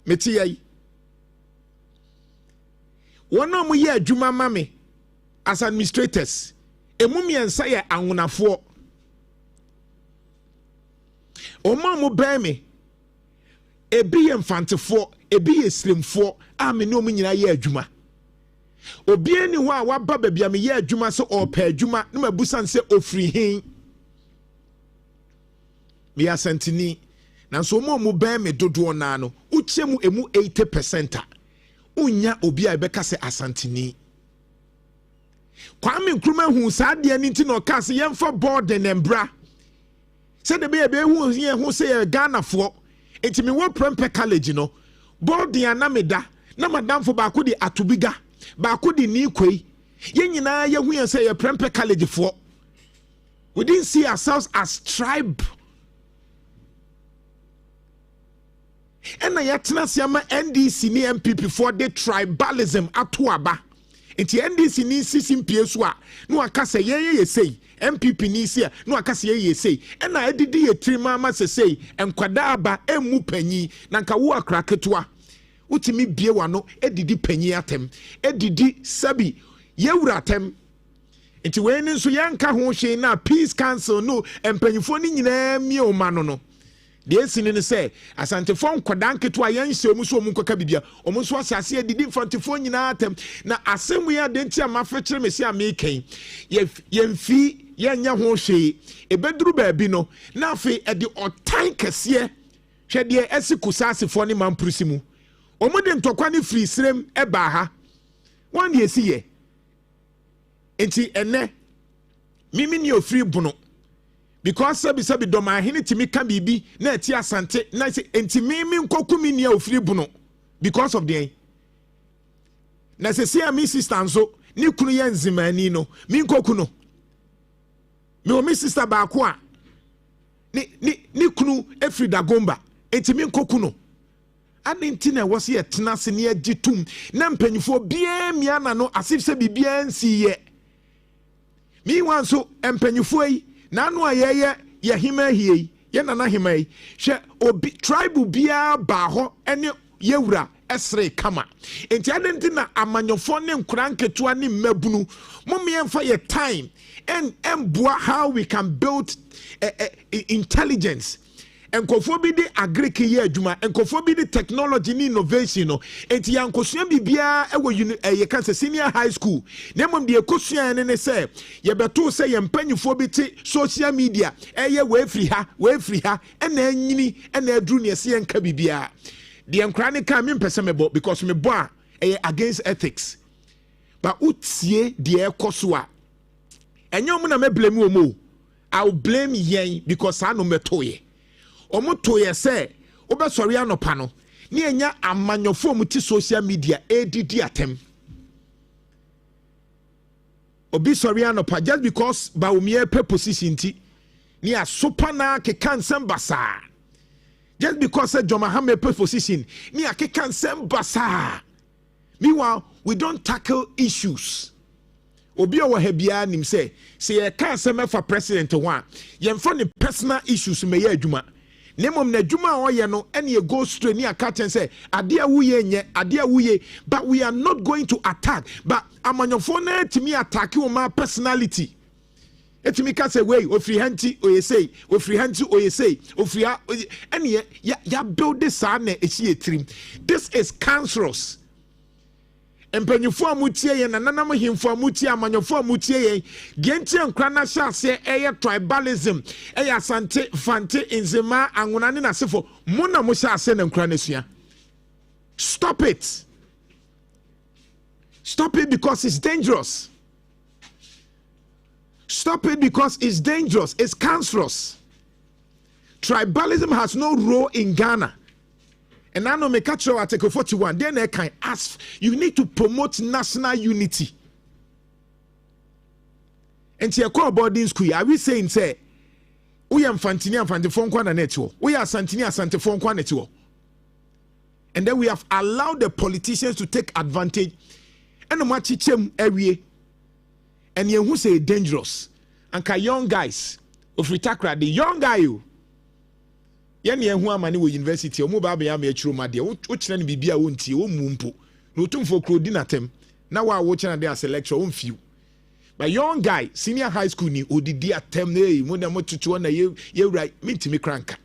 meti yai wona mo ye adwuma mame as administrators emumiensa ye anwonafo oma mo beme ebi ye mfantefo ebi ye slemfo a me no mo nyina ye adwuma obi ani ho a waba babia me ye adwuma so opa adwuma no mabusan se ofri hin me asantini na so mo beme dodo na no uchemu emu 80% unya obi a beka se asantini Kwame Nkrumah hu saade ni nti no ka se yemfa board and embra se de be hu ye hu se Ghana fo enti me wo prempe college no board ya na meda na madam fo ba ko di atobiga ba ko di ni kwei ye nyina ye hu ye se ye prempe college fo we didn't see ourselves as tribe and I yatna NDC ni MPP for the tribalism atuaba. Enti NDC ni sisim pieswa no akase ye say MPP ni sia no akase ye say and na edidi ye trimama se say enkwada aba emu panyi na nka wo akra ketua utimi bie wano edidi panyi atem edidi sabi ye wura atem enti we ni nso yanka ho hwe na peace council no empanyifo ni nyina mi o ma no de esini ne se asantefo nkodanke to ayanhye omu so omu nkoka bibia omu so asase adidi mfantefo nyina atem na asemu ya de ntia mafekere mesi ameken yemfi yenya ho hwe ebeduru baabi no na afi ede otan kese hwede esikusasefo ne mampurusimu omu de ntokwa ne free srem eba ha wan de esiye enti ene mimi ni ofri bunu because sabi doma hini timi ka bibi na eti asante na enti mimi nkokumi ni ofri bunu because of the na se see mi sister nso ni kunu ye nzimani no mi nkoku no mi o mi sister ba ko a ni kunu efri dagomba enti mi nkoku no adenti na wo se ye tena se ne agitum na mpanyifo bia mia na no asif se bibia nsi ye mi wanso mpanyifo yi na anu ayeye ye hima hie ye nana hima yi hwe obi tribe bia ba ho ene yewura esre kama enti adenti na amanyofo ne nkranketua ne mabunu momyemfa ye time and how we can build intelligence enkofo bi di agric ye adwuma enkofo bi di technology ni innovation no enti yankosua bibia ewo ye kan senior high school nemom de ekosua ne se ye beto se ye mpanyifo bi ti social media eye we free ha ena anyini ena adru ne se yenka bibia de enkra ne kan me mpese mebo because me bo a against ethics but utie de ekoso a enyom na me blame omo I'll blame yen because I no metoye omoto ye se obesori anopa no ne enya amanyofo muti social media ADD atem obi sori anopa just because ba umie pe position ti ne asopa na kekan sembasa just because Joma Hame pe position ne akekan sembasa meanwhile we don't tackle issues obi owo ha bia nim se ye kan semefa president one yemfa ne personal issues me ye adwuma nemom na adwuma oye no ene ye go straight ni akaten say ade awuye nye ade awuye but we are not going to attack but amanyofo na timi attack my personality etimi ka say wey ofri hanti oyesei ofri hanti oyesei ofri ene ya build this na echi etrim this is cancerous empanyufo amutie ye na nanam himfo amutie amanyofo amutie ye gentie nkra na hyase eye tribalism eye asante fante inzema anwona ne nasefo mo na mo hyase na nkra na sua stop it because it's dangerous it's cancerous. Tribalism has no role in Ghana And I know me catch Article 41. Then I can ask, you need to promote national unity. And to your boarding school, are we saying, say, we are Fantini and Fantifon Kwana network. We are Santini and Santifon Kwana network. And then we have allowed the politicians to take advantage. And no matter chem every and you who say dangerous. And young guys of Ritakra, the young guy you. Yan who are money with university, or mobile be a truma dear, which then be a won't you, mumpo. No tomb for crudinatem. Now I watch and there's a lecture on few. But young guy, senior high school ni odidi atem ne mo na mo tutu na ye right me cranka.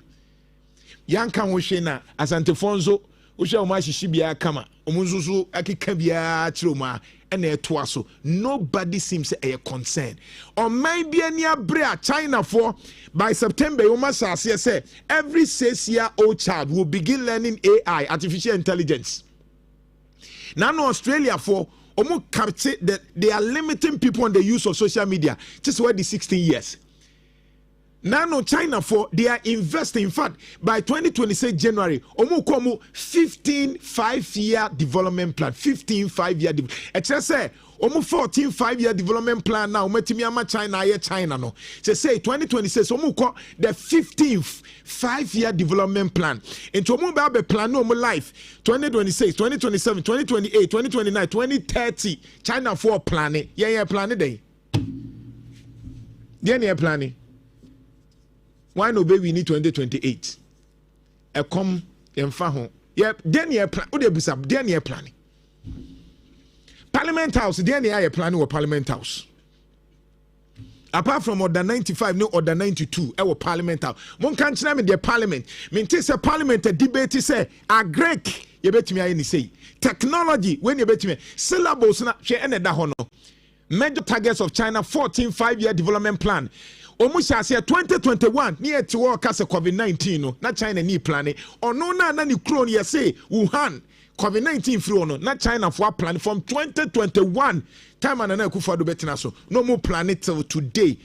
Yanka wo hwe na Asantefonso wo hwe o ma hihyi bia kama omunzuzu akeka bia kiroma na eto aso. Nobody seems a concern. On my bia ni abre China for by September you must say every 6-year-old child will begin learning AI, artificial intelligence. Now no Australia for that they are limiting people on the use of social media. Just why the 16 years. Now, no China for they are investing. In fact, by 2026 January, 15 5-year development plan. 15 5-year. It's just say 14 5-year development plan now. China no. Say 2026. The 15th 5-year development plan. Into be plan no life. 2026, 2027, 2028, 2029, 2030. China for planning. Yeah, planning day. Yeah, planning. Why no baby we need 2028? A come and faho. Yep, then year plan. What they up? Then year planning. Parliament House. Then year planning or Parliament House. Apart from order 95, no order 92. Our Parliament House. One can't name the Parliament. Mean say Parliament a debate say a Greek. You bet me I say technology. When you bet me syllables na share any da hono. Major targets of China 14 5-year development plan. Almost as 2021 near to work as a COVID-19 no not China ni planning or no na ni clone you say Wuhan COVID-19 free no not China for plan from 2021 time and na kufa do betina so no more plan till today.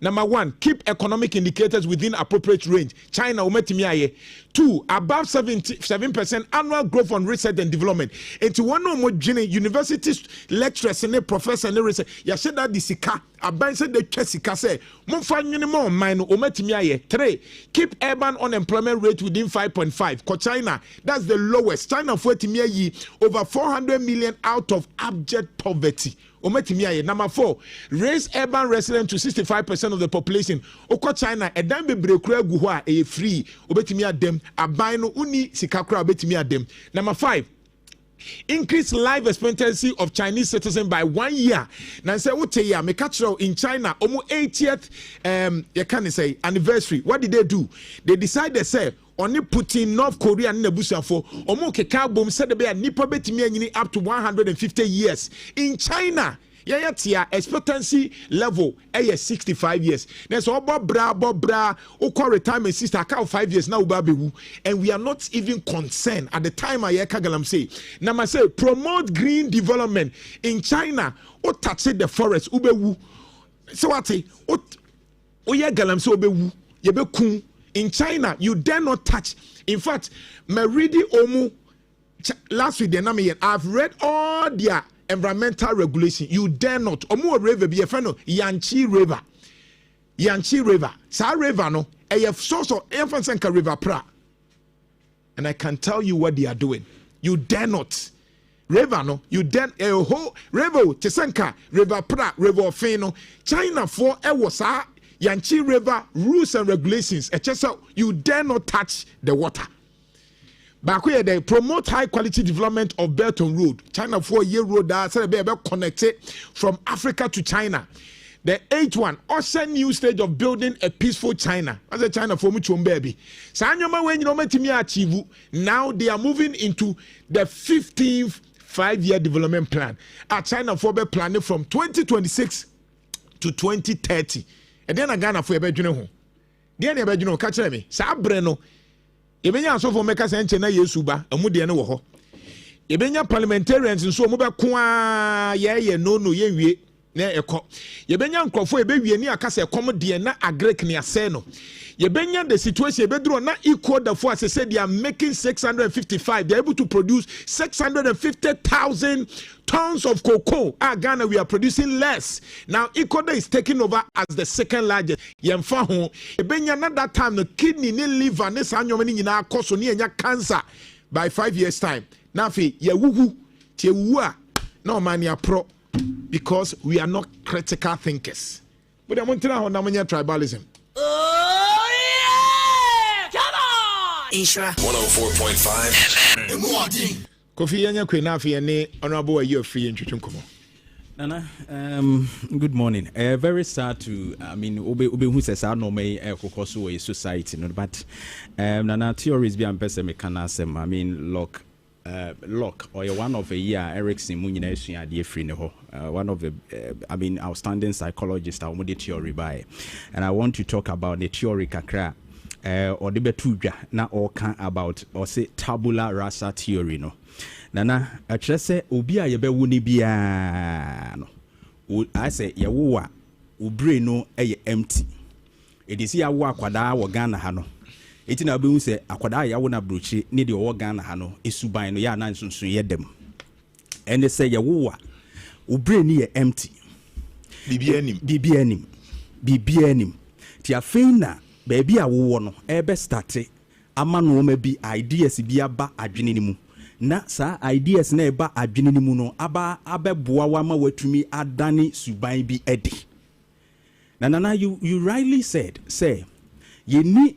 Number 1, keep economic indicators within appropriate range. China umetimiaye. 2, above 7% annual growth on research and development. And to one more universities lecturers and professors and research. Ya said that the sika aban said the chesika say monfa minimum mine umetimiaye. 3, keep urban unemployment rate within 5.5. For China, that's the lowest. China for over 400 million out of abject poverty. Number 4, raise urban residents to 65% of the population. Oko China, a damn breakura guhua a free. Obetimia dem, a bino uni sikakra obetimia dem. Number 5, increase life expectancy of Chinese citizens by 1 year. Now say what ya me catch in China almost 80th you can say anniversary. What did they do? They decided say only Putin North Korea and Nebusa for omo keka bom said be nipa betimi anyini up to 150 years in China. Yeah, expectancy level 65 years. There's all bra oko retirement sister account 5 years now babewu, and we are not even concerned at the time I kagalam say. Number say promote green development in China. O touch the forest ubewu. So what say? O ye galam so ubewu yebekun. In China, you dare not touch. In fact, Meridi Omu last week I've read all their environmental regulation. You dare not. Omu river be a friend of Yanchi River. Sa river no. A source of infant river pra. And I can tell you what they are doing. You dare not. River no. You dare a whole river Chesenka river pra river Feno. China for was Yanchi River rules and regulations. You dare not touch the water. Back where they promote high quality development of Belt and Road. China 4-year road that said be connected from Africa to China. The 8th one, also new stage of building a peaceful China. As a China for much baby. Now they are moving into the 15th 5-year development plan. At China for be planning from 2026 to 2030. And then I Ghana for a bedroom home. Then a bedroom catch me. Sabreno. Ebenya so for makers and China Yesuba, a Mudiana woho. Ebenya parliamentarians and so mobile kwa ye no ye. na eko yebenya nkrofo ebewie ni akase kom de na agrek ne ase no yebenya the situation ebedro na equal the for as say they are making 655 they are able to produce 650,000 tons of cocoa. Ghana we are producing less now. Ecuador is taking over as the second largest. Yemfa ho ebenya na that time the kidney ni liver ne sanyo ni nyina akoso ni enya cancer by 5 years time. Na fe ye wuhu tie wu a na man ya pro because we are not critical thinkers. But I want to know how tribalism. Oh yeah! Come on! Isra 104.5 Kofi yanya kwena fe ne honorable are you free ntwetwe nkomo. Nana, good morning. Very sad to, I mean, Obe who says I know me kokoso a society, no, but Nana theories be person mechanism. I mean, lock or one of a year Erickson Munina idea free no. One of the I mean outstanding psychologists are the theory by, and I want to talk about the theory kakra or the betuja na or can about or say tabula rasa theory no. Nana, I just say, Ubia yebe wuni bia no. I say, Yawa, Ubre no empty. It is ya wa kwada wa Ghana hano. Iti na be say akwada ya wona brochi ni de o Ghana hano esuban no ya na nsunsun yedem. And they say Yawa, Ubre ni empty. Bibi enim. Ti afina baby a wo no ebe start ama no ma bi ideas bi aba adwene ni mu. Na sa ideas na eba adwene ni mu no aba abeboa wa ma watumi adane suban bi edi. Na you rightly said say ye ni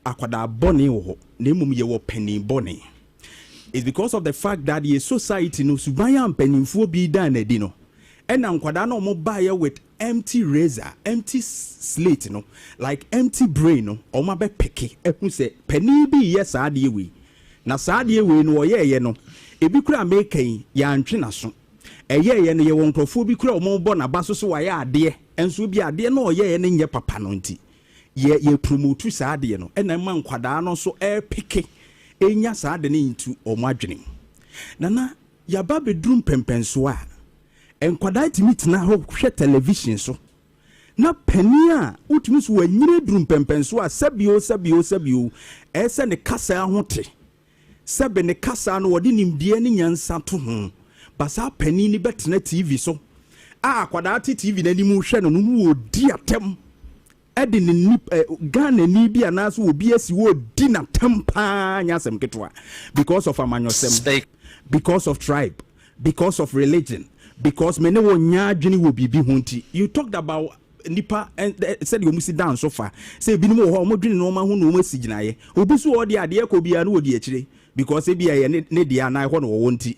akwada bone wo na emum ye wo pani bone. It's because of the fact that ye society no suban ya mpanimfo bi dan edi no. And nkwada no mo buy with empty razor, empty slate no, like empty brain no, o ma be peke ehun say pani bi yes ade we. Na saade we no ye no ebi kura making ya ntwe na so ye no ye won krofo bi kura o mo bo na baso so wa ya ade enso bi ade no ye ne nye papa no nti ye promote saade no na ma nkwada no so peke enya saade ne ntu o mo adwene nana ya ba bedrum pempenso a enkwada timi tena ho hwe television so na pani a utumi so wanyire drum pempenso a sabio ese ne kasa ho te sebe ne kasa no wodi nimdie ne nyansa to ho basa pani ni betena TV so kwada TV na ni mu hwe no no odi atem edi ne Ghana ni bia na so obi asi wo di na tempa nyasem ketwa because of amanyosem, because of tribe, because of religion, because many wo nya adwene wo bibi hunti. You talked about nipa and said you must down so far say bi no ho mo dwene no ma hu no ma siginaye obi so odi ade ko bia na odi akire because e bia ye ne dia na ho no wo nti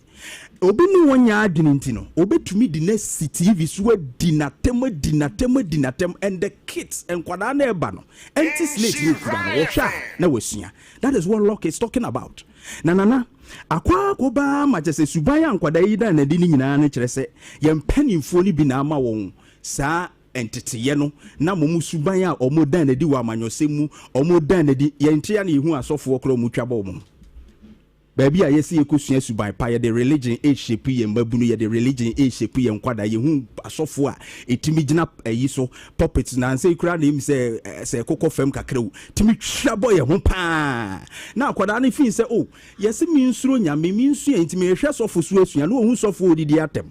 obi no wonya adwene nti no obetumi di na TV so dinatem and the kids and kwada na eba no empty slate ni kura no wo hwa na wasua. That is what Locke is talking about. Na akwa koba ma jese suban ya nkwada yi da na di ni nyina na kire se ye mpanimfo ni bi na ama won saa entity no na momusuban a omodan na di wa amanyosemu omodan na di yentia na ehu asofo okro mu twaba mo baby a yesi ekosua suban pa ye the religion e shape ye mbabunu ye the religion e shape ye nkwada ye hu asofo a etimi gina ayi so puppets na nse kura na im se kokofem kakrewu timi twaba ye ho pa na akwada na fin se oh yesi mi nsuro nyame mi nsu entimi ehwe sofo so asua na ohun sofo odidi atem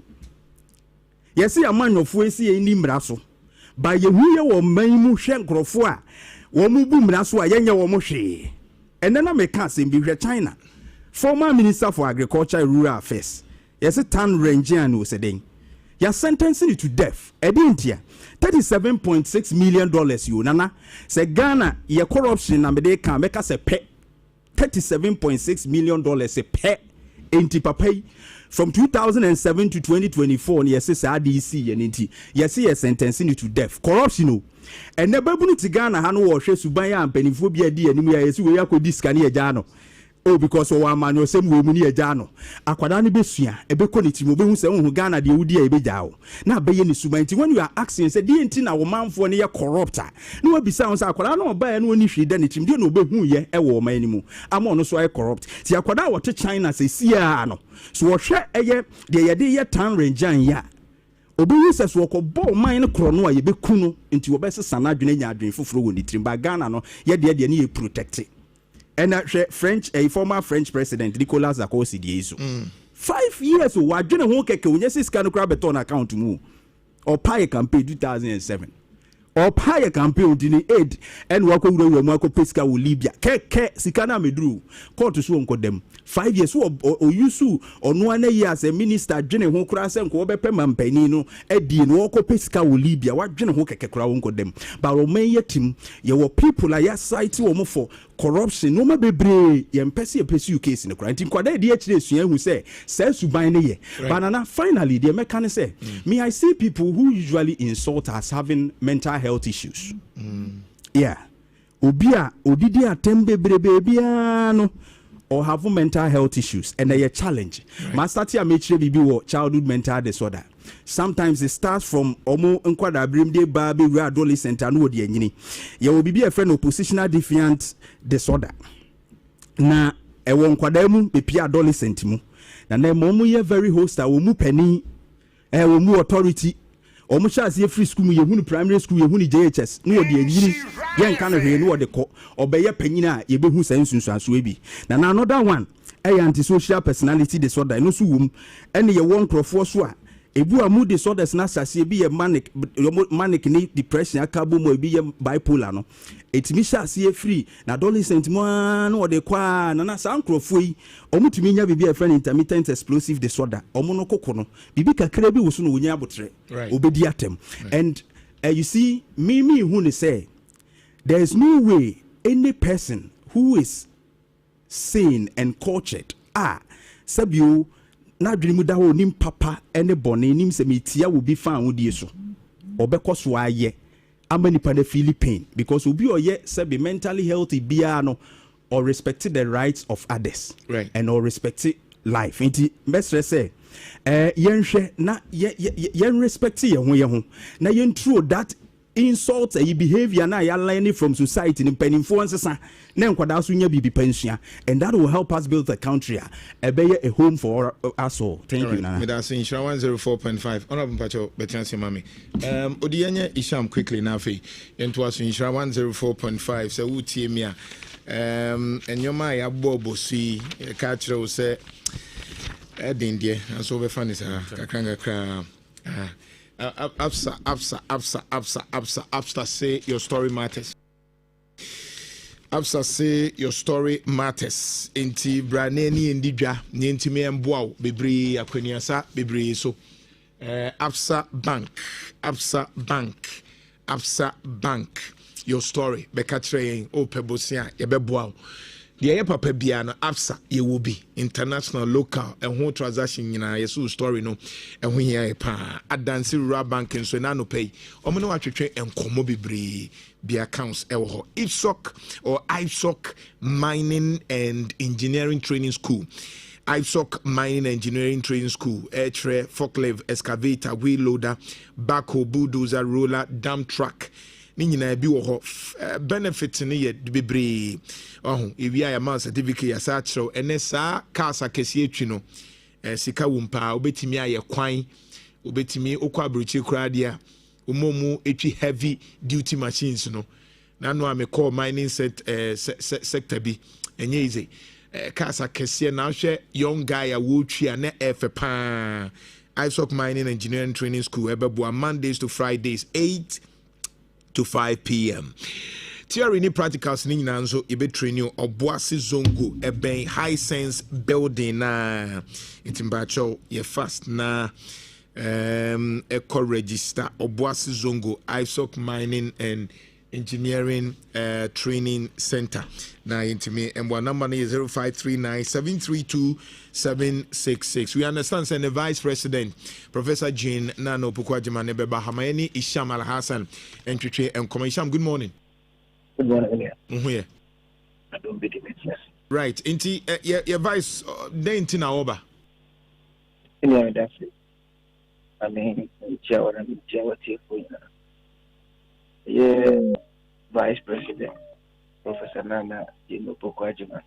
yesi amanyofo esi ye ni mraso ba ye hu ye wo man mu hwe nkrofo a wo mu bu mraso a yenye wo mu hwe enena me ka se bi hwe China former minister for agriculture and rural affairs yesi Tan Renjian no seden ya sentencing to death edintia $37.6 million yo nana se Ghana ye corruption na me de kan meka se pe $37.6 million se pe enti papai from 2007 to 2024 yes RDC yenenti yes sentencing to death corruption no and never bunu ti Ghana ha no wo hwe suban ya ampanifo bi adi anim ya yes we yakodi scan ye ja no oh because o amanyo sem we mu ni ye ja no akwada ne besua ebeko ne timo behu se hu Ghana de wudi e beja o na beye ne suban ti when you are asking say the enti na wo manfo ne ye corrupter no wabisa on say akwada na oba no oni hwe da ne tim de no behu ye e wo man animu ama no so ay corrupt ti akwada wo te China se sia no so wo hwe eye de ye de ye Tan Renjian ya obi wisas wo ko ball man kro no a ye beku no nti wo bese sana dwene nya adwen foforo wo ni trim ba Ghana no ye de ne ye protect and a former French president Nicolas Sarkozy diezo 5 years o wadwene ho keke onye sika no kra beton account mu or pay campaign 2007 or pay campaign dini aid and wako wuro mu akopesika wo Libya keke sika na medru court so nkodem 5 years o yusu ono ana yi as a minister dwene ho kra se nko obepe mampani no edi no akopesika wo Libya wadwene ho keke kra wo nkodem ba ro man yetim ye wo people ya site wo mo for corruption no ma bebre ye mpese epese case ne kra nti kwada di akire sua hu se suban ne ye banana finally the mechanic say me I see people who usually insult us having mental health issues yeah obia odidi atembe brebebia no or have mental health issues and they challenge master tia mechire bibi wo childhood mental disorder. Sometimes it starts from omo nkwada brim de ba be adolescent and odi anyini ye will be a friend oppositional defiant disorder na e won kwada mu be pia adolescent mu na na mo ye very hostile wo mu pani wo mu authority omo chance ye free school mu ye hunu primary school ye hunu JHS no odi anyini ye nka no hwe no odi ko obeye panyina ye be hu sansunsu aso ebi na another one antisocial personality disorder no so wum ene ye won crofo so a ebu amu disorders na sase bi ye manic ni depression akabo mo bi ye bipolar no etimi sase free na adolescent mo no de kwa na sankrofo yi omutumi nya bibi e friend intermittent explosive disorder omo no kokono bibi kakra bi wo so no wonya abotre obedi atem and you see me who ne say there is no way any person who is sane and cultured sabio na dream da ho nim papa ene bone nim se metia will be fan wo die so obekọ so aye amani pa the Philippine because obi oye se be mentally healthy bia no or respect the rights of others and or respect life nti mesre say yenhwe na yen respect ye ho na yen true that insult a behavior na ya learning from society in influences na nkwada so nya bibi pensua and that will help us build a country a home for us all. Thank you nana. Medase Insha 104.5 honorable pacho betanse mami odiyanye isham quickly na fe Jantuah so Insha 104.5 se wutie mi a enyoma ya bobo si ka kire wo se edindie so be fani sa kakranga kra Absa say your story matters. Absa say your story matters. Inti braneni indidwa ni ntimi emboa bebre akwaniasa bebre so. Absa Bank your story beka train opebosia ye beboa. The papa bia no Absa ye will be international local and whole transaction nyina yesu story no and when ye pa adansi rural banking so na no pay omo no atwetwe enkomo bebre be accounts ewo ISOC mining and engineering training school. ISOC mining and engineering training school, air forklift, excavator, wheel loader, backhoe, bulldozer, roller, dump truck. Nina bi wo ho benefit ne ye bebre ewi ayama certificate ya satro ene sa cars akesi atwi no sika wumpa obetimi aye kwan obetimi okwa abruchi kradia umomu etwi heavy duty machines no na no amekọ mining sector bi enye ize cars akesi na hwe young guy a wo twi na efepa ISOC mining engineering training school ebebo Mondays to Fridays 8 to 5 p.m. Theory ni practicals ni nyina nso ebe training Obuasi Zongo eben high sense building na itimbacho ye fast na eco register Obuasi Zongo ISOC mining and engineering training center na intime and one number is 0539-732-766. We understand the vice president Professor Jean Nano Pukwajima Nebeba Hamayeni Isham Al Hassan and Isham, good morning. Good morning. Yeah. I don't believe it, yes. Right. Inti your vice Dentina Oba. Yeah, that's it. I mean, yeah, Vice President Professor Nana Jino Pokwajima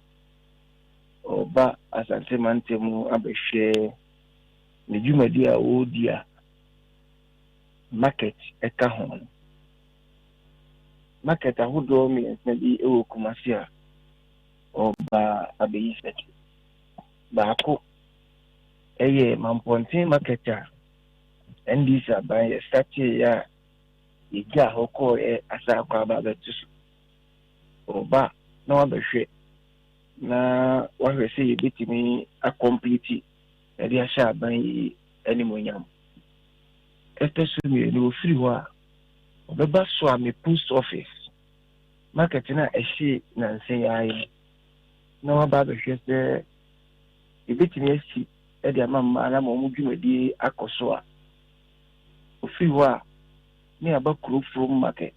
Oba Asante Mantemu Abeshe Nijumedia Odia market ɛka ho market ahodoɔ mmiɛnsa bi ɛwɔ Kumasi a ɔba abɛyi sɛkyi baako ɛyɛ Mampɔnten market a NDC aban yɛ statue a yɛgya hɔ kɔɔ asa akɔ aba abɛto so ɔba na wabɛhwɛ na wahwɛ sɛ yɛbɛtumi akɔmplete ɛde ahyɛ aban yi animonyam ɛtɔ so mmienu ofiri hɔ a ɔbɛba so a me post office market na ɛhye nanse yɛayɛ na waba abɛhwɛ sɛ yɛbɛtumi asi ɛde ama mmaa na ma ɔmo dwumadie akɔ so a ofiri hɔ a ne aba Kurofrom market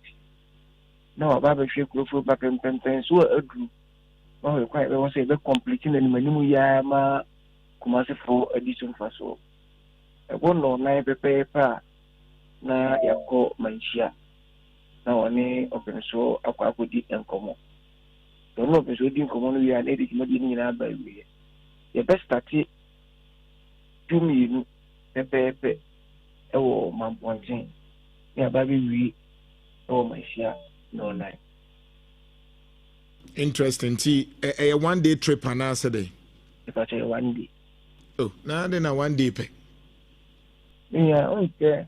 na waba abɛhwɛ Kurofrom market mpɛmpɛn so aduru na ɔyɛ kwan ɛbɛwɔ sɛ yɛbɛcomplete na animanimu yɛa ma Kumasifo adi so mfa so ɛbɔ nnɔɔnan pɛpɛɛpɛ a na yɛakɔ manhyia na wɔne ɔpɛnso akɔ akɔdi nkɔmmɔ ɔno ɔpɛnso odi nkɔmmɔ no wie a na ɛde dwumadie no nyinaa aba awie yɛbɛstate 2 mmienu pɛpɛɛpɛ ɛwɔ Mampɔnten ne aba bɛwie ɛwɔ manhyia nnɔɔnan. Interesting. A 1 day trip and answer day. If I say 1 day. Oh, now then a 1 day pay. Yeah, okay.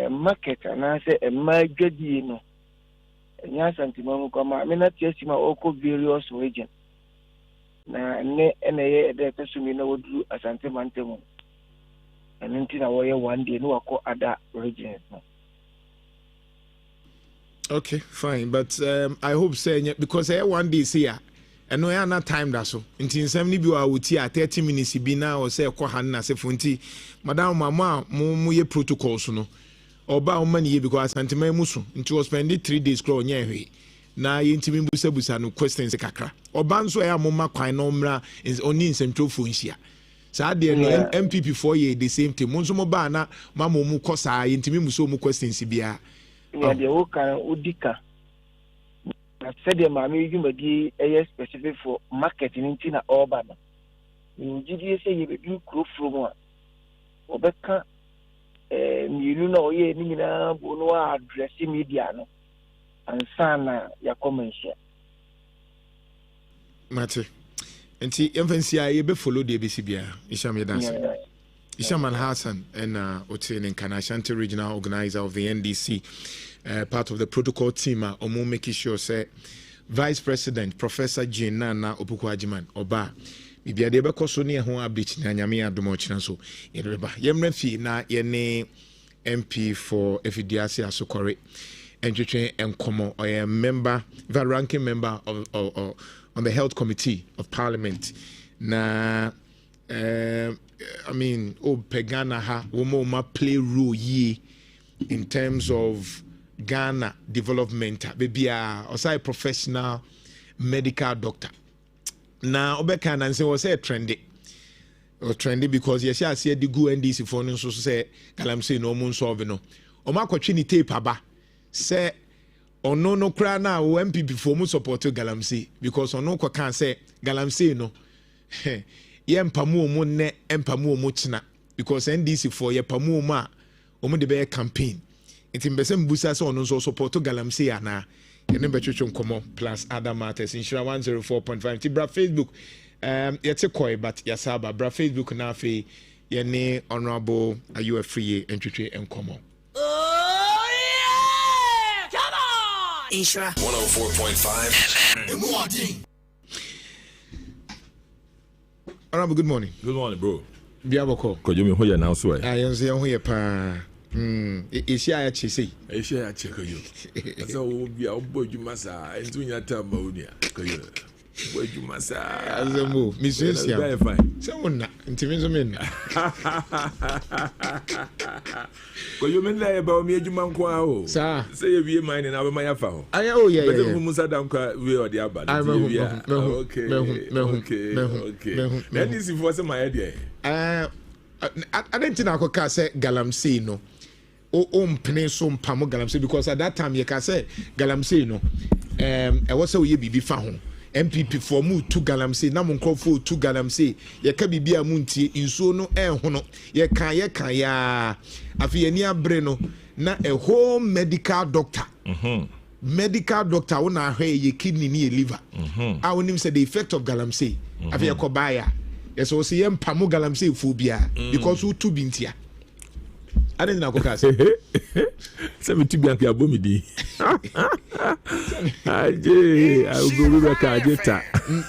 Market and I say a major no. And yes, Antimon come. I mean, not just my local various region. Now, and a person we know do as Antimantemo. And until I wear 1 day, no, I call other regions. Okay, fine, but I hope say because 1 day here, and no are not time that so. Until 70 be out here 30 minutes be now or say ko han na se funti. Madam mama mo ye protocols no. Oba money because sentiment musu. Until spend 3 days grow nya hwe. Na ye ntimi busa no questions kakra. Oba nso ya mama kwan no mra is only in central phone here. Saa de no MPP 4 year the same thing. Mo nso mo ba na mama mu kosa ye ntimi muso mu questions bia. Yeah, the whole kind of Udika. I said, Mammy, you may be a specific for marketing in Tina Urbana. You did say you do crew from one. Obeka, you know, ye, Nina, Bonoa, dressing mediano, and Sana, your comments. Mate, and see, infancy, I be follow the BCBA, Isham dancing. Ishaman Hassan and Otin and Kanashanti regional organizer of the NDC, part of the protocol team, Omo making sure say Vice President Professor Jean Nana Opukwajiman Oba. Bibia de beko so ne ho update na nyame adomo china so yereba yemrefi na yene MP for Efidiasi Asokore entwetwe enkomo or member the ranking member of on the Health Committee of Parliament na I mean, Pegana ha woman play role ye in terms of Ghana development. Baby, a professional medical doctor. Now, Obeka and say was a trendy. Or trendy because yes, I see the go NDC for no so say Galamsey no moon solve no. Omako chini tape aba say or no cry now MPP for mu support Galamsey because on no can say Galamsey no. Yempamu omo ne empamu omo china because NDC for yepamu ma omo de be campaign it mbese mbusa se ono so support Galamsey ana yene betwetwe nkomo plus other matters insura 104.5 ti bra Facebook yete koi but yasaba bra Facebook na afi yene honorable ayu free entwetwe nkomo come on insura 104.5 Emwadi. Honorable, good morning. Good morning, bro. Biaboko. Could you hear now? So I am saying here, pa. Is she actually say? Is she actually you? So we are boy you massa. And doing that time, Monia. Boy you massa. As a move, Mrs. Very fine. Someone not intimate men. Could you mean that about me? You man, quo, sir. Say if you mind and have my phone. I oh yeah. But the Musa down we are the abad. Okay. That is if was my idea. I didn't think I could say Galamsey no. Mpene so mpamo Galamsey because at that time you can say Galamsey no. I was so ye be fa ho. MPP for mu to galamsey na mo nkofo to galamsey ye ka bibia mu ntie insuo no hono ye kan ya afi ani abre no na a home medical doctor medical doctor wona ahwe ye kidney ni liver a wonim say the effect of galamsey afi ye kobaya yes so see yem pamo galamsey phobia because who to bintia I didn't know what say. Some to be a bomidi. I will go back.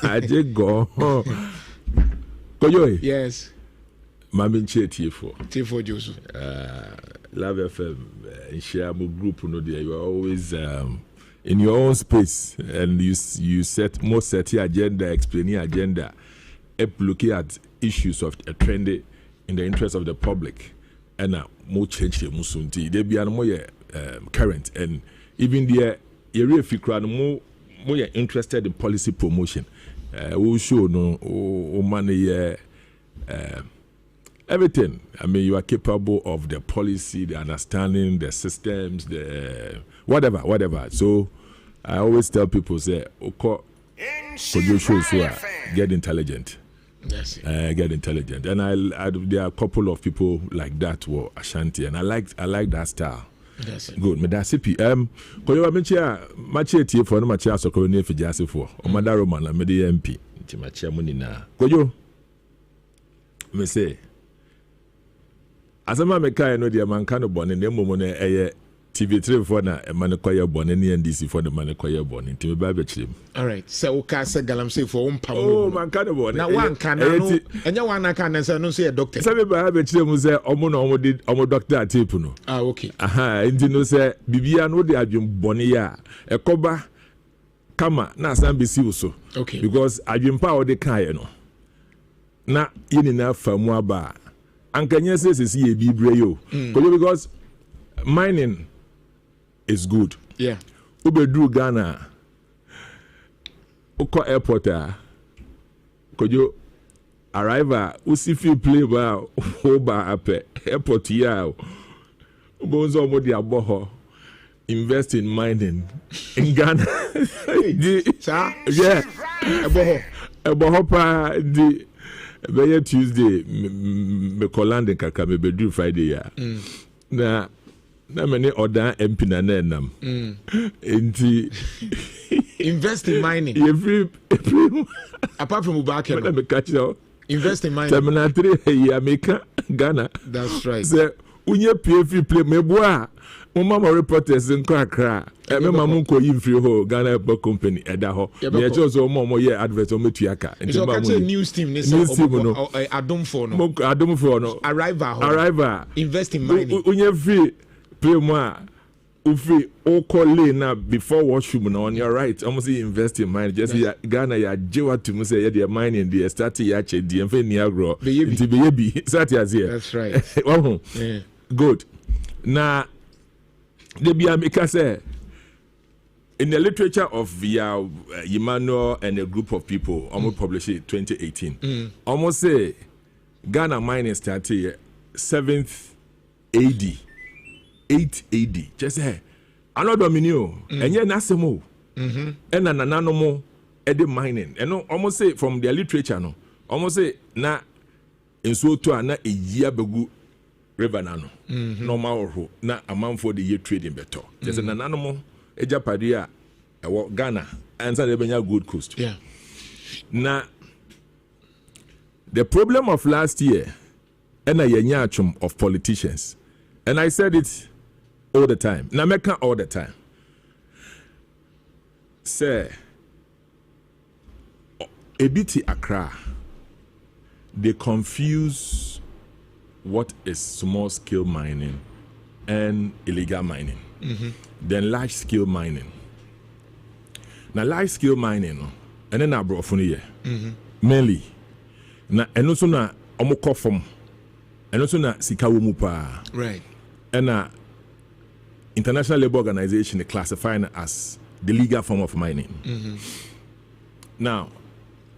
I did go. Koyoy. Yes. Mamin T4 Joseph. Love FM. Share my group. No, there you are always in your own space, and you set more set your agenda, explaining agenda, looking at issues of a trend in the interest of the public. And more change the musunti. They be more current, and even the area fikra more interested in policy promotion. We show no money everything. I mean, you are capable of the policy, the understanding, the systems, the whatever. So I always tell people say, get intelligent. Yes. Get intelligent, and I there are a couple of people like that were Ashanti, and I like that style. Yes. Good. Me that's CP. Koyo menchia machi etie for no machi asokoro ne fijase for. O madaro man na me de MP. Nti machi amuni na. Koyo. Me say. Asama me kai no de man kan bone na momo na eye TV3 for na man koye bone ne NDC for the man koye bone. Nti me ba be chirem. All right. So ka say galamsey for pam. Oh man kan bone. Na wan kan no. Enya wan kan na say no say doctor. Say me ba be chirem say omo na omo did omo doctor tape no. Ah okay. Nti no say bibia no de adwem bone ya. Ekoba kama na san be si so. Okay. Because adwem pa o de kan no. Na yini na famu aba. Ankanya say ye bibre yo. Because mining is good. Yeah. Ubedru Ghana. Uko airport kojo arrival usifi play ba oba ape airport ya. Ubonzo mo di aboho invest in mining in Ghana. Sir? Yeah. Aboho pa di be Tuesday me Colande kaka me bedru Friday ya. Na many other MP na nam. Enti invest in mining. Every apart from Ubaka. Let me catch you. Invest in mining. Terminal 3 America Ghana. That's right. Say unye PF play meboa. Mama reporters in Accra. Me mamu ko yin free ho Ghana Airport Company eda ho. Me just o mo ye advert o metuaka. Nti ma mu news team ne say Adomfo no. Adomfo no. Arrival. Invest in mining. Unye free play more. Ufi okole na before washroom na on your right almost invest in mine just ya Ghana ya jewa to mu say ya the mining the start ya che the enfe ni agro nti be yebi start as here. That's right. Yeah. Good. Na the Biamika say in the literature of Emmanuel and a group of people almost published it 2018 almost say Ghana mining started 7th AD 8 AD just say another minio and yet nasemo and nananomo edi mining and almost say from their literature no almost say na in so to na a year begu river nano normal ho na amount for the year trading better just nananomo ejapadia Ghana and say Gold Coast. Yeah. Now the problem of last year and a yenyachum of politicians, and I said it all the time. Nameka all the time. Say Ebiti Accra, they confuse what is small scale mining and illegal mining. Then large scale mining. Now large scale mining, and then I brought from here mainly. Now and also na omukofom, and also na sikawumupa. Right. And International Labour Organization they classify it as the legal form of mining. Now,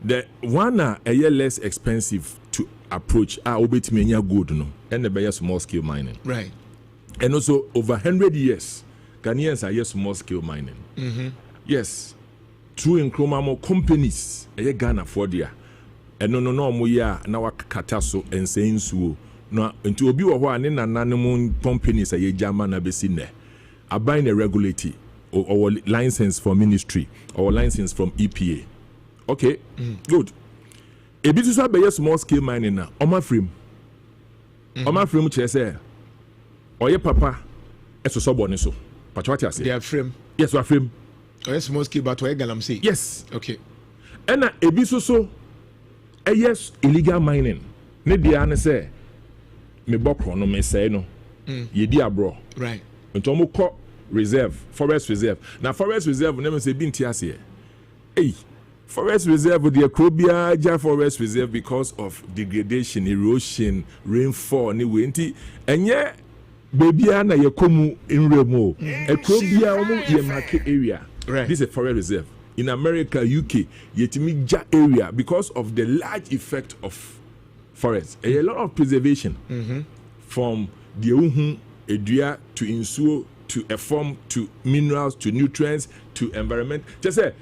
the one a year less expensive to approach are obetmenya good no, and the better small scale mining. Right. And also over 100 years, Ghanaians are small scale mining. Yes, through Nkrumah companies Ghana for dia eno no mo ya na wakata so ensen suo no nti obi wo ho ane nananem companies German na besi ne aban na regulate or license for ministry or license from EPA. Okay, good. A bit to be a small scale mining na oma frame chese oye papa eso so bone so but what you say they are frame yes we are frame oye small scale but oye galamsey yes okay and a bit so yes illegal mining ne dia ne say me bokro no me say no ye di abro right ntomo ko reserve forest reserve na forest reserve never say bi ntiase eh forest reserve the Akrobia forest reserve because of degradation erosion rainfall ni we nti enye bebia na yekomu inremo Akrobia omo ye market area right this is a forest reserve in America UK yetimi ja area because of the large effect of forest a lot of preservation from the uhun edua to insuo to a form to minerals to nutrients to environment just say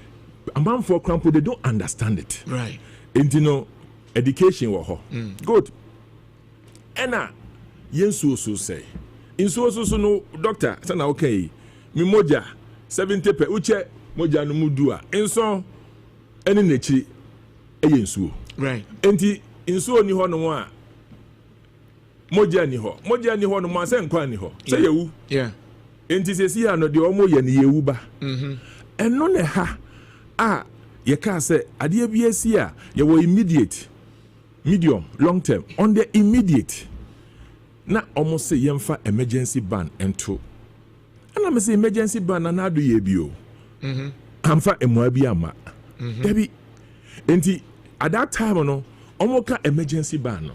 a man for crampo they don't understand it right and you know education wo good ena yensu so say insu so no doctor say na okay mi moja 70 per uche moja no mudu a enso ene nechi eyensu right enti insu oni ho no a moja ni ho no ma say nkwa ni ho say yewu yeah enti se si ano de omo ye ni yewu ba eno ne ha you can say adia bi asi a you were immediate medium long term on the immediate na almost say yemfa emergency ban ento and I say emergency ban na do ye bio amfa emwa bi ama debi enti at that time no omoka emergency ban no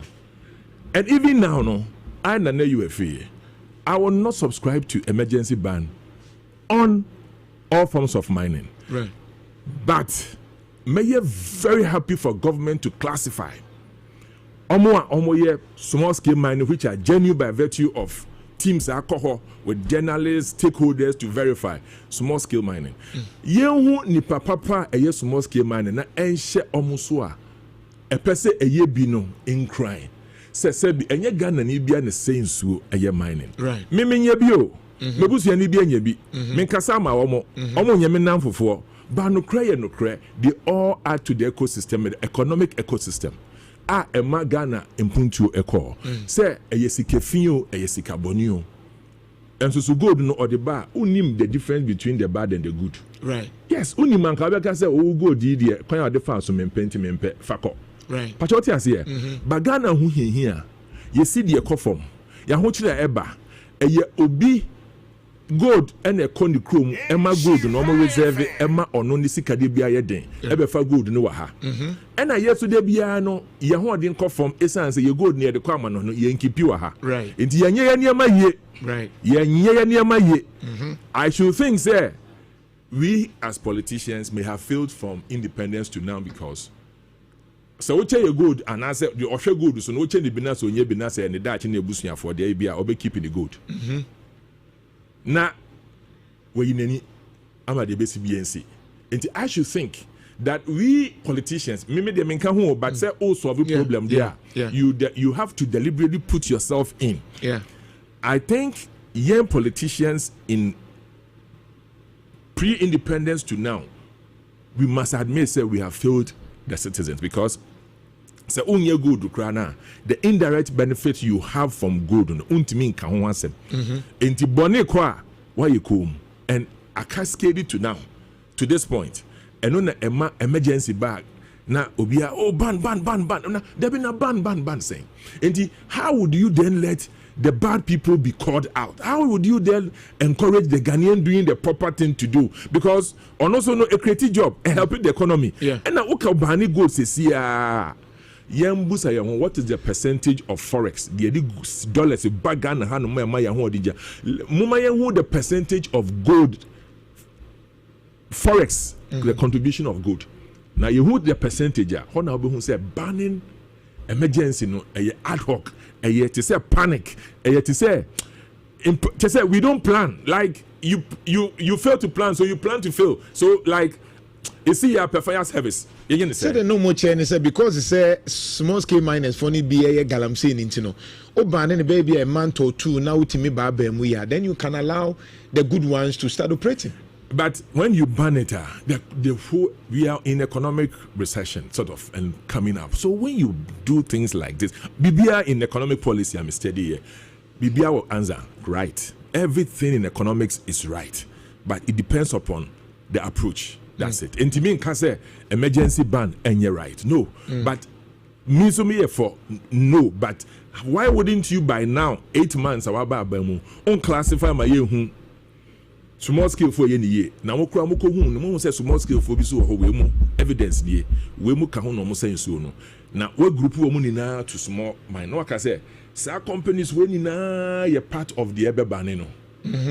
and even now no I na UFA I will not subscribe to emergency ban on all forms of mining right. But may you very happy for government to classify omo small scale mining which are genuine by virtue of teams alcohol with journalists stakeholders to verify small scale mining. Yehu ni papa small scale mining na enhye omo so a epese bi no in crying. Se bi enye Ghana ni bia ne sensuo mining. Right. Me nya bi o. Mebusu ani bia nya bi. Me nkasa ma omo nya me namfofo. But no cry, they all add to the ecosystem, the economic ecosystem. Emma Ghana impuntu eco. Say a yesikefio, a yesikabonio. And so good no or the bar, unim the difference between the bad and the good. Right. Yes, uniman kabeka say oh go di there, kwanya de fa so mempenti mempe fako. Right. But what you say? But Ghana hu here. You see the eco form. Ya hu chira eba. Eye obi gold and a condi chrome emma gold no more reserve emma or no sika de bia ye den ebe fa gold no wa ha and yeso de bia no ye ho de nko form esan say ye gold near the kwama no ye nkipi wa ha right enti ye nye ye niam ye right ye nye ye niam ye I should think say we as politicians may have failed from independence to now because so we check your gold and I say the offer gold so no check the binance onye binance and the dachi na ebusunya for there bia obe keep the gold na we nani ama de besi BNC and I should think that we politicians maybe they menka ho but say oh solve the problem there you have to deliberately put yourself in I think young politicians in pre-independence to now we must admit say we have failed the citizens because say onye gold krana the indirect benefit you have from gold no untimi nka ho asem enti bone kwa why you come and I cascade it to now to this point and on a emergency bag na obia oh ban na there be na ban saying enti how would you then let the bad people be called out? How would you then encourage the Ghanaian doing the proper thing to do? Because on also no a creative job and helping the economy and now okay bani gold says what is the percentage of forex? The dollars bag and hand the percentage of gold forex, the contribution of gold. Now you hold the percentage. How now we say banning emergency no a ad hoc a to say panic a to say we don't plan like you fail to plan so you plan to fail so like You see, you have fire service. You say the no more chain is because it's a small scale miners funny be a galamsey in Intino. Oh, ban any baby a month or two now to me babe we are. Then you can allow the good ones to start operating. But when you ban it, the whole, we are in economic recession, sort of, and coming up. So when you do things like this, Bibia in economic policy, I'm steady here. Bibia will answer, right. Everything in economics is right, but it depends upon the approach. That's it. And to me, can say emergency ban and you're right. No, but me so me for no. But why wouldn't you by now 8 months unclassify my year? Small scale for any year. Now, no say small scale for bisu or evidence ye. We mu ka no say so no. Now, what group woman na to small mine? No, I say, some companies when na ye part of the ebe banino.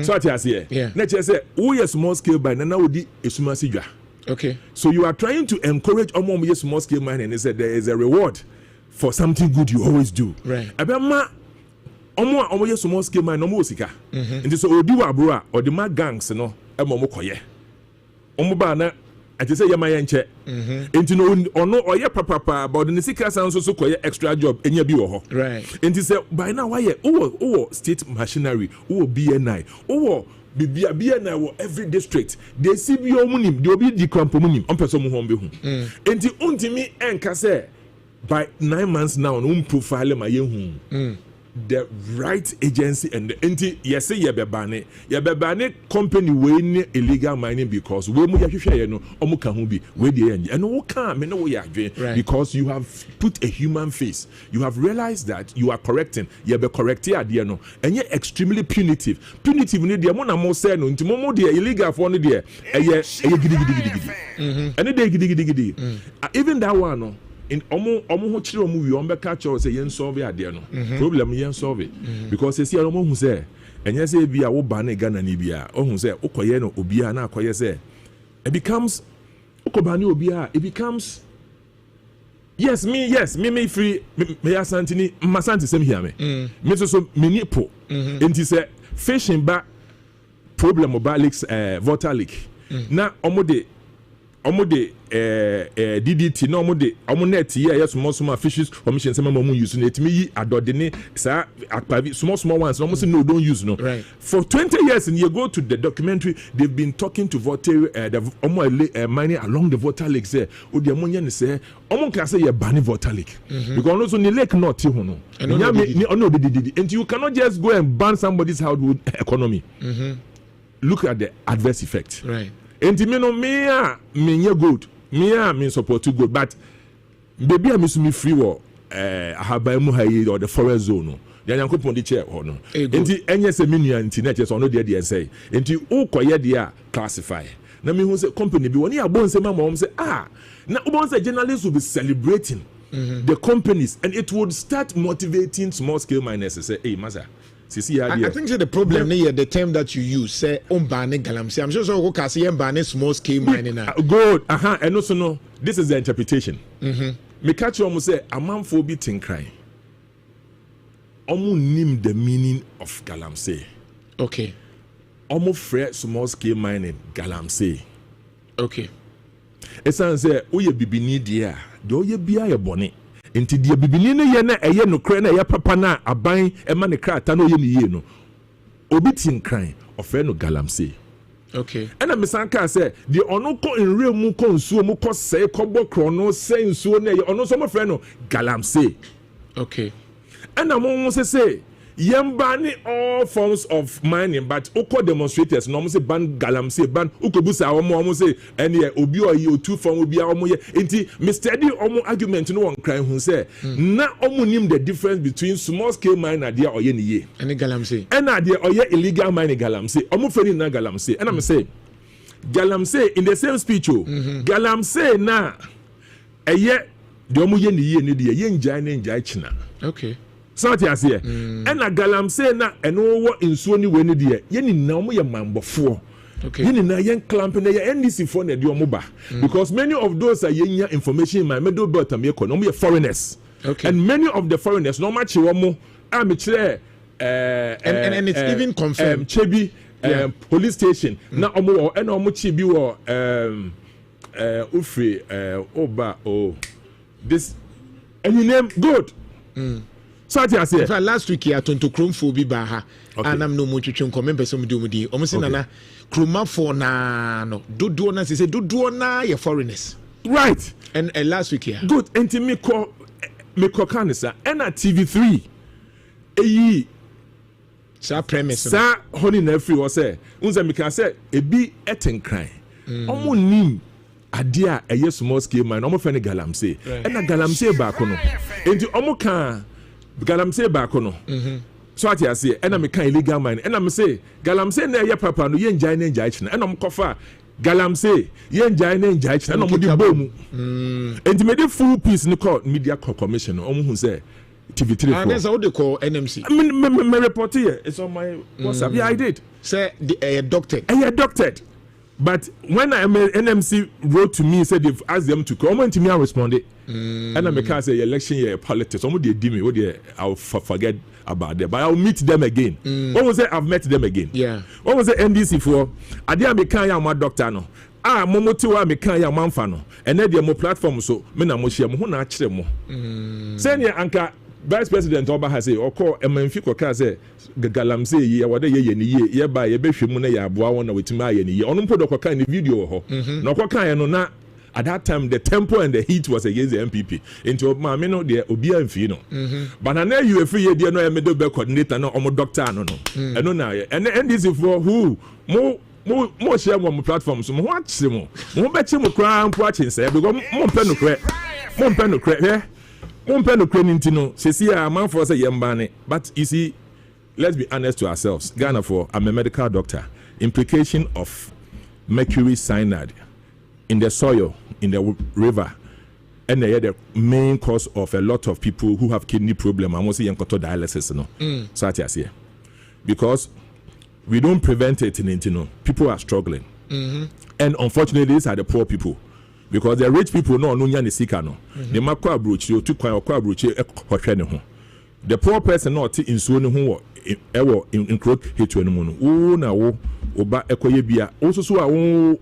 So what I say? Yeah. Let's just say, we small scale by now we di esuma sigwa. Okay. So you are trying to encourage omo small scale mine, and they said there is a reward for something good you always do. Right. Abema. Omo ye small scale mine no mo sika. Nti so odi wa bro or the mag gangs no e mo koye. Omo ba na ati say ye maye nche. Nti no ono oye papa but the sika san so koye extra job enya bi wo ho. Right. Nti say by now why owo state machinery, owo BNI, owo bibia BNI wo every district. They see bi omunim, they obi di krampo munim, on person mo ho be hu. Nti untimi enka say by 9 months now no profile ma ye hu. The right agency and the yes say yebebane company we illegal mining because we mu yahwehwe no omo ka ho bi we dey and no can me no we adwen because you have put a human face. You have realized that you are correcting yebe correct here there no and you extremely punitive ni there mo na mo say no nti mo dey illegal for no there gidi and dey gidi even that one no in omo ho chire omo wi ombe ka cho say yen solve ade no problem yen solve it because say omo hu say enye say bia wo ba na Ghana ni bia ohun say ukoye no obia na akoye say it becomes ukobani obia it becomes yes me free me asantini masanti sem here me so me ni po enti say fishing ba problem about leaks water leak na omo de DDT no omo net here small fishes commission some mo use no etimi yi adode ne sa akpavi small ones no say no don't use no right. For 20 years and you go to the documentary they've been talking to water the mining along the water lake say o de amonya ne say omo can say you ban water lake because also the lake not ho no and you cannot just go and ban somebody's household economy. Look at the adverse effect, right? And me good. Me support to good, but baby I miss me free war or the forest zone. The Yankopon the chair or no. Enti enye se menu anti so no dey say. Enti o koye dey classify. Na me hu say company bi woni abon say mama say na ubon say journalists will be celebrating the companies and it would start motivating small scale miners say hey masa. I think the problem here, the term that you use, say, unbanning galamsey. I'm sure so can say unbanning small scale mining now. Good, and also no, this is the interpretation. Me catch you almost say a man for beating crying. Omu name the meaning of galamsey. Okay. Omu fre small scale mining galamsey. Okay. Esan say oye bibini dia, do ye bia ye boni. Inti dia bibini ne ye na eye no kre na ye papa na aban e ma ne krata no ye ne ye no obi tin kran ofe no galamsey. Okay. And I'm saying say the ono ko enre mu ko nsuo mu ko sei ko bokro no sei nsuo na ye ono so mo fre no galamsey. Okay. And I'm say yembani all forms of mining but oko demonstrators no say ban galamsey ban ukobusa omo say any obi or you two form obi omo ye enti Mr. Eddie omo argument no one cry hu say na omo nim the difference between small scale mine and there oye ne ye any galamsey and there oye illegal mining galamsey omo feri na galamsey and I'm say galamsey in the same speech galamsey na eye de omo ye ne ye ne de ye njai china. Okay. So what you say? And a galamsey na eno wo nsuo ni we ni de ye ni na omo ye mambofo. Okay. Ye ni na ye clamp na ye NDC for na de omo ba because many of those are ye information in my middle belt am ye ko no ye foreigners. Okay. And many of the foreigners no match omo am kire and it's even confirmed Chebi police station na omo and omo chi bi wo Ufri Oba this and you name good. So I say last week here to Chrome for Bibaha and I'm no more to comment some do with you. Almost nana Chroma for na no do na say do na your foreigners. Right. And last week here. Good. And to me call kanisa and at TV3 eyi sa premise sa honey na free was say unza me can say e bi etenkran omo nim ade a eye small scale man omo fe ne galamsey and na galamsey ba ko no enti omo kan galamsey ba ko no so ati ase and na me kan illegal mine and na me say galamsey na eye papa no ye njai na njai china and na mo kofa galamsey ye njai na njai china and na mo di bomu enti me dey full piece ni call media commission omo hu say TV3. And that's how they call NMC. My report here is on my WhatsApp. Yeah, I did. Say the doctored. Doctored. But when NMC wrote to me, said they've asked them to come to me, I responded. And I can't say election year politics. Somebody did me. I'll forget about them. But I'll meet them again. What was it? I've met them again. Yeah. What was the NDC for? I didn't make my doctor no. Momo tiwa me kan ya manfa no. And then the platform so me na mo share mo na akire mo. Say anka Vice President Oba has say oko emanfi koka say galamsey ye wode ye ni ye ba ye behwemu na ya aboa won na wetima ye ni ye ono mpodo koka ni video ho na koka ye no na at that time the tempo and the heat was against the MPP into ma me no de obi amfi no but na you free ye de no e me do be coordinator no omo doctor no eno na ye and NDC for who mo share mo platform so mo atse mo be che mo kra mpo ache say because mo mpe no kre but you see, let's be honest to ourselves. Ghana I'm a medical doctor. Implication of mercury cyanide in the soil, in the river, and the main cause of a lot of people who have kidney problem. I'm also dialysis, So I say, because we don't prevent it people are struggling, and unfortunately, these are the poor people. Because the rich people no nya sika no they makwa abrochi o tukwan okwa abrochi hwehwe ne ho the poor person no ti insuo ne ho wo in crook hetu ne mu no wo na wo oba ekoye bia wo so a wo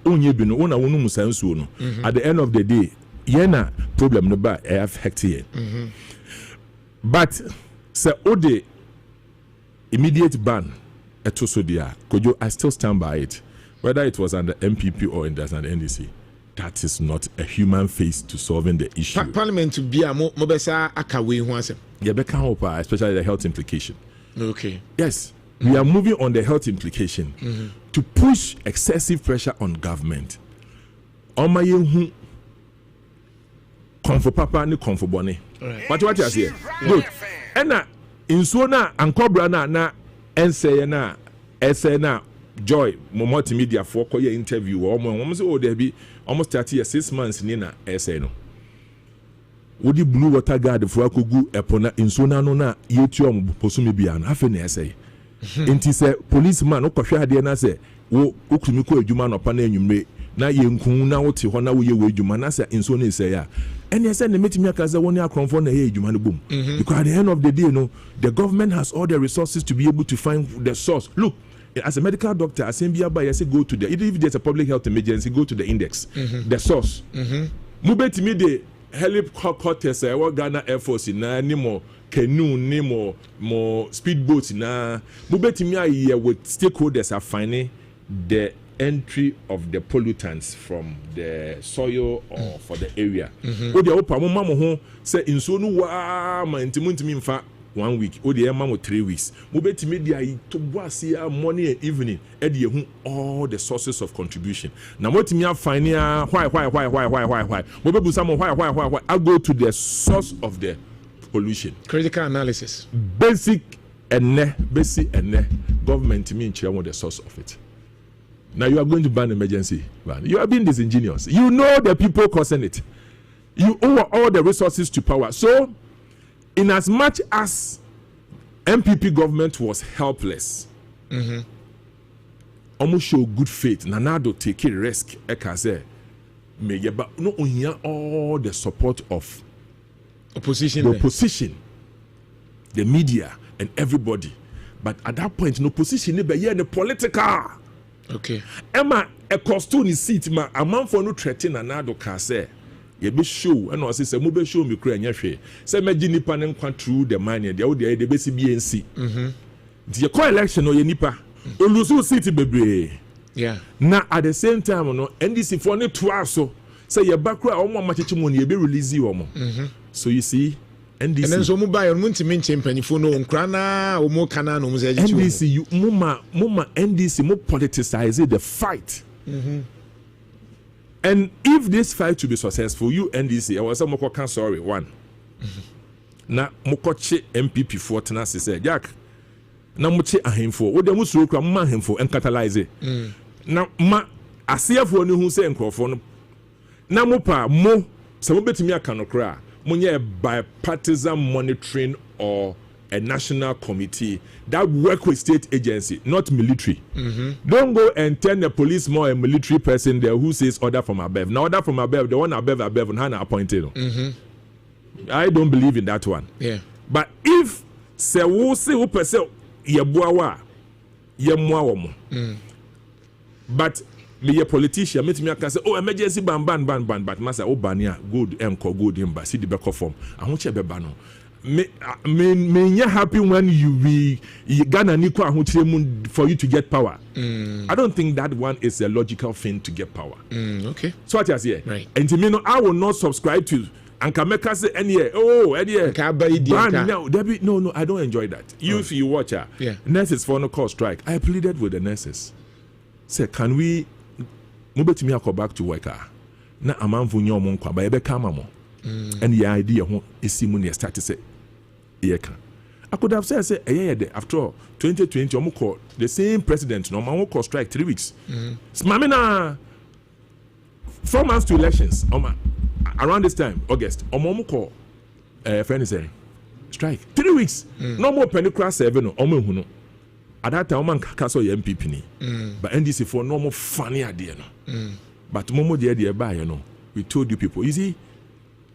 onye bi no wo na wo no musansuo no at the end of the day ye na problem no ba affect here but say ode immediate ban eto so dia kojo I still stand by it whether it was under MPP or in an NDC. That is not a human face to solving the issue. Parliament to be a mobesa akawe hu asem. Yeah, beka hopa, especially the health implication. Okay. Yes, we are moving on the health implication to push excessive pressure on government. Omaye hu konfo papa ni konfo bone. What you say? Good. Ena insuo na ankobra na ense na ese na Joy, mo multimedia for koye interview almost say there be almost 30 years 6 months ni na essay no. Wodi blue water guard for akogu epona insona no na yetuom posumi bia na afi na essay. Enti say policeman okwohwe ade na say wo okumi ko adwuma no pa na anwumre na yenkun na wote ho na wo ye wo adwuma na say insona say ya. And yes, and metimi aka say woni akronfo na ye adwuma no bom. Because at the end of the day the government has all the resources to be able to find the source. Look, as a medical doctor, I say go to the, even if there's a public health emergency, go to the index, the source. Mube to me the helicopters, what Ghana Air Force na ni more canoe, ni more speedboats na. Mube to me with stakeholders are finding the entry of the pollutants from the soil or for the area. Odi opa mo mamo ho say inso no wa ma ntimi mfa 1 week o dey mamo 3 weeks mo betimi dey to boase morning and evening e dey hu all the sources of contribution na mo timi afine why mo be busa mo why I go to the source of the pollution, critical analysis, basic and government me in the source of it. Now you are going to ban emergency ban. You are being disingenuous. You know the people causing it. You owe all the resources to power. So, in as much as MPP government was helpless, almost show good faith. Nanado take a risk. But no all the support of opposition, the opposition, the media, and everybody. But at that point, no opposition, the political. Okay. Emma, a costume is seat ma a man for no threaten another car say ye be show and also say mo be show me kura nyahwe say meji nipa ne nkwa through the money they wo dey be si BNC the co-election no ye nipa olusu seat bebre yeah na at the same time no NDC for ne to aso say ye bakura omo amacheche mo ne ye be release omo so you see NDC and then so mo buy on ntimi nchempanifo no nkra na omo kana no mo say NDC you mama NDC mo politicize the fight and if this fight to be successful you NDC I was say mo can sorry one na mo che MPP for tenase say Jack na mo che ahemfo wo dem suro kra mo ahemfo en catalyze na ma asiafo ne hu say nkrofo no na mo pa mo se mo betimi aka no kra a bipartisan monitoring or a national committee that work with state agency, not military. Don't go and tell the police more a military person there who says order from above. Now order from above, the one above and Hannah appointed. I don't believe in that one. Yeah. But if se wo se wo pese ye boawa ye moawo mo. But me a politician, me can say, oh, emergency ban, but massa, oh, bania, good, good, see the back of form. I want you to be bano. Me happy when you be Ghana Nikwa for you to get power. I don't think that one is a logical thing to get power. Okay. So what I say, right. And to me, no, I will not subscribe to and can make us say any no, I don't enjoy that. You if you watch her, nurses for no call strike. I pleaded with the nurses. Say, can we mobetimi akọ back to work na amanfo nya omo nkwa ba ebe ka mamo and the idea ho esimu ne start say ye ka I could have said after all 2020 omo call the same president no man call strike 3 weeks mama na 4 months to elections around this time August omo call friend say strike 3 weeks no more penny class 7 omo hu no at that time, man caso MPP ni, but NDC for no more funny idea no. But momo the idea by we told you people. You see,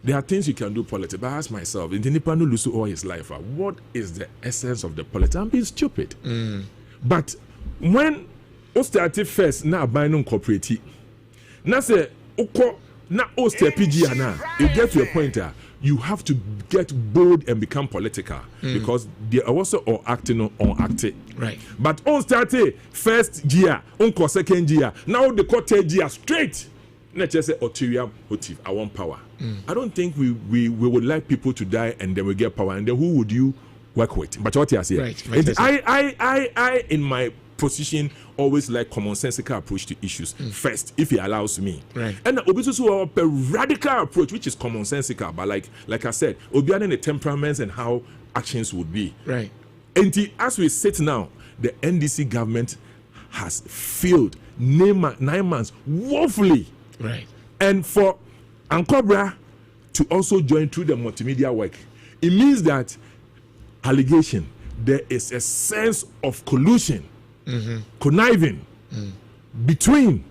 there are things you can do politics. But I ask myself, in the Nipano Lusu all his life, what is the essence of the politics? I'm being stupid. But when we started first, now buying cooperative, now say now PG now, you get to a point you have to get bold and become political because they are also all acting or acting. Right. But on started first year, on second year, now the third year straight. Let's just say ulterior motive. I want power. I don't think we would like people to die and then we get power. And then who would you work with? But what you are saying? Right. I in my position always like commonsensical approach to issues first if it allows me, right. And also a radical approach which is commonsensical but like I said obiane the temperaments and how actions would be, right. And as we sit now the NDC government has failed 9 months woefully, right. And for Ankobra to also join through the multimedia work, it means that allegation there is a sense of collusion, conniving between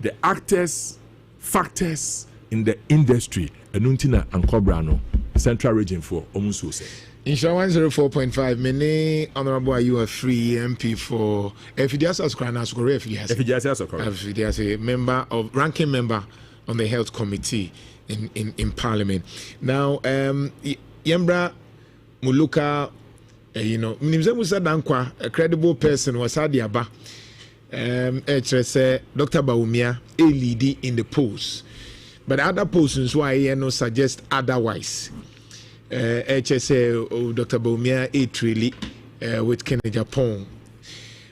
the actors, factors in the industry, and Untina and Cobrano, Central Region for Omusu. Insha 104.5, many honorable you are free MP for FDS a member of ranking member on the health committee in Parliament. Now, Yembra Muluka. Minimze Dankwa, a credible person was Adiaba. Dr. Baumia, a lady in the post. But other persons why suggest otherwise. Dr. Baumia, a truly with Kenya Japan.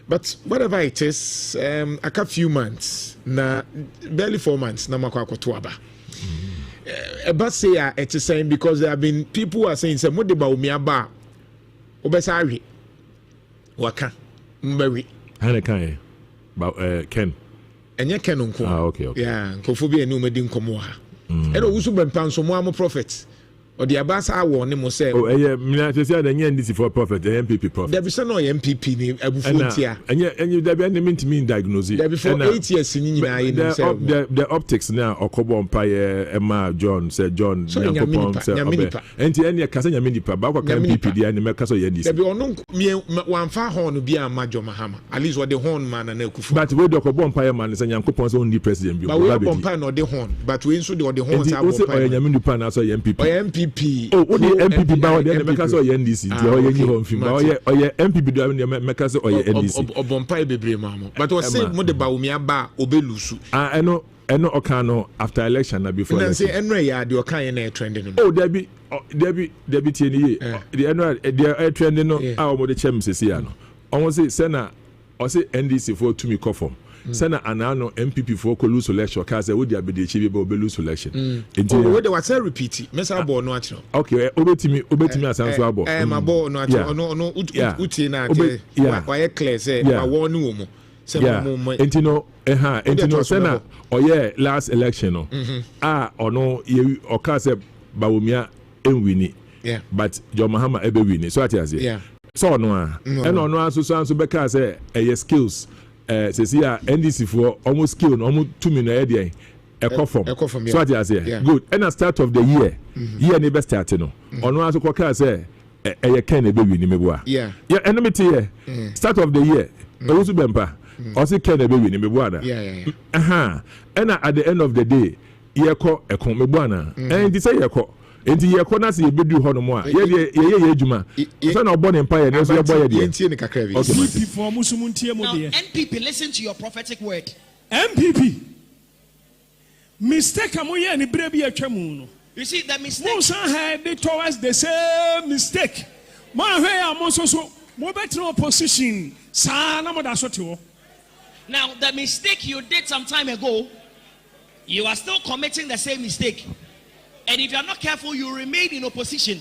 But whatever it is, a few months, barely 4 months, na makwako tuaba. But say it's saying because there have been people who are saying, "Say, Mode Baumia ba." Obesari waka mbari Hanekai about Ken enye Ken nko okay yeah nkofo bi enu medi nkomo ha eno wusu bempa nso mo am prophet or the abasa warn him say oh yeah mina say the NDC for prophet the MPP prophet there be say no MPP ni abufutia and you there be mean to mean diagnose there before 8 years ni nyina the optics now okobo empire Emma John said John Yankopon said enti enya kasa nya minipa ba kwa MPP dia ni meka so NDC there be onu wan fa horn bi amajo mahama at least what the horn man na akufu but we do okobo empire man say Yankopon so only president bi but we okobo empire no the horn but we so the horn say okobo empire nya minipa na so MPP oh only MPP ba we dey meka so NDC dia o ye home film ba o ye MPP do dey meka so o ye NDC obompai bebre mamo but we say mo de ba omi aba obelusu eno okano after election na before election say enre ya de okan na trending no oh debi tie ni the enre the trending no a o mo de chem sesi ya no o say na o say NDC for to me conform Sena anano MPP for lose election cause we dey abedi chibi be lose election. We dey was repeat. Mesa ball no atro. Okay, obetimi asanso abo. Ma ball no atro. No uti na ate. Why clear say ma won wo mo. Say mo. Entino sena oye last election no. Ono ye okase Bawumia enwini. But John Mahama ebe wini. So atiaze. Yeah. So no a. And ono aso beka say skills says here NDC for almost skill almost 2 million a from so I say good and at start of the year never started no on one so say a can a baby nimebua enemy here start of the year also bempa also can a baby nimebua and at the end of the day year call a comebana and this year call enti ye kona se ye bedu ho no mo a ye adwuma so na obo ne empire ne so ye boy ye enti ne kakra bi MPP for musumuntie mo de NPP listen to your prophetic word MPP mistake amoye ni bre bi atwa mu no you see the mistake Musa head towards the same mistake mo hwe am so mo better opposition sa na mo da so te wo now the mistake you did some time ago you are still committing the same mistake. And if you are not careful, you remain in opposition.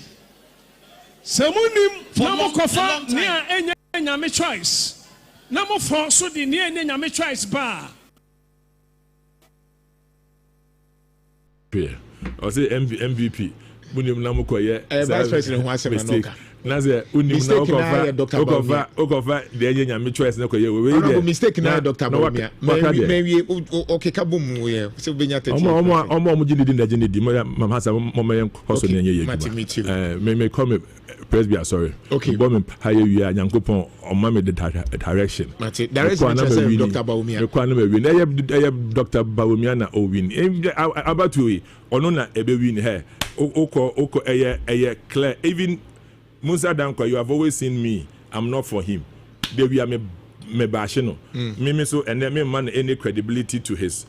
Semunim namo kofa nia enya nyame choice. Namo for so di nia enya nyame choice ba. I say MVP. Munim namo ko ye. Vice President who asema noka. Naze unim na okofa de enya nyame choice na ko ye we dey. Mistake na Dr. Bawumia. Maybe okay kabum ye. Se benya tete. Omo gidi na gidi di mama hasa mama yen koso na nye ye. Me come presby sorry. Okay. Bo haye wi Nyankopon oma me the direction. Direction Dr. Bawumia. Me kwa na me win. Eye Dr. Bawumia na o win. About we ono na ebe win he. Oko eye clear even Musa Dankwa, you have always seen me. I'm not for him. They we are me bashino. Me so and then me man any credibility to his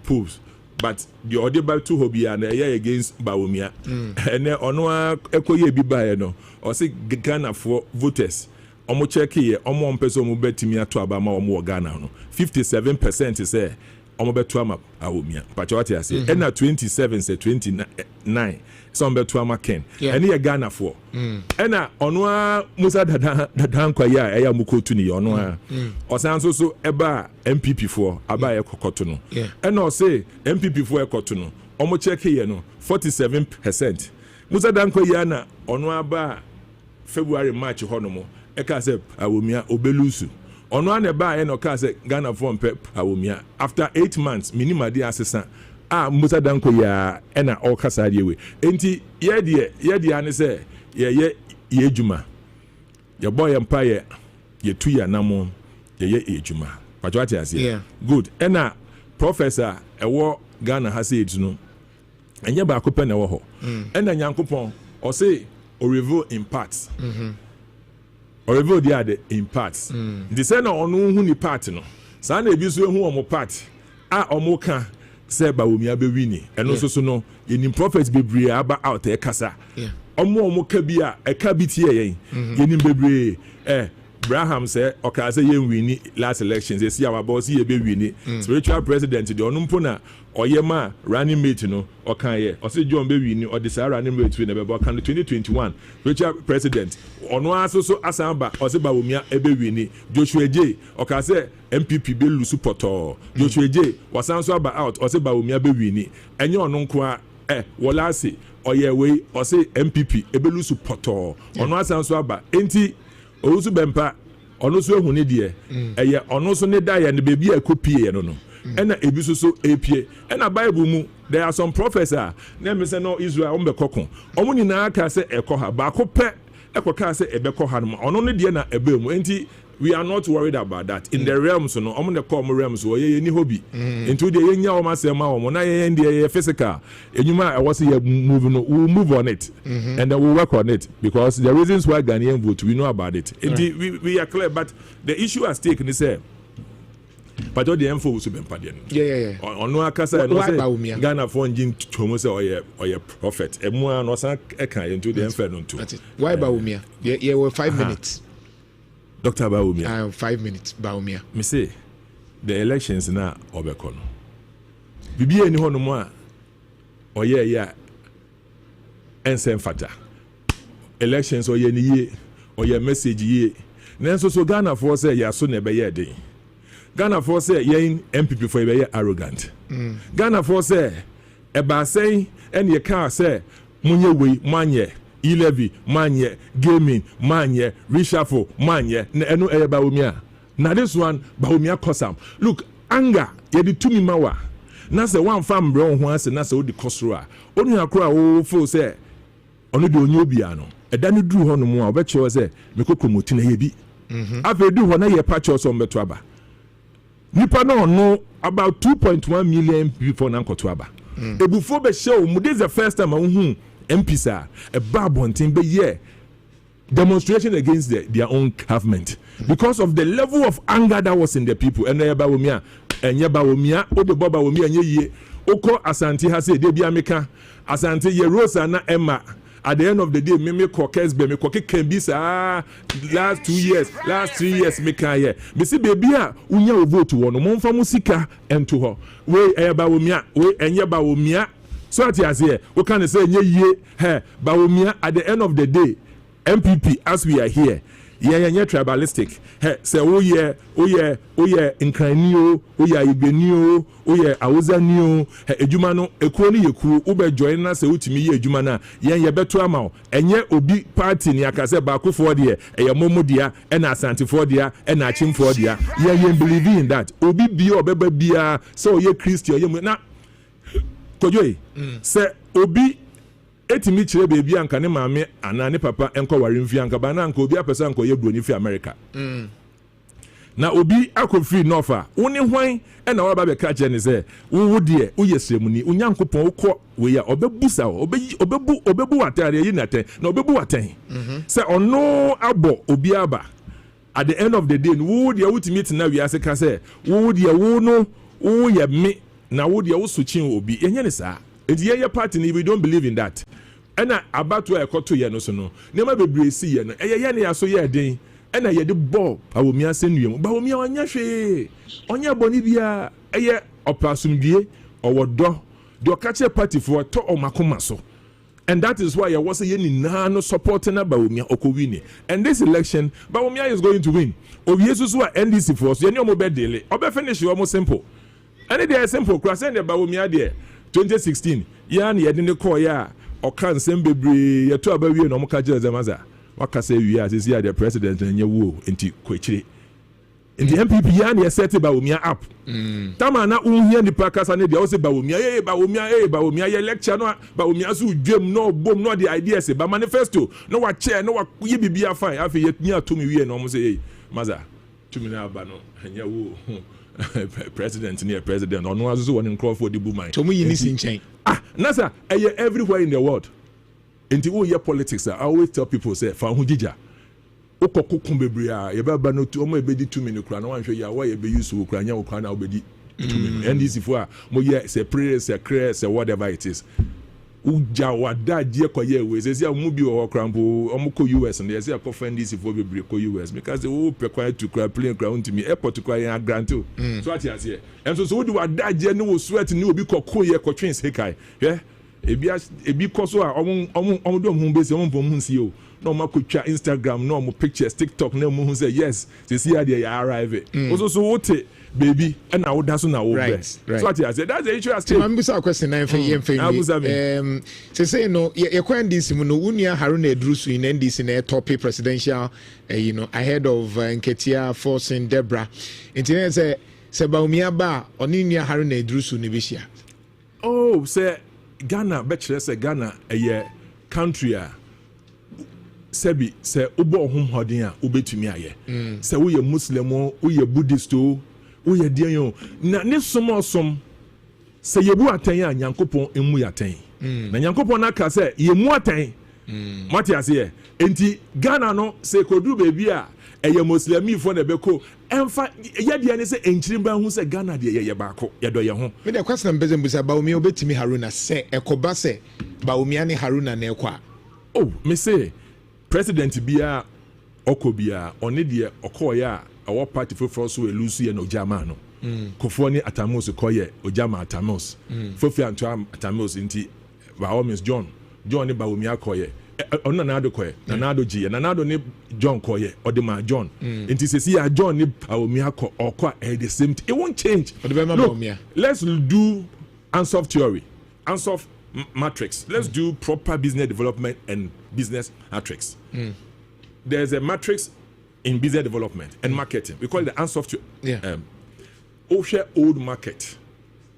proofs. But the other by two hobby and against Bawumia. And then ono ekoye biba no. Or say Ghana for voters. Omo check here. Omo person mo betimi ato abama omo Ghana no. 57% is there. Omo beto ama Bawumia. Pacho what I say. And na 27 say 29. Some beto ama Ken. And here Ghana for. And na onwa Musa Dankwa ya eya mukotu ni onwa. Osan so eba MPP for aba ekokoto no. And no say MPP for ekoto no. Omo check here no 47%. Musa Dankwa ya na onwa ba February March honomo. Eka se Bawumia obelusu. Ono na ba e no ka se Ghana for pep Bawumia after 8 months minima di assistant Musa Dankwa ya na all kasa die we enti ye de ane se ye ejuma ye boy empire ye tu ya namo ye ejuma patwati ase good na professor ewo Ghana ha say it no enye ba akopɛ na wo ho na Nyankopɔn o say o reveal in parts or reveal the other in parts. The same on who ni part no. Sana ebi so hu omo part. Omo ka say Bawumia be wini. Eno so no in prophets bebree aba out e kasa. Omo ka bi a e ka bi tie yen. Yenim bebree Abraham say okay say yen wini last elections. Say see our boss ye be wini. Spiritual president the onumpo na oyema running mate no okan ye. O say John be wini or the running mate we never kan 2021 spiritual president ono aso so asamba o say Bawumia ebe wini. Joshua J okay say MPP be lusu poto. Joshua J wasan so aba out o say Bawumia be wini. Enye ono nko a Wolase oye we or say MPP ebelusu poto ono asan so aba enti owusu bempa ono so ehune de eye ono so ne da ye ne bebi akopie no ena ebiso so epie ena Bible mu there are some prophets na me say no Israel ombe kokon omo nyina aka say ekoha ba ko pe ekoka say ebekọ no ono ne de na ebe mu enti we are not worried about that in the realms no omo ne come realms wo ye ni hobby into the yenya o masema o na ye ndie physical enyuma I was here move no we move on it and then we work on it because the reasons why Ghanaian vote we know about it we are clear but the issue at stake is say but all the info was been pardon yeah ono akasa no say Ghana for ngin chomo say oye prophet emu an osan eka into the info no too why Baumia yeah were 5 minutes Dr. Baumia 5 minutes Baumia me say the elections na obeko no bibie ni hono mo a oye ya ensem fata elections oye ni ye oye message ye nanso so Ghana for say ya so na be ye den Ghana for say yen MPP for be arrogant Ghana for say eba say en ye can say munye we manye e-levy manye gaming manye reshuffle manye na eno Baumia na this one Baumia kosam look anger ye di tumi mawa na say one fam bro ho ase na say odi kosro a onu akora wo feel say onu de onye obia no eda ne duru ho no mu a obeche say me kokomoti na ye bi afa du ho na ye patch so mbeto aba nipa no no about 2.1 million people na nkoto aba ebufo be show mu this the first time hu MPs a babontin be year demonstration against their own government because of the level of anger that was in the people and Baumia o de Boba Baumia ye oko Asante ha say de bia meka Asante ye Rosa na Emma at the end of the day me kokes be me koke can be last 2 years last 3 years me kan ye me see baby a unya vote wono momfa musika ento ho we Baumia we enye Baumia so at here we can say ye Baumia at the end of the day MPP as we are here ye tribalistic say oye nkranio oye ibenio oye awozanio ejuma no ekuo ni yekuo ube join na say utimi ye ejuma na ye beto ama enye obi party ni akase ba akofo de ye momodia na asantefo de na achimfo de ye believe in that obi bia obeba bia say oye Christian ye na kojoy say obi etimi chire bebi anka ne maame ana ne papa enko ware mfi anka ba na anka obi apesa anka ye broni fi America na obi akofri nofa woni hwan na wa ba be ka je ne se wo de uye sremuni unyankopon ukọ we ya obebusa obebu watare yi naten na obebu waten se ono abo obi aba at the end of the day wo de ultimate na wi ase ka se wo de wo no wo ye me na wo de wo suchin obi enye ne sa enti ye party ni we don't believe in that ena abato ekoto ye no so no nema bebre si ye no ye ne yaso ye den ena ye de ball Baumia senuem Baumia onya hwe onya boni bia eye opasumdie owodo de okache party for to omakoma so and that is why I was saying na no supporting Baumia okowini and this election Baumia is going to win obiesusu a NDC for so ye no mo be dele obe finish almost simple and it is simple cross and Baumia there 2016 ya na yede ne call ya okan sem bebre ya to abawie no moka jere zamaza waka say wi as ya the president nya wo enti kwechire enti MPP ya na set Baumia up tama na unhia ni pakasa ne dia o se Baumia ye lecture no Baumia so dwem no bom no the ideas ba manifesto no wa chair no wa ye bibia fine afi ye nya to me wie no mo say maza tumi na aba no nya wo president near president or no as one in Crawford the boom to me in chain nasa everywhere in the world into all your politics I always tell people say fa hu jija okokokum bebre a ye ba no to mo ebedi 2 minutes kra na wan hwe ya wa ye be use wo kra nya wo kra na obedi 2 minutes NDC for a mo ye say prayer say craze say whatever it is uja wada die koye we say mu bi o krampo omko US and say ko NDC for bebre ko US because wo pe kwa to kra plane kra untimi airport kwa ya granto so ati ase and so wo di wada die ne wo sweat ne obi kokoye ko twins hekai ebi koso a omo do ho base omo pom nsi o na omo akotwa Instagram na omo pictures TikTok na omo hu say yes they see how they arrive so wote baby and I would that's na wo right. So what I said that's the issue as I'm busa question na say no ye kwan this mu no unia Haruna Edrusu in NDC na top presidential ahead of Nketia forcing Debra intine say Baumia ba oni nia Haruna Edrusu ni bishia oh say Ghana betchere say Ghana a country a sebi say ubo hom hodin a ubetumi aye say we Muslim o we Buddhist o we dear yo na ne som say yebu atan a Nyankopon emu yaten na Nyankopon na ka say yemu atan Matias here enti Ghana no say kodu baby a eye Muslimi fo na beko emfa ye de ne say enchirimba hu say Ghana de ye baako ye do ye ho me de question bezem busa Baumia obetimi Haruna say ekoba say Baumia ne Haruna na ekwa oh me say president bia okobia one de okoya our party for so elusu ye no jama no kofo ni Atamos koye ojama Atamos fofi anto Atamos nti by all means John ni Baumia koye onanado koye nanado ji nanado ni John koye odema John nti se ya John ni Baumia ko okwa the same it won't change. Look, let's do Ansoff theory, Ansoff matrix. Let's do proper business development and business matrix. There's a matrix in business development and marketing. We call it the Ansoff old market.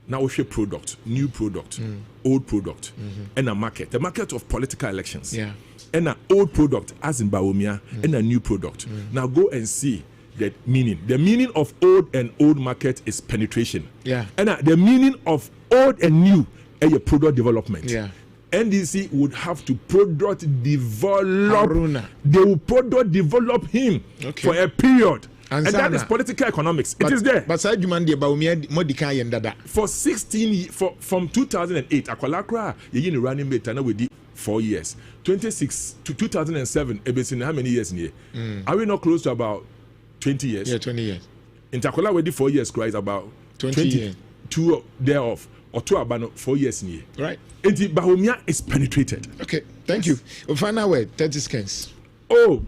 Now we share product, new product, old product, and a market. The market of political elections. And an old product, as in Baumia, and a new product. Now go and see the meaning. The meaning of old market is penetration. And the meaning of old and new is a product development. NDC would have to product develop. Haruna. They will product develop him for a period. And that is political economics. It is there. But for 16 from 2008, Akwalakra, you running mate with 4 years. 26 to 2007, how many years in here? Are we not close to about 20 years? Yeah, 20 years. In Takola, with the 4 years, is about 20 years. Two thereof, or two about 4 years in here. Right. And the Bahomia is penetrated. Okay, thank you. We'll find out where 30 seconds. Oh,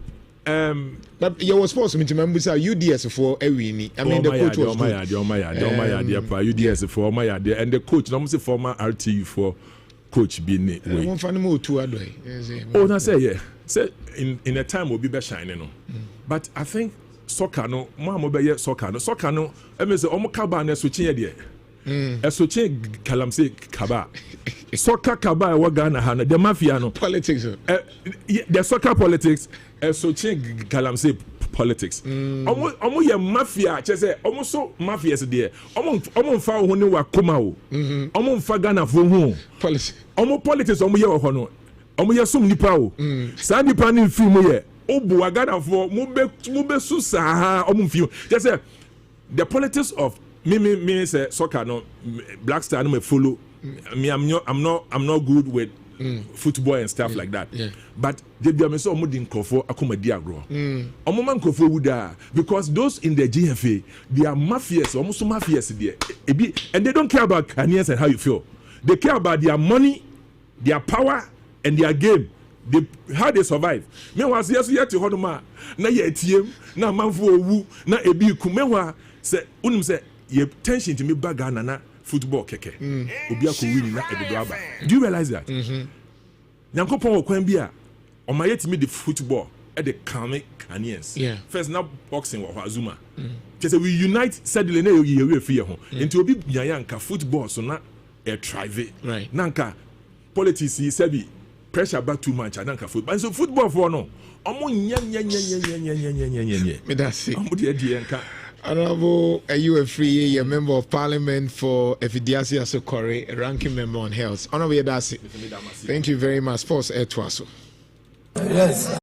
but you were supposed to remember UDS for a winnie. I mean, the coach was UDS for my idea, and the coach, I'm say former RTU for coach being oh, that's yeah. Say in a time will be better shining. But I think soccer no, mama be soccer no. I mean, say omo kaba na switching there. Switching kalamse kaba. Soccer kaba wa Ghana hana the mafia no politics. The soccer politics. Switching kalamse politics. Omo ye mafia. Say omo so mafia is there. Omo fa ho ni wa koma o. Omo fa Ghana fo ho. Politics. Omo politics omo ye wo ho no. Omo ye sum nipa o. Sa nipa ni fi mo ye. Obu Ghana fo mo be su sa omo fi. Just say the politics of me say soccer no Black Star no me follow. Me I'm not good with football and stuff like that. But they be so omo din krofo akoma di agro. Omo man krofo wuda because those in the GFA they are mafias, omo so mafias there. And they don't care about Ghanaians and how you feel. They care about their money, their power and their game. How they survive. Me was yes yet to hodoma na ye tiem na manfo owu na ebi ku me wa say unim say ye tension to me bagana na football keke. Obi akọ win na ebedo aba. Do you realize that? Nyankopon okwan bi a o ma yetimi the football e the Ghanaians. First now boxing wa Azuma. Just we unite suddenly na ye we free ho. Enti obi nyanka football so na e thrive. Right. Nanka politics sebi pressure back too much and football. And so football for no. Me that's it. Honorable, you a free a member of Parliament for Efidiasi Asokore, a ranking member on health. Honorable, that's it. Thank you very much. Sports Etwaso. Yes.